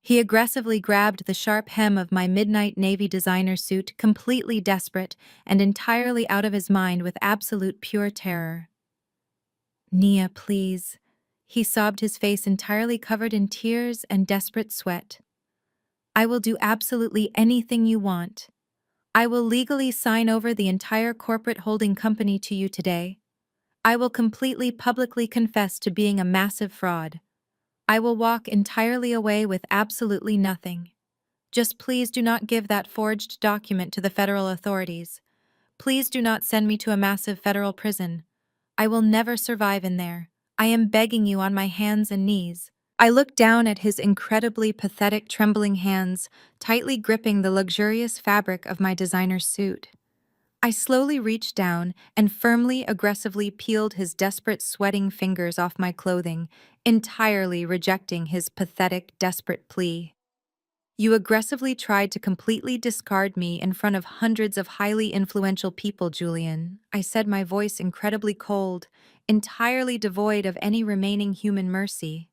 He aggressively grabbed the sharp hem of my midnight navy designer suit, completely desperate and entirely out of his mind with absolute pure terror. Nia, please. He sobbed, his face entirely covered in tears and desperate sweat. I will do absolutely anything you want. I will legally sign over the entire corporate holding company to you today. I will completely publicly confess to being a massive fraud. I will walk entirely away with absolutely nothing. Just please do not give that forged document to the federal authorities. Please do not send me to a massive federal prison. I will never survive in there. I am begging you on my hands and knees. I looked down at his incredibly pathetic, trembling hands, tightly gripping the luxurious fabric of my designer suit. I slowly reached down and firmly, aggressively peeled his desperate, sweating fingers off my clothing, entirely rejecting his pathetic, desperate plea. You aggressively tried to completely discard me in front of hundreds of highly influential people, Julian. I said, my voice incredibly cold, entirely devoid of any remaining human mercy.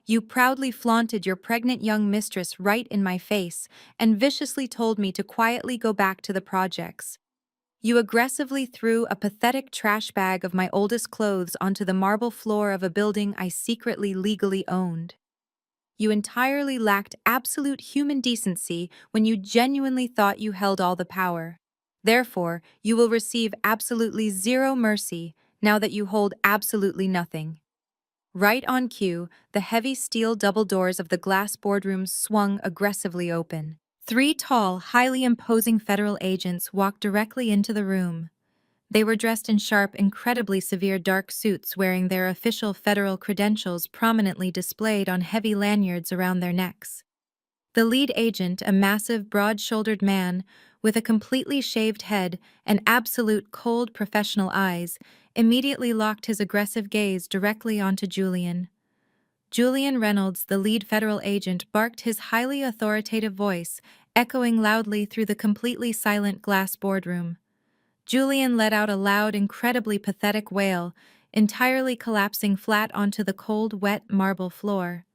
You proudly flaunted your pregnant young mistress right in my face and viciously told me to quietly go back to the projects. You aggressively threw a pathetic trash bag of my oldest clothes onto the marble floor of a building I secretly legally owned. You entirely lacked absolute human decency when you genuinely thought you held all the power. Therefore, you will receive absolutely zero mercy now that you hold absolutely nothing. Right on cue, the heavy steel double doors of the glass boardroom swung aggressively open. Three tall, highly imposing federal agents walked directly into the room. They were dressed in sharp, incredibly severe dark suits wearing their official federal credentials prominently displayed on heavy lanyards around their necks. The lead agent, a massive, broad-shouldered man with a completely shaved head and absolute cold professional eyes, immediately locked his aggressive gaze directly onto Julian. Julian Reynolds, the lead federal agent, barked his highly authoritative voice, echoing loudly through the completely silent glass boardroom. Julian let out a loud, incredibly pathetic wail, entirely collapsing flat onto the cold, wet marble floor.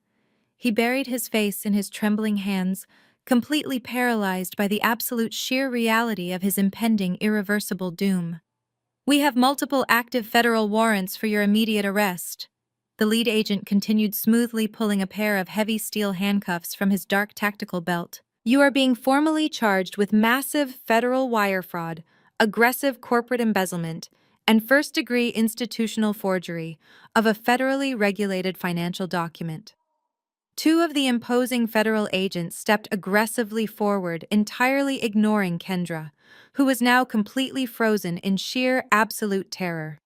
He buried his face in his trembling hands, completely paralyzed by the absolute sheer reality of his impending irreversible doom. "We have multiple active federal warrants for your immediate arrest." The lead agent continued smoothly pulling a pair of heavy steel handcuffs from his dark tactical belt. "You are being formally charged with massive federal wire fraud, aggressive corporate embezzlement, and first-degree institutional forgery of a federally regulated financial document." Two of the imposing federal agents stepped aggressively forward, entirely ignoring Kendra, who was now completely frozen in sheer, absolute terror.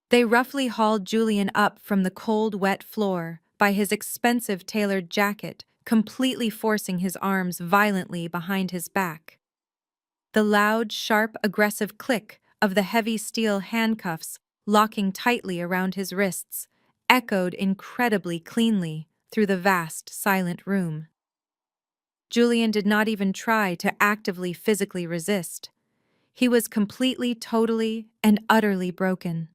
They roughly hauled Julian up from the cold, wet floor by his expensive tailored jacket, completely forcing his arms violently behind his back. The loud, sharp, aggressive click of the heavy steel handcuffs locking tightly around his wrists echoed incredibly cleanly through the vast, silent room. Julian did not even try to actively physically resist. He was completely, totally, and utterly broken.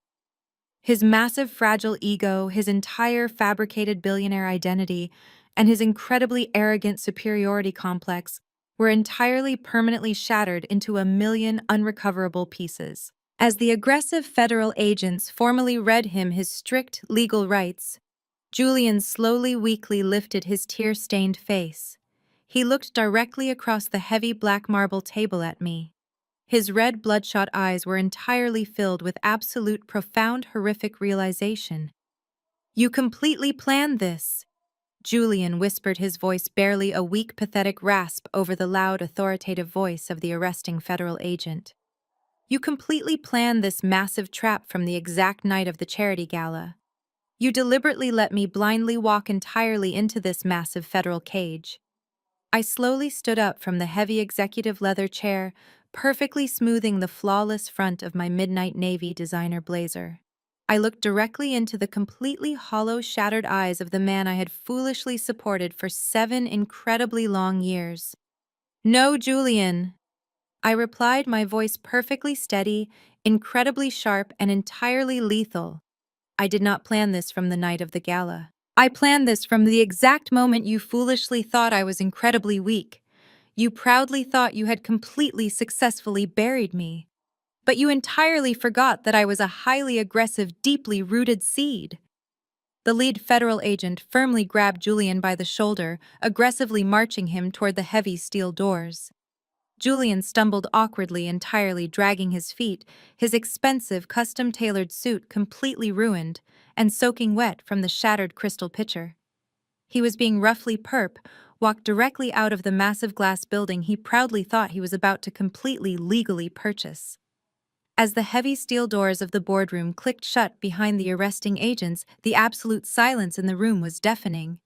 His massive, fragile ego, his entire fabricated billionaire identity, and his incredibly arrogant superiority complex were entirely permanently shattered into a million unrecoverable pieces. As the aggressive federal agents formally read him his strict legal rights, Julian slowly, weakly lifted his tear-stained face. He looked directly across the heavy black marble table at me. His red, bloodshot eyes were entirely filled with absolute, profound, horrific realization. "You completely planned this," Julian whispered, his voice barely a weak, pathetic rasp over the loud, authoritative voice of the arresting federal agent. "You completely planned this massive trap from the exact night of the charity gala. You deliberately let me blindly walk entirely into this massive federal cage." I slowly stood up from the heavy executive leather chair, perfectly smoothing the flawless front of my midnight navy designer blazer. I looked directly into the completely hollow, shattered eyes of the man I had foolishly supported for 7 incredibly long years. "No, Julian," I replied, my voice perfectly steady, incredibly sharp, and entirely lethal. "I did not plan this from the night of the gala. I planned this from the exact moment you foolishly thought I was incredibly weak. You proudly thought you had completely successfully buried me. But you entirely forgot that I was a highly aggressive, deeply rooted seed." The lead federal agent firmly grabbed Julian by the shoulder, aggressively marching him toward the heavy steel doors. Julian stumbled awkwardly, entirely dragging his feet, his expensive, custom-tailored suit completely ruined and soaking wet from the shattered crystal pitcher. He was being roughly walked directly out of the massive glass building he proudly thought he was about to completely legally purchase. As the heavy steel doors of the boardroom clicked shut behind the arresting agents, the absolute silence in the room was deafening.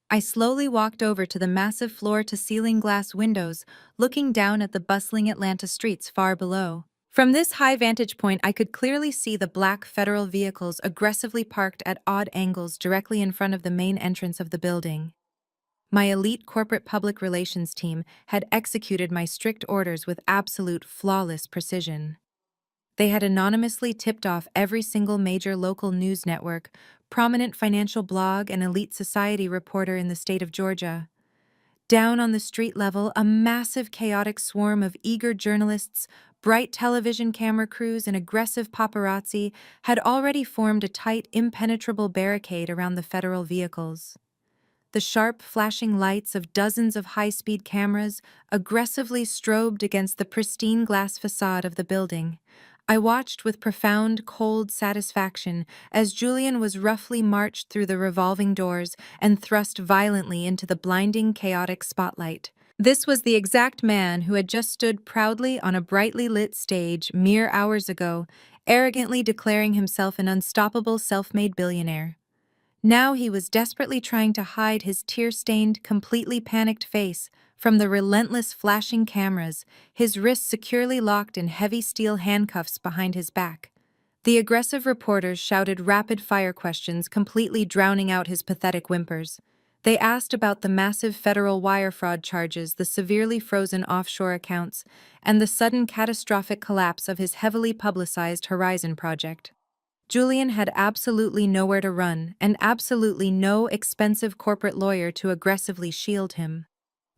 I slowly walked over to the massive floor-to-ceiling glass windows, looking down at the bustling Atlanta streets far below. From this high vantage point, I could clearly see the black federal vehicles aggressively parked at odd angles directly in front of the main entrance of the building. My elite corporate public relations team had executed my strict orders with absolute flawless precision. They had anonymously tipped off every single major local news network, prominent financial blog, and elite society reporter in the state of Georgia. Down on the street level, a massive chaotic swarm of eager journalists, bright television camera crews, and aggressive paparazzi had already formed a tight, impenetrable barricade around the federal vehicles. The sharp, flashing lights of dozens of high-speed cameras aggressively strobed against the pristine glass facade of the building. I watched with profound, cold satisfaction as Julian was roughly marched through the revolving doors and thrust violently into the blinding, chaotic spotlight. This was the exact man who had just stood proudly on a brightly lit stage mere hours ago, arrogantly declaring himself an unstoppable self-made billionaire. Now he was desperately trying to hide his tear-stained, completely panicked face from the relentless flashing cameras, his wrists securely locked in heavy steel handcuffs behind his back. The aggressive reporters shouted rapid-fire questions, completely drowning out his pathetic whimpers. They asked about the massive federal wire fraud charges, the severely frozen offshore accounts, and the sudden catastrophic collapse of his heavily publicized Horizon project. Julian had absolutely nowhere to run and absolutely no expensive corporate lawyer to aggressively shield him.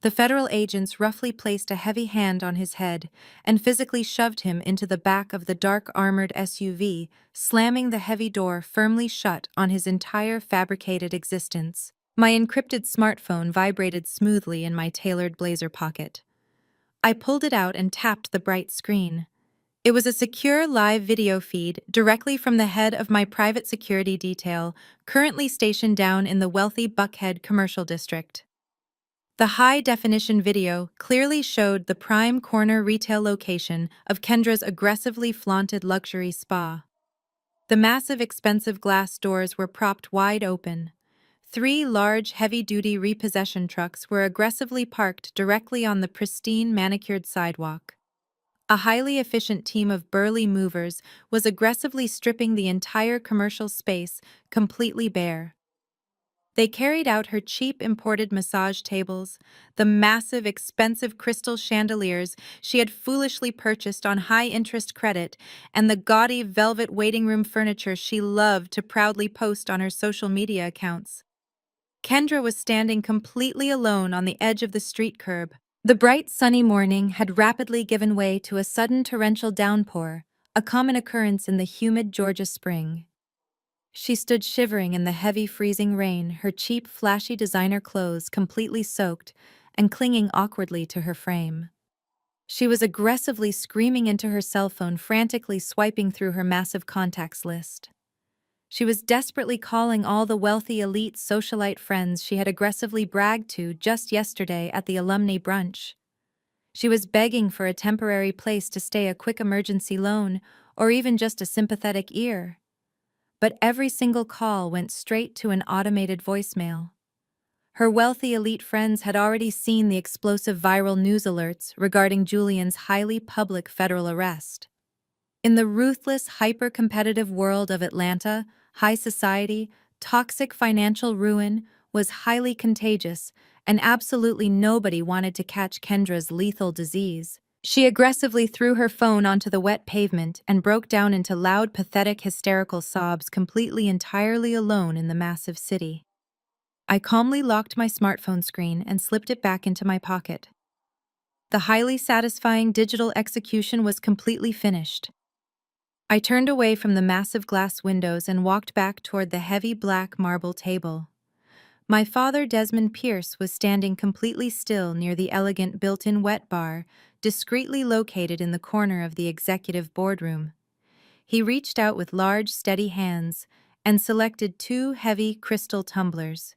The federal agents roughly placed a heavy hand on his head and physically shoved him into the back of the dark armored SUV, slamming the heavy door firmly shut on his entire fabricated existence. My encrypted smartphone vibrated smoothly in my tailored blazer pocket. I pulled it out and tapped the bright screen. It was a secure live video feed directly from the head of my private security detail, currently stationed down in the wealthy Buckhead commercial district. The high-definition video clearly showed the prime corner retail location of Kendra's aggressively flaunted luxury spa. The massive, expensive glass doors were propped wide open. 3 large, heavy-duty repossession trucks were aggressively parked directly on the pristine, manicured sidewalk. A highly efficient team of burly movers was aggressively stripping the entire commercial space completely bare. They carried out her cheap imported massage tables, the massive, expensive crystal chandeliers she had foolishly purchased on high-interest credit, and the gaudy velvet waiting room furniture she loved to proudly post on her social media accounts. Kendra was standing completely alone on the edge of the street curb. The bright sunny morning had rapidly given way to a sudden torrential downpour, a common occurrence in the humid Georgia spring. She stood shivering in the heavy freezing rain, her cheap, flashy designer clothes completely soaked and clinging awkwardly to her frame. She was aggressively screaming into her cell phone, frantically swiping through her massive contacts list. She was desperately calling all the wealthy elite socialite friends she had aggressively bragged to just yesterday at the alumni brunch. She was begging for a temporary place to stay, a quick emergency loan, or even just a sympathetic ear. But every single call went straight to an automated voicemail. Her wealthy elite friends had already seen the explosive viral news alerts regarding Julian's highly public federal arrest. In the ruthless, hyper-competitive world of Atlanta, high society, toxic financial ruin was highly contagious, and absolutely nobody wanted to catch Kendra's lethal disease. She aggressively threw her phone onto the wet pavement and broke down into loud, pathetic, hysterical sobs, completely entirely alone in the massive city. I calmly locked my smartphone screen and slipped it back into my pocket. The highly satisfying digital execution was completely finished. I turned away from the massive glass windows and walked back toward the heavy black marble table. My father, Desmond Pierce, was standing completely still near the elegant built-in wet bar, discreetly located in the corner of the executive boardroom. He reached out with large, steady hands and selected 2 heavy crystal tumblers.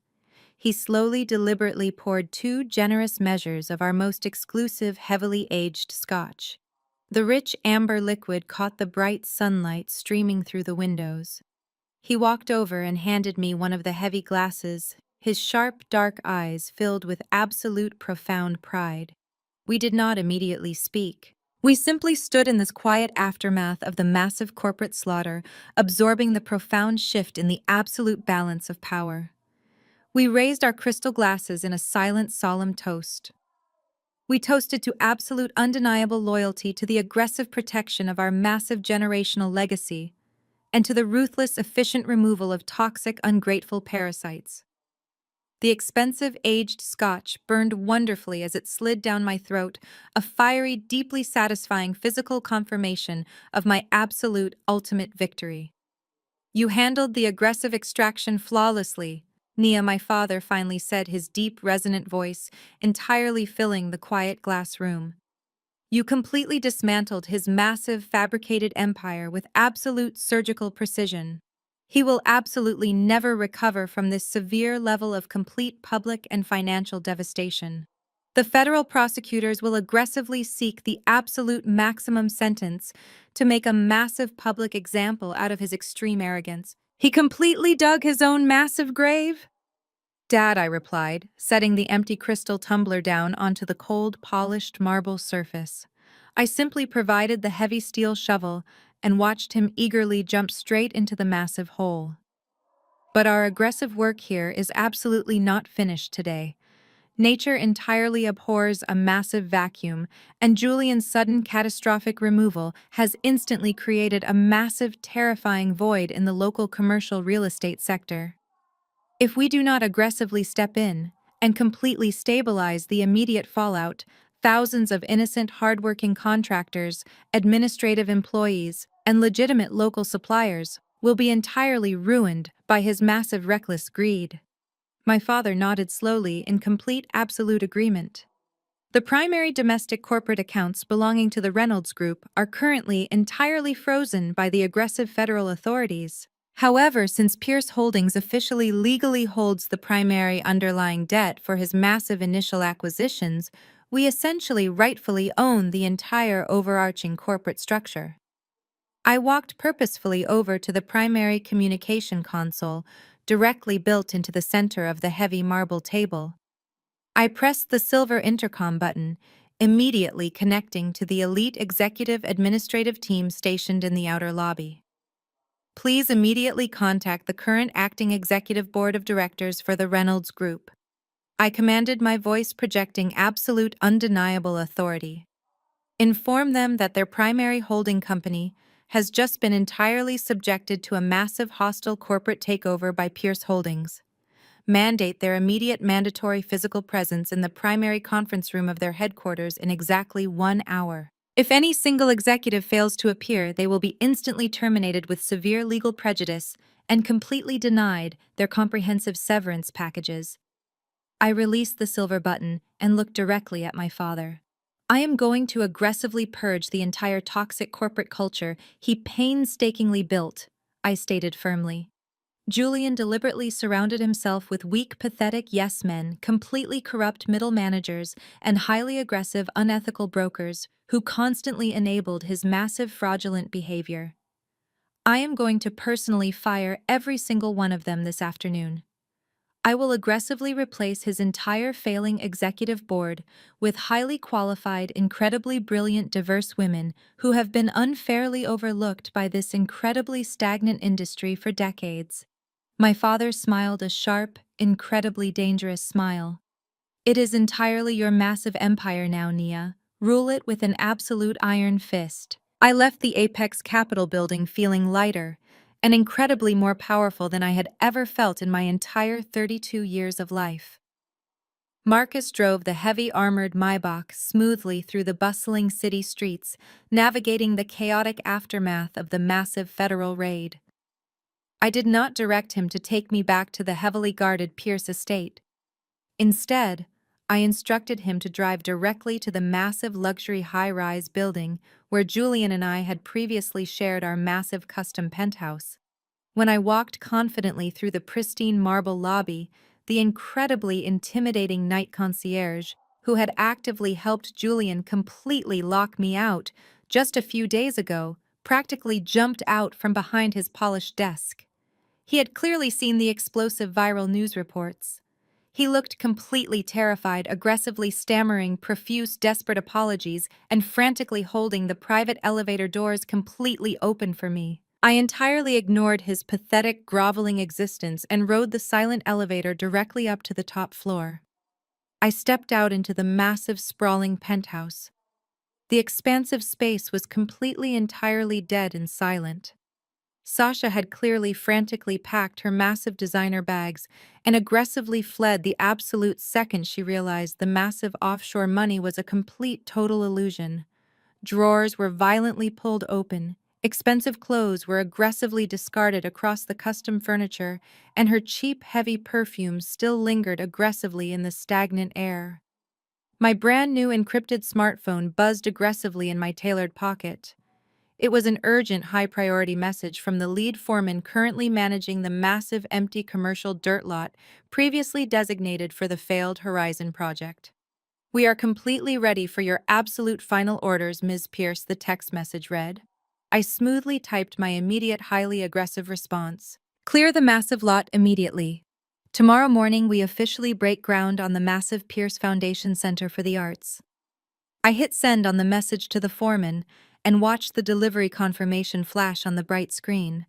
He slowly, deliberately poured 2 generous measures of our most exclusive, heavily aged scotch. The rich amber liquid caught the bright sunlight streaming through the windows. He walked over and handed me one of the heavy glasses, his sharp, dark eyes filled with absolute profound pride. We did not immediately speak. We simply stood in this quiet aftermath of the massive corporate slaughter, absorbing the profound shift in the absolute balance of power. We raised our crystal glasses in a silent, solemn toast. We toasted to absolute, undeniable loyalty to the aggressive protection of our massive generational legacy, and to the ruthless, efficient removal of toxic, ungrateful parasites. The expensive, aged scotch burned wonderfully as it slid down my throat, a fiery, deeply satisfying physical confirmation of my absolute, ultimate victory. "You handled the aggressive extraction flawlessly," Nia, my father, finally said, his deep, resonant voice entirely filling the quiet glass room. "You completely dismantled his massive, fabricated empire with absolute surgical precision. He will absolutely never recover from this severe level of complete public and financial devastation. The federal prosecutors will aggressively seek the absolute maximum sentence to make a massive public example out of his extreme arrogance. He completely dug his own massive grave?" "Dad," I replied, setting the empty crystal tumbler down onto the cold, polished marble surface. I simply provided the heavy steel shovel and watched him eagerly jump straight into the massive hole. But our aggressive work here is absolutely not finished today. Nature entirely abhors a massive vacuum, and Julian's sudden catastrophic removal has instantly created a massive, terrifying void in the local commercial real estate sector. If we do not aggressively step in and completely stabilize the immediate fallout, thousands of innocent, hardworking contractors, administrative employees, and legitimate local suppliers will be entirely ruined by his massive, reckless greed. My father nodded slowly in complete, absolute agreement. The primary domestic corporate accounts belonging to the Reynolds Group are currently entirely frozen by the aggressive federal authorities. However, since Pierce Holdings officially legally holds the primary underlying debt for his massive initial acquisitions, we essentially rightfully own the entire overarching corporate structure. I walked purposefully over to the primary communication console, directly built into the center of the heavy marble table. I pressed the silver intercom button, immediately connecting to the elite executive administrative team stationed in the outer lobby. "Please immediately contact the current acting executive board of directors for the Reynolds Group," I commanded, my voice projecting absolute, undeniable authority. "Inform them that their primary holding company has just been entirely subjected to a massive hostile corporate takeover by Pierce Holdings. Mandate their immediate mandatory physical presence in the primary conference room of their headquarters in exactly 1 hour. If any single executive fails to appear, they will be instantly terminated with severe legal prejudice and completely denied their comprehensive severance packages." I released the silver button and looked directly at my father. "I am going to aggressively purge the entire toxic corporate culture he painstakingly built," I stated firmly. Julian deliberately surrounded himself with weak, pathetic yes-men, completely corrupt middle managers, and highly aggressive, unethical brokers who constantly enabled his massive, fraudulent behavior. I am going to personally fire every single one of them this afternoon. I will aggressively replace his entire failing executive board with highly qualified, incredibly brilliant, diverse women who have been unfairly overlooked by this incredibly stagnant industry for decades." My father smiled a sharp, incredibly dangerous smile. "It is entirely your massive empire now, Nia. Rule it with an absolute iron fist." I left the Apex Capitol building feeling lighter and incredibly more powerful than I had ever felt in my entire 32 years of life. Marcus drove the heavy armored Maybach smoothly through the bustling city streets, navigating the chaotic aftermath of the massive federal raid. I did not direct him to take me back to the heavily guarded Pierce estate. Instead, I instructed him to drive directly to the massive luxury high-rise building where Julian and I had previously shared our massive custom penthouse. When I walked confidently through the pristine marble lobby, the incredibly intimidating night concierge, who had actively helped Julian completely lock me out, just a few days ago, practically jumped out from behind his polished desk. He had clearly seen the explosive viral news reports. He looked completely terrified, aggressively stammering profuse, desperate apologies and frantically holding the private elevator doors completely open for me. I entirely ignored his pathetic, groveling existence and rode the silent elevator directly up to the top floor. I stepped out into the massive, sprawling penthouse. The expansive space was completely entirely dead and silent. Sasha had clearly frantically packed her massive designer bags and aggressively fled the absolute second she realized the massive offshore money was a complete total illusion. Drawers were violently pulled open, expensive clothes were aggressively discarded across the custom furniture, and her cheap, heavy perfumes still lingered aggressively in the stagnant air. My brand new encrypted smartphone buzzed aggressively in my tailored pocket. It was an urgent, high-priority message from the lead foreman currently managing the massive empty commercial dirt lot previously designated for the failed Horizon project. "We are completely ready for your absolute final orders, Ms. Pierce," the text message read. I smoothly typed my immediate, highly aggressive response. "Clear the massive lot immediately. Tomorrow morning we officially break ground on the massive Pierce Foundation Center for the Arts." I hit send on the message to the foreman and watched the delivery confirmation flash on the bright screen.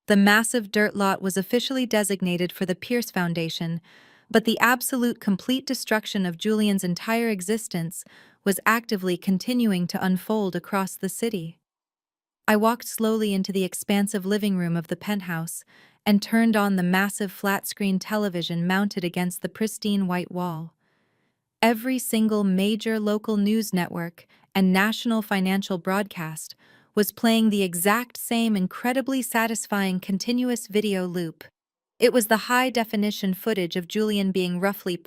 The massive dirt lot was officially designated for the Pierce Foundation, but the absolute complete destruction of Julian's entire existence was actively continuing to unfold across the city. I walked slowly into the expansive living room of the penthouse and turned on the massive flat-screen television mounted against the pristine white wall. Every single major local news network and national financial broadcast was playing the exact same incredibly satisfying continuous video loop. It was the high-definition footage of Julian being roughly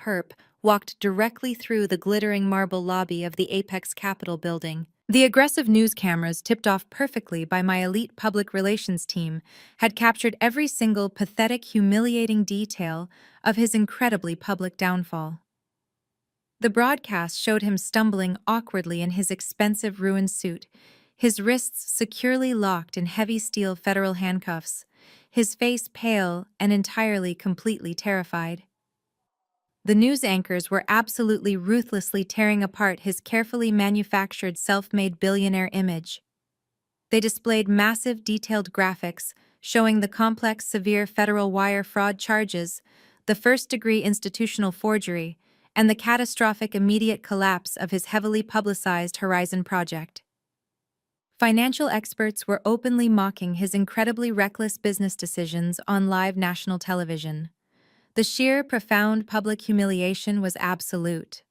walked directly through the glittering marble lobby of the Apex Capitol building. The aggressive news cameras, tipped off perfectly by my elite public relations team, had captured every single pathetic, humiliating detail of his incredibly public downfall. The broadcast showed him stumbling awkwardly in his expensive ruined suit, his wrists securely locked in heavy steel federal handcuffs, his face pale and entirely, completely terrified. The news anchors were absolutely ruthlessly tearing apart his carefully manufactured self-made billionaire image. They displayed massive, detailed graphics showing the complex, severe federal wire fraud charges, the first-degree institutional forgery, and the catastrophic immediate collapse of his heavily publicized Horizon project. Financial experts were openly mocking his incredibly reckless business decisions on live national television. The sheer, profound public humiliation was absolute.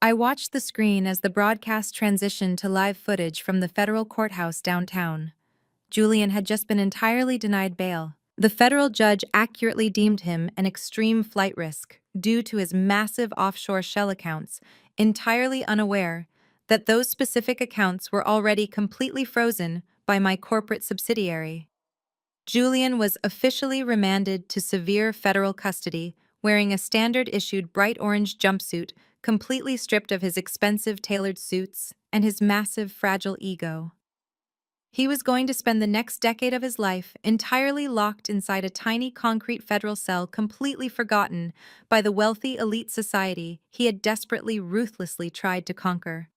I watched the screen as the broadcast transitioned to live footage from the federal courthouse downtown. Julian had just been entirely denied bail. The federal judge accurately deemed him an extreme flight risk due to his massive offshore shell accounts, entirely unaware that those specific accounts were already completely frozen by my corporate subsidiary. Julian was officially remanded to severe federal custody, wearing a standard-issued bright orange jumpsuit, completely stripped of his expensive tailored suits and his massive, fragile ego. He was going to spend the next decade of his life entirely locked inside a tiny concrete federal cell, completely forgotten by the wealthy elite society he had desperately, ruthlessly tried to conquer.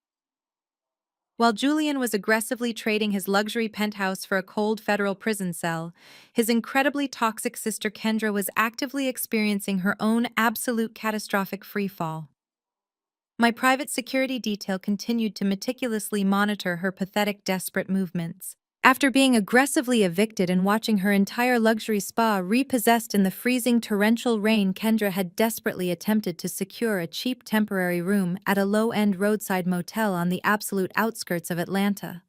While Julian was aggressively trading his luxury penthouse for a cold federal prison cell, his incredibly toxic sister Kendra was actively experiencing her own absolute catastrophic freefall. My private security detail continued to meticulously monitor her pathetic, desperate movements. After being aggressively evicted and watching her entire luxury spa repossessed in the freezing torrential rain, Kendra had desperately attempted to secure a cheap temporary room at a low-end roadside motel on the absolute outskirts of Atlanta.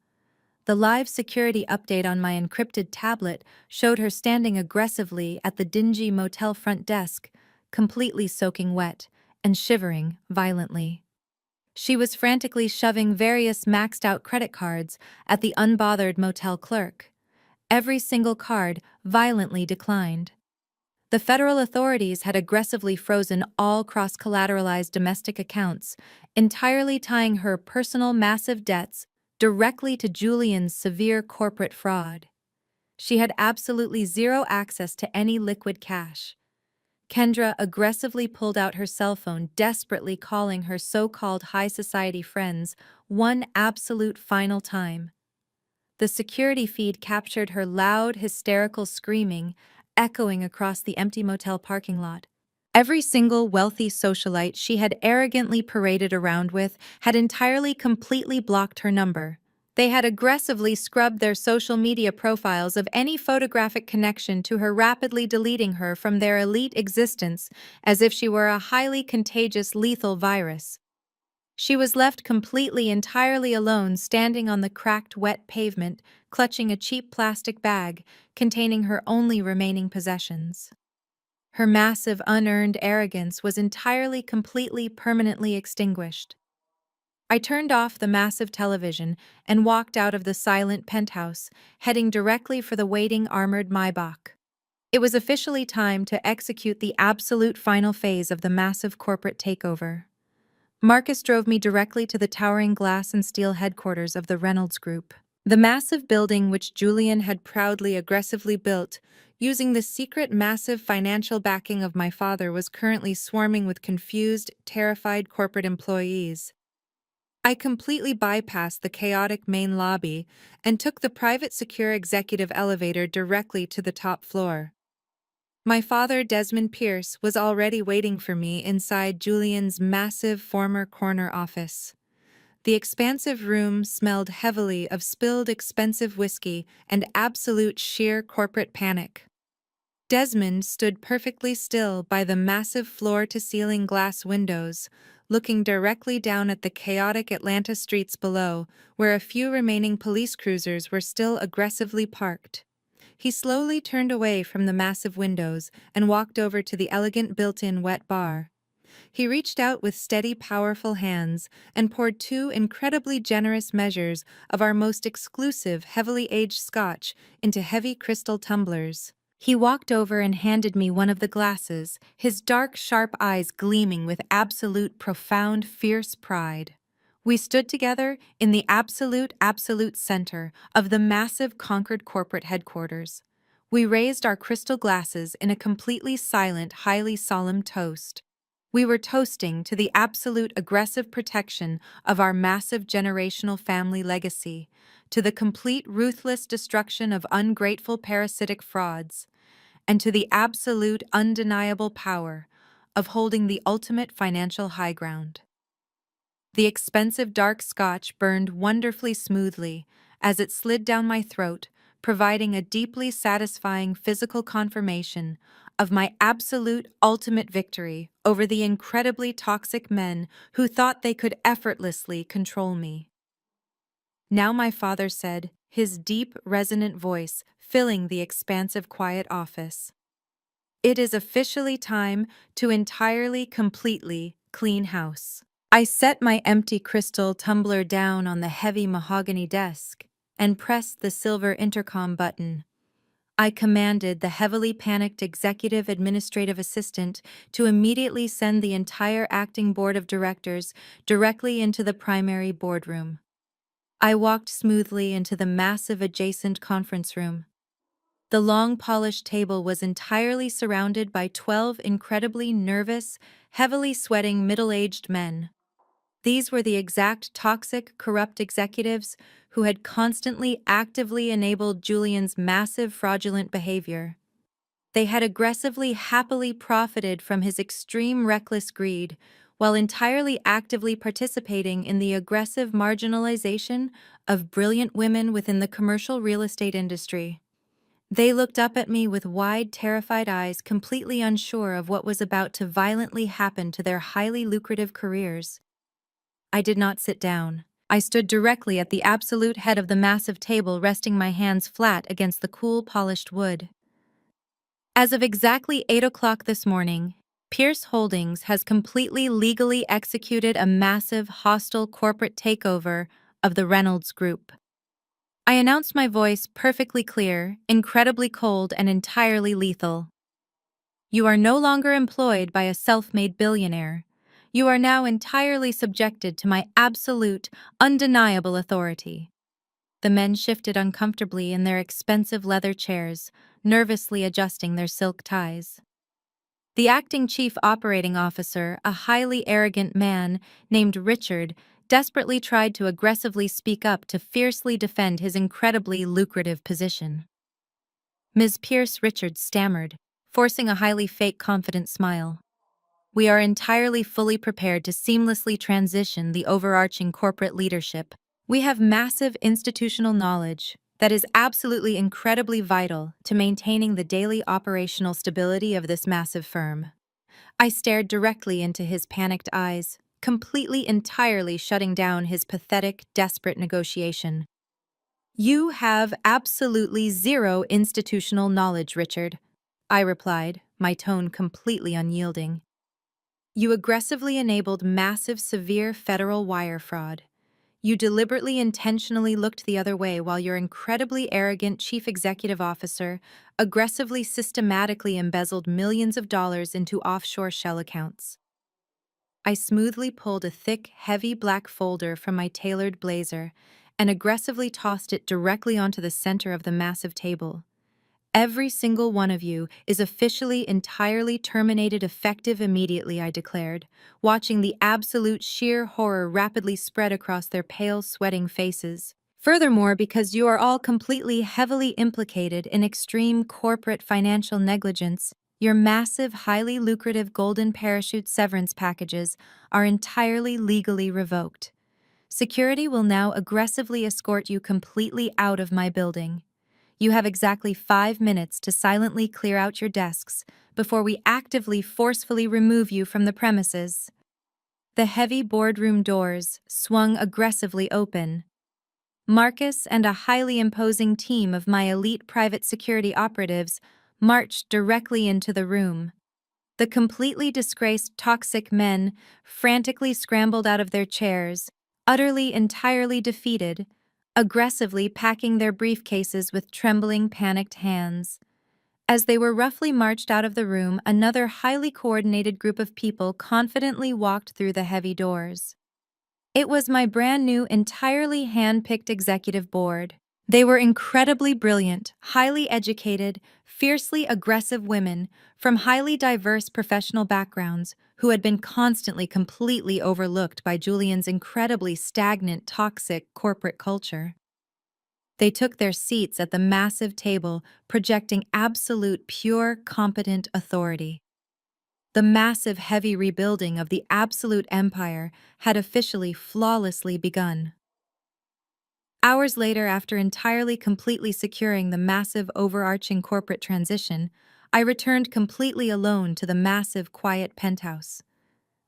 The live security update on my encrypted tablet showed her standing aggressively at the dingy motel front desk, completely soaking wet and shivering violently. She was frantically shoving various maxed-out credit cards at the unbothered motel clerk. Every single card violently declined. The federal authorities had aggressively frozen all cross-collateralized domestic accounts, entirely tying her personal massive debts directly to Julian's severe corporate fraud. She had absolutely zero access to any liquid cash. Kendra aggressively pulled out her cell phone, desperately calling her so-called high society friends one absolute final time. The security feed captured her loud, hysterical screaming, echoing across the empty motel parking lot. Every single wealthy socialite she had arrogantly paraded around with had entirely completely blocked her number. They had aggressively scrubbed their social media profiles of any photographic connection to her, rapidly deleting her from their elite existence as if she were a highly contagious, lethal virus. She was left completely, entirely alone, standing on the cracked, wet pavement, clutching a cheap plastic bag containing her only remaining possessions. Her massive, unearned arrogance was entirely, completely, permanently extinguished. I turned off the massive television and walked out of the silent penthouse, heading directly for the waiting armored Maybach. It was officially time to execute the absolute final phase of the massive corporate takeover. Marcus drove me directly to the towering glass and steel headquarters of the Reynolds Group. The massive building which Julian had proudly, aggressively built, using the secret, massive financial backing of my father, was currently swarming with confused, terrified corporate employees. I completely bypassed the chaotic main lobby and took the private secure executive elevator directly to the top floor. My father, Desmond Pierce, was already waiting for me inside Julian's massive former corner office. The expansive room smelled heavily of spilled expensive whiskey and absolute sheer corporate panic. Desmond stood perfectly still by the massive floor-to-ceiling glass windows, looking directly down at the chaotic Atlanta streets below, where a few remaining police cruisers were still aggressively parked. He slowly turned away from the massive windows and walked over to the elegant built-in wet bar. He reached out with steady, powerful hands and poured two incredibly generous measures of our most exclusive, heavily aged scotch into heavy crystal tumblers. He walked over and handed me one of the glasses, his dark, sharp eyes gleaming with absolute, profound, fierce pride. We stood together in the absolute center of the massive Concord corporate headquarters. We raised our crystal glasses in a completely silent, highly solemn toast. We were toasting to the absolute aggressive protection of our massive generational family legacy, to the complete ruthless destruction of ungrateful parasitic frauds, and to the absolute undeniable power of holding the ultimate financial high ground. The expensive dark scotch burned wonderfully smoothly as it slid down my throat, providing a deeply satisfying physical confirmation of my absolute ultimate victory over the incredibly toxic men who thought they could effortlessly control me. Now, my father said, his deep, resonant voice filling the expansive, quiet office. It is officially time to entirely, completely clean house. I set my empty crystal tumbler down on the heavy mahogany desk and pressed the silver intercom button. I commanded the heavily panicked executive administrative assistant to immediately send the entire acting board of directors directly into the primary boardroom. I walked smoothly into the massive adjacent conference room. The long polished table was entirely surrounded by 12 incredibly nervous, heavily sweating middle-aged men. These were the exact toxic, corrupt executives who had constantly, actively enabled Julian's massive, fraudulent behavior. They had aggressively, happily profited from his extreme, reckless greed, while entirely actively participating in the aggressive marginalization of brilliant women within the commercial real estate industry. They looked up at me with wide, terrified eyes, completely unsure of what was about to violently happen to their highly lucrative careers. I did not sit down. I stood directly at the absolute head of the massive table, resting my hands flat against the cool, polished wood. As of exactly 8 o'clock this morning, Pierce Holdings has completely legally executed a massive, hostile corporate takeover of the Reynolds Group. I announced, my voice perfectly clear, incredibly cold, and entirely lethal. You are no longer employed by a self-made billionaire. You are now entirely subjected to my absolute, undeniable authority. The men shifted uncomfortably in their expensive leather chairs, nervously adjusting their silk ties. The acting chief operating officer, a highly arrogant man named Richard, desperately tried to aggressively speak up to fiercely defend his incredibly lucrative position. Ms. Pierce Richards stammered, forcing a highly fake confident smile. We are entirely fully prepared to seamlessly transition the overarching corporate leadership. We have massive institutional knowledge that is absolutely incredibly vital to maintaining the daily operational stability of this massive firm. I stared directly into his panicked eyes, completely entirely shutting down his pathetic, desperate negotiation. You have absolutely zero institutional knowledge, Richard, I replied, my tone completely unyielding. You aggressively enabled massive, severe federal wire fraud. You deliberately intentionally looked the other way while your incredibly arrogant chief executive officer aggressively systematically embezzled millions of dollars into offshore shell accounts. I smoothly pulled a thick, heavy black folder from my tailored blazer and aggressively tossed it directly onto the center of the massive table. Every single one of you is officially entirely terminated effective immediately, I declared, watching the absolute sheer horror rapidly spread across their pale, sweating faces. Furthermore, because you are all completely heavily implicated in extreme corporate financial negligence, your massive, highly lucrative golden parachute severance packages are entirely legally revoked. Security will now aggressively escort you completely out of my building. You have exactly 5 minutes to silently clear out your desks before we actively forcefully remove you from the premises. The heavy boardroom doors swung aggressively open. Marcus and a highly imposing team of my elite private security operatives marched directly into the room. The completely disgraced toxic men frantically scrambled out of their chairs, utterly entirely defeated, aggressively packing their briefcases with trembling, panicked hands. As they were roughly marched out of the room, another highly coordinated group of people confidently walked through the heavy doors. It was my brand new, entirely hand-picked executive board. They were incredibly brilliant, highly educated, fiercely aggressive women from highly diverse professional backgrounds who had been constantly completely overlooked by Julian's incredibly stagnant, toxic corporate culture. They took their seats at the massive table, projecting absolute, pure, competent authority. The massive, heavy rebuilding of the absolute empire had officially flawlessly begun. Hours later, after entirely completely securing the massive overarching corporate transition, I returned completely alone to the massive quiet penthouse.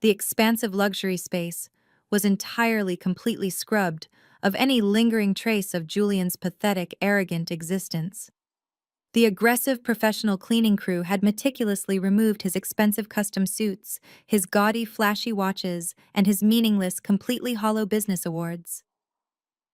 The expansive luxury space was entirely completely scrubbed of any lingering trace of Julian's pathetic, arrogant existence. The aggressive professional cleaning crew had meticulously removed his expensive custom suits, his gaudy, flashy watches, and his meaningless, completely hollow business awards.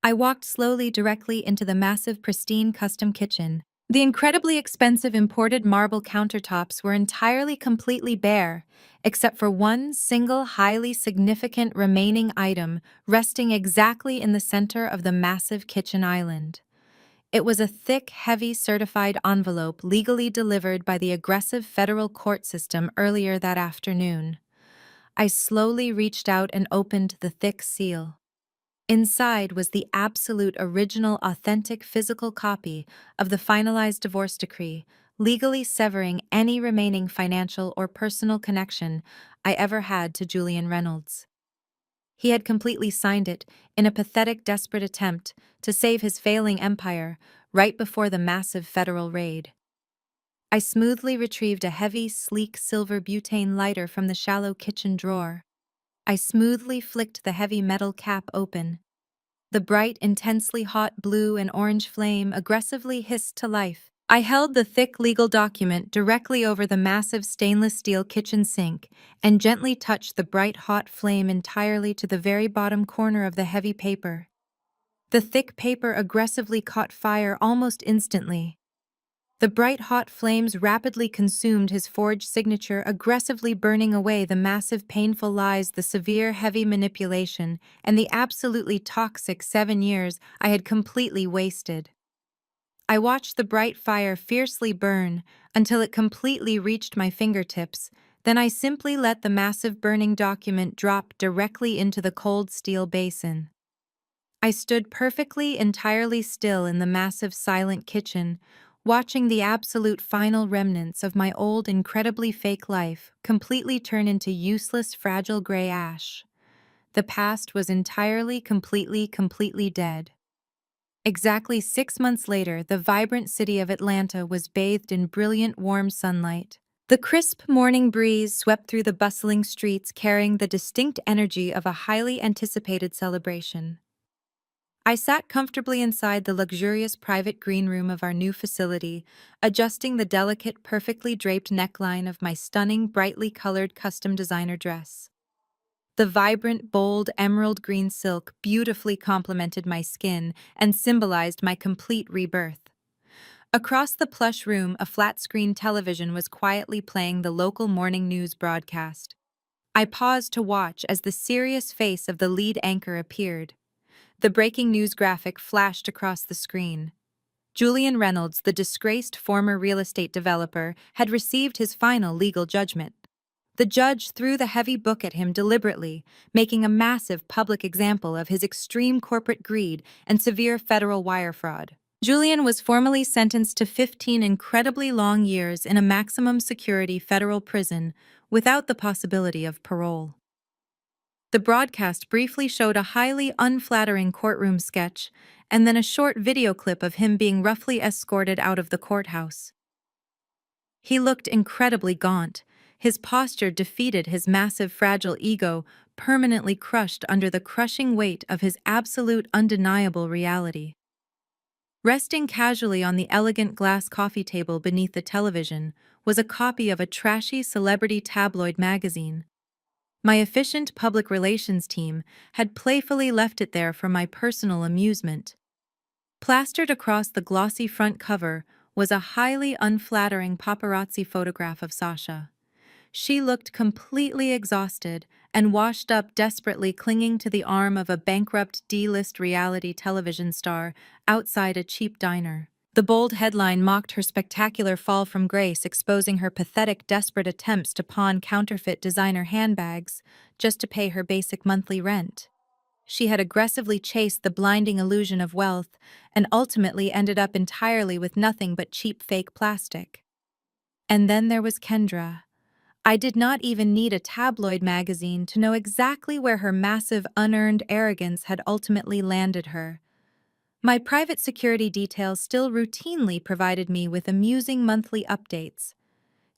I walked slowly directly into the massive, pristine custom kitchen. The incredibly expensive imported marble countertops were entirely completely bare, except for one single highly significant remaining item resting exactly in the center of the massive kitchen island. It was a thick, heavy certified envelope legally delivered by the aggressive federal court system earlier that afternoon. I slowly reached out and opened the thick seal. Inside was the absolute original, authentic physical copy of the finalized divorce decree, legally severing any remaining financial or personal connection I ever had to Julian Reynolds. He had completely signed it in a pathetic, desperate attempt to save his failing empire right before the massive federal raid. I smoothly retrieved a heavy, sleek silver butane lighter from the shallow kitchen drawer. I smoothly flicked the heavy metal cap open. The bright, intensely hot blue and orange flame aggressively hissed to life. I held the thick legal document directly over the massive stainless steel kitchen sink and gently touched the bright hot flame entirely to the very bottom corner of the heavy paper. The thick paper aggressively caught fire almost instantly. The bright hot flames rapidly consumed his forged signature, aggressively burning away the massive painful lies, the severe heavy manipulation, and the absolutely toxic 7 years I had completely wasted. I watched the bright fire fiercely burn until it completely reached my fingertips. Then I simply let the massive burning document drop directly into the cold steel basin. I stood perfectly, entirely still in the massive silent kitchen, watching the absolute final remnants of my old, incredibly fake life completely turn into useless, fragile gray ash. The past was entirely, completely dead. Exactly 6 months later, the vibrant city of Atlanta was bathed in brilliant, warm sunlight. The crisp morning breeze swept through the bustling streets, carrying the distinct energy of a highly anticipated celebration. I sat comfortably inside the luxurious private green room of our new facility, adjusting the delicate, perfectly draped neckline of my stunning, brightly colored custom designer dress. The vibrant, bold emerald green silk beautifully complemented my skin and symbolized my complete rebirth. Across the plush room, a flat-screen television was quietly playing the local morning news broadcast. I paused to watch as the serious face of the lead anchor appeared. The breaking news graphic flashed across the screen. Julian Reynolds, the disgraced former real estate developer, had received his final legal judgment. The judge threw the heavy book at him deliberately, making a massive public example of his extreme corporate greed and severe federal wire fraud. Julian was formally sentenced to 15 incredibly long years in a maximum security federal prison without the possibility of parole. The broadcast briefly showed a highly unflattering courtroom sketch and then a short video clip of him being roughly escorted out of the courthouse. He looked incredibly gaunt. His posture defeated his massive, fragile ego, permanently crushed under the crushing weight of his absolute, undeniable reality. Resting casually on the elegant glass coffee table beneath the television was a copy of a trashy celebrity tabloid magazine. My efficient public relations team had playfully left it there for my personal amusement. Plastered across the glossy front cover was a highly unflattering paparazzi photograph of Sasha. She looked completely exhausted and washed up, desperately clinging to the arm of a bankrupt D-list reality television star outside a cheap diner. The bold headline mocked her spectacular fall from grace, exposing her pathetic, desperate attempts to pawn counterfeit designer handbags just to pay her basic monthly rent. She had aggressively chased the blinding illusion of wealth and ultimately ended up entirely with nothing but cheap fake plastic. And then there was Kendra. I did not even need a tabloid magazine to know exactly where her massive, unearned arrogance had ultimately landed her. My private security detail still routinely provided me with amusing monthly updates.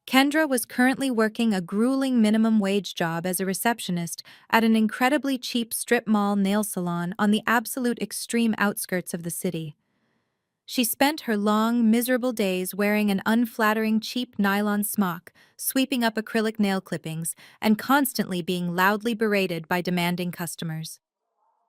Kendra was currently working a grueling minimum wage job as a receptionist at an incredibly cheap strip mall nail salon on the absolute extreme outskirts of the city. She spent her long, miserable days wearing an unflattering cheap nylon smock, sweeping up acrylic nail clippings, and constantly being loudly berated by demanding customers.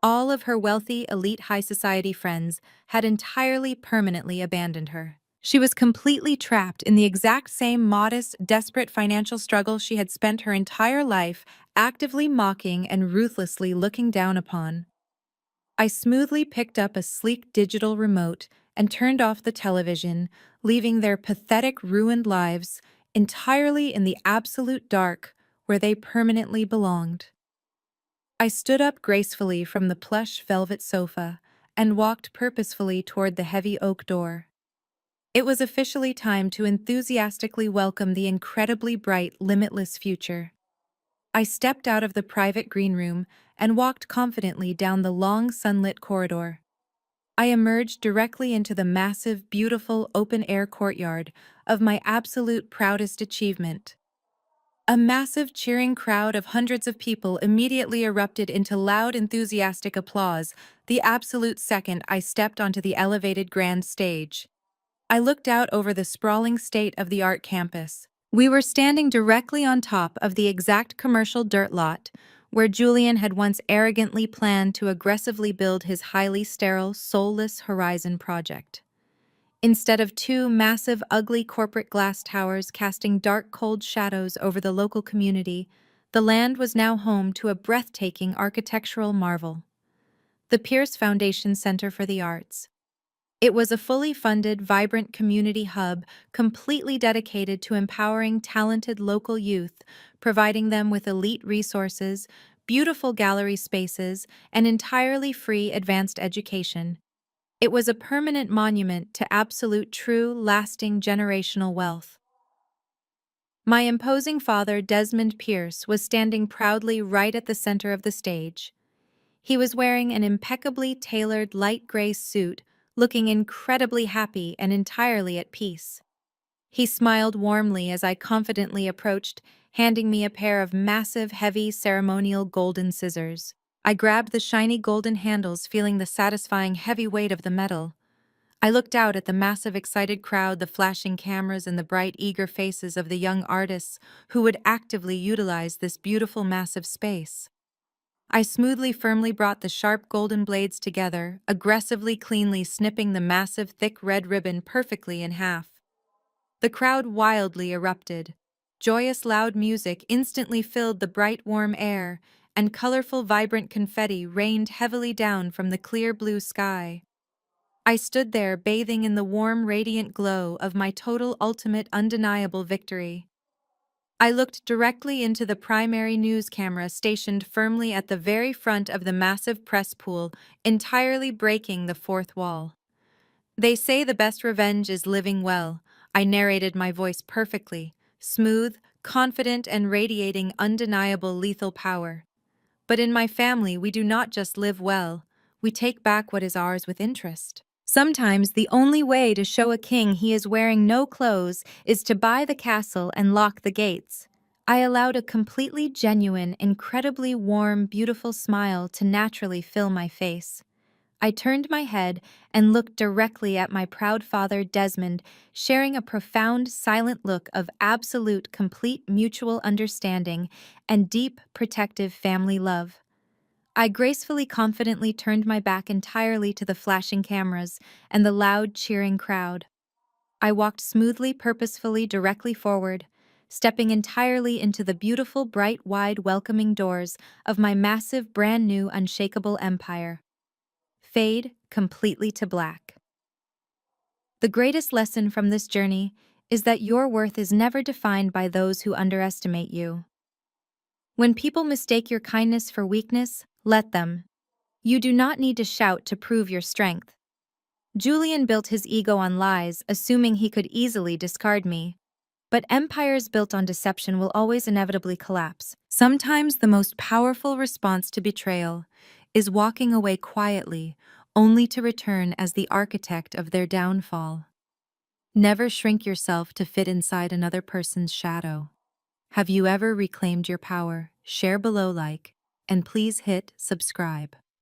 All of her wealthy, elite high society friends had entirely permanently abandoned her. She was completely trapped in the exact same modest, desperate financial struggle she had spent her entire life actively mocking and ruthlessly looking down upon. I smoothly picked up a sleek digital remote and turned off the television, leaving their pathetic, ruined lives entirely in the absolute dark where they permanently belonged. I stood up gracefully from the plush velvet sofa and walked purposefully toward the heavy oak door. It was officially time to enthusiastically welcome the incredibly bright, limitless future. I stepped out of the private green room and walked confidently down the long sunlit corridor. I emerged directly into the massive, beautiful, open-air courtyard of my absolute proudest achievement. A massive cheering crowd of hundreds of people immediately erupted into loud, enthusiastic applause the absolute second I stepped onto the elevated grand stage. I looked out over the sprawling state-of-the-art campus. We were standing directly on top of the exact commercial dirt lot where Julian had once arrogantly planned to aggressively build his highly sterile, soulless Horizon project. Instead of two massive, ugly corporate glass towers casting dark, cold shadows over the local community, the land was now home to a breathtaking architectural marvel, the Pierce Foundation Center for the Arts. It was a fully funded, vibrant community hub completely dedicated to empowering talented local youth, providing them with elite resources, beautiful gallery spaces, and entirely free advanced education. It was a permanent monument to absolute, true, lasting generational wealth. My imposing father, Desmond Pierce, was standing proudly right at the center of the stage. He was wearing an impeccably tailored light gray suit, looking incredibly happy and entirely at peace. He smiled warmly as I confidently approached, handing me a pair of massive, heavy, ceremonial golden scissors. I grabbed the shiny golden handles, feeling the satisfying heavy weight of the metal. I looked out at the massive, excited crowd, the flashing cameras, and the bright, eager faces of the young artists who would actively utilize this beautiful, massive space. I smoothly, firmly brought the sharp golden blades together, aggressively, cleanly snipping the massive, thick red ribbon perfectly in half. The crowd wildly erupted. Joyous, loud music instantly filled the bright, warm air, and colorful, vibrant confetti rained heavily down from the clear blue sky. I stood there bathing in the warm, radiant glow of my total, ultimate, undeniable victory. I looked directly into the primary news camera stationed firmly at the very front of the massive press pool, entirely breaking the fourth wall. They say the best revenge is living well. I narrated, my voice perfectly, smooth, confident, and radiating undeniable lethal power. But in my family, we do not just live well, we take back what is ours with interest. Sometimes the only way to show a king he is wearing no clothes is to buy the castle and lock the gates. I allowed a completely genuine, incredibly warm, beautiful smile to naturally fill my face. I turned my head and looked directly at my proud father, Desmond, sharing a profound, silent look of absolute, complete mutual understanding and deep, protective family love. I gracefully, confidently turned my back entirely to the flashing cameras and the loud, cheering crowd. I walked smoothly, purposefully, directly forward, stepping entirely into the beautiful, bright, wide, welcoming doors of my massive, brand new, unshakable empire. Fade completely to black. The greatest lesson from this journey is that your worth is never defined by those who underestimate you. When people mistake your kindness for weakness, let them. You do not need to shout to prove your strength. Julian built his ego on lies, assuming he could easily discard me. But empires built on deception will always inevitably collapse. Sometimes the most powerful response to betrayal is walking away quietly, only to return as the architect of their downfall. Never shrink yourself to fit inside another person's shadow. Have you ever reclaimed your power? Share below, like, and please hit subscribe.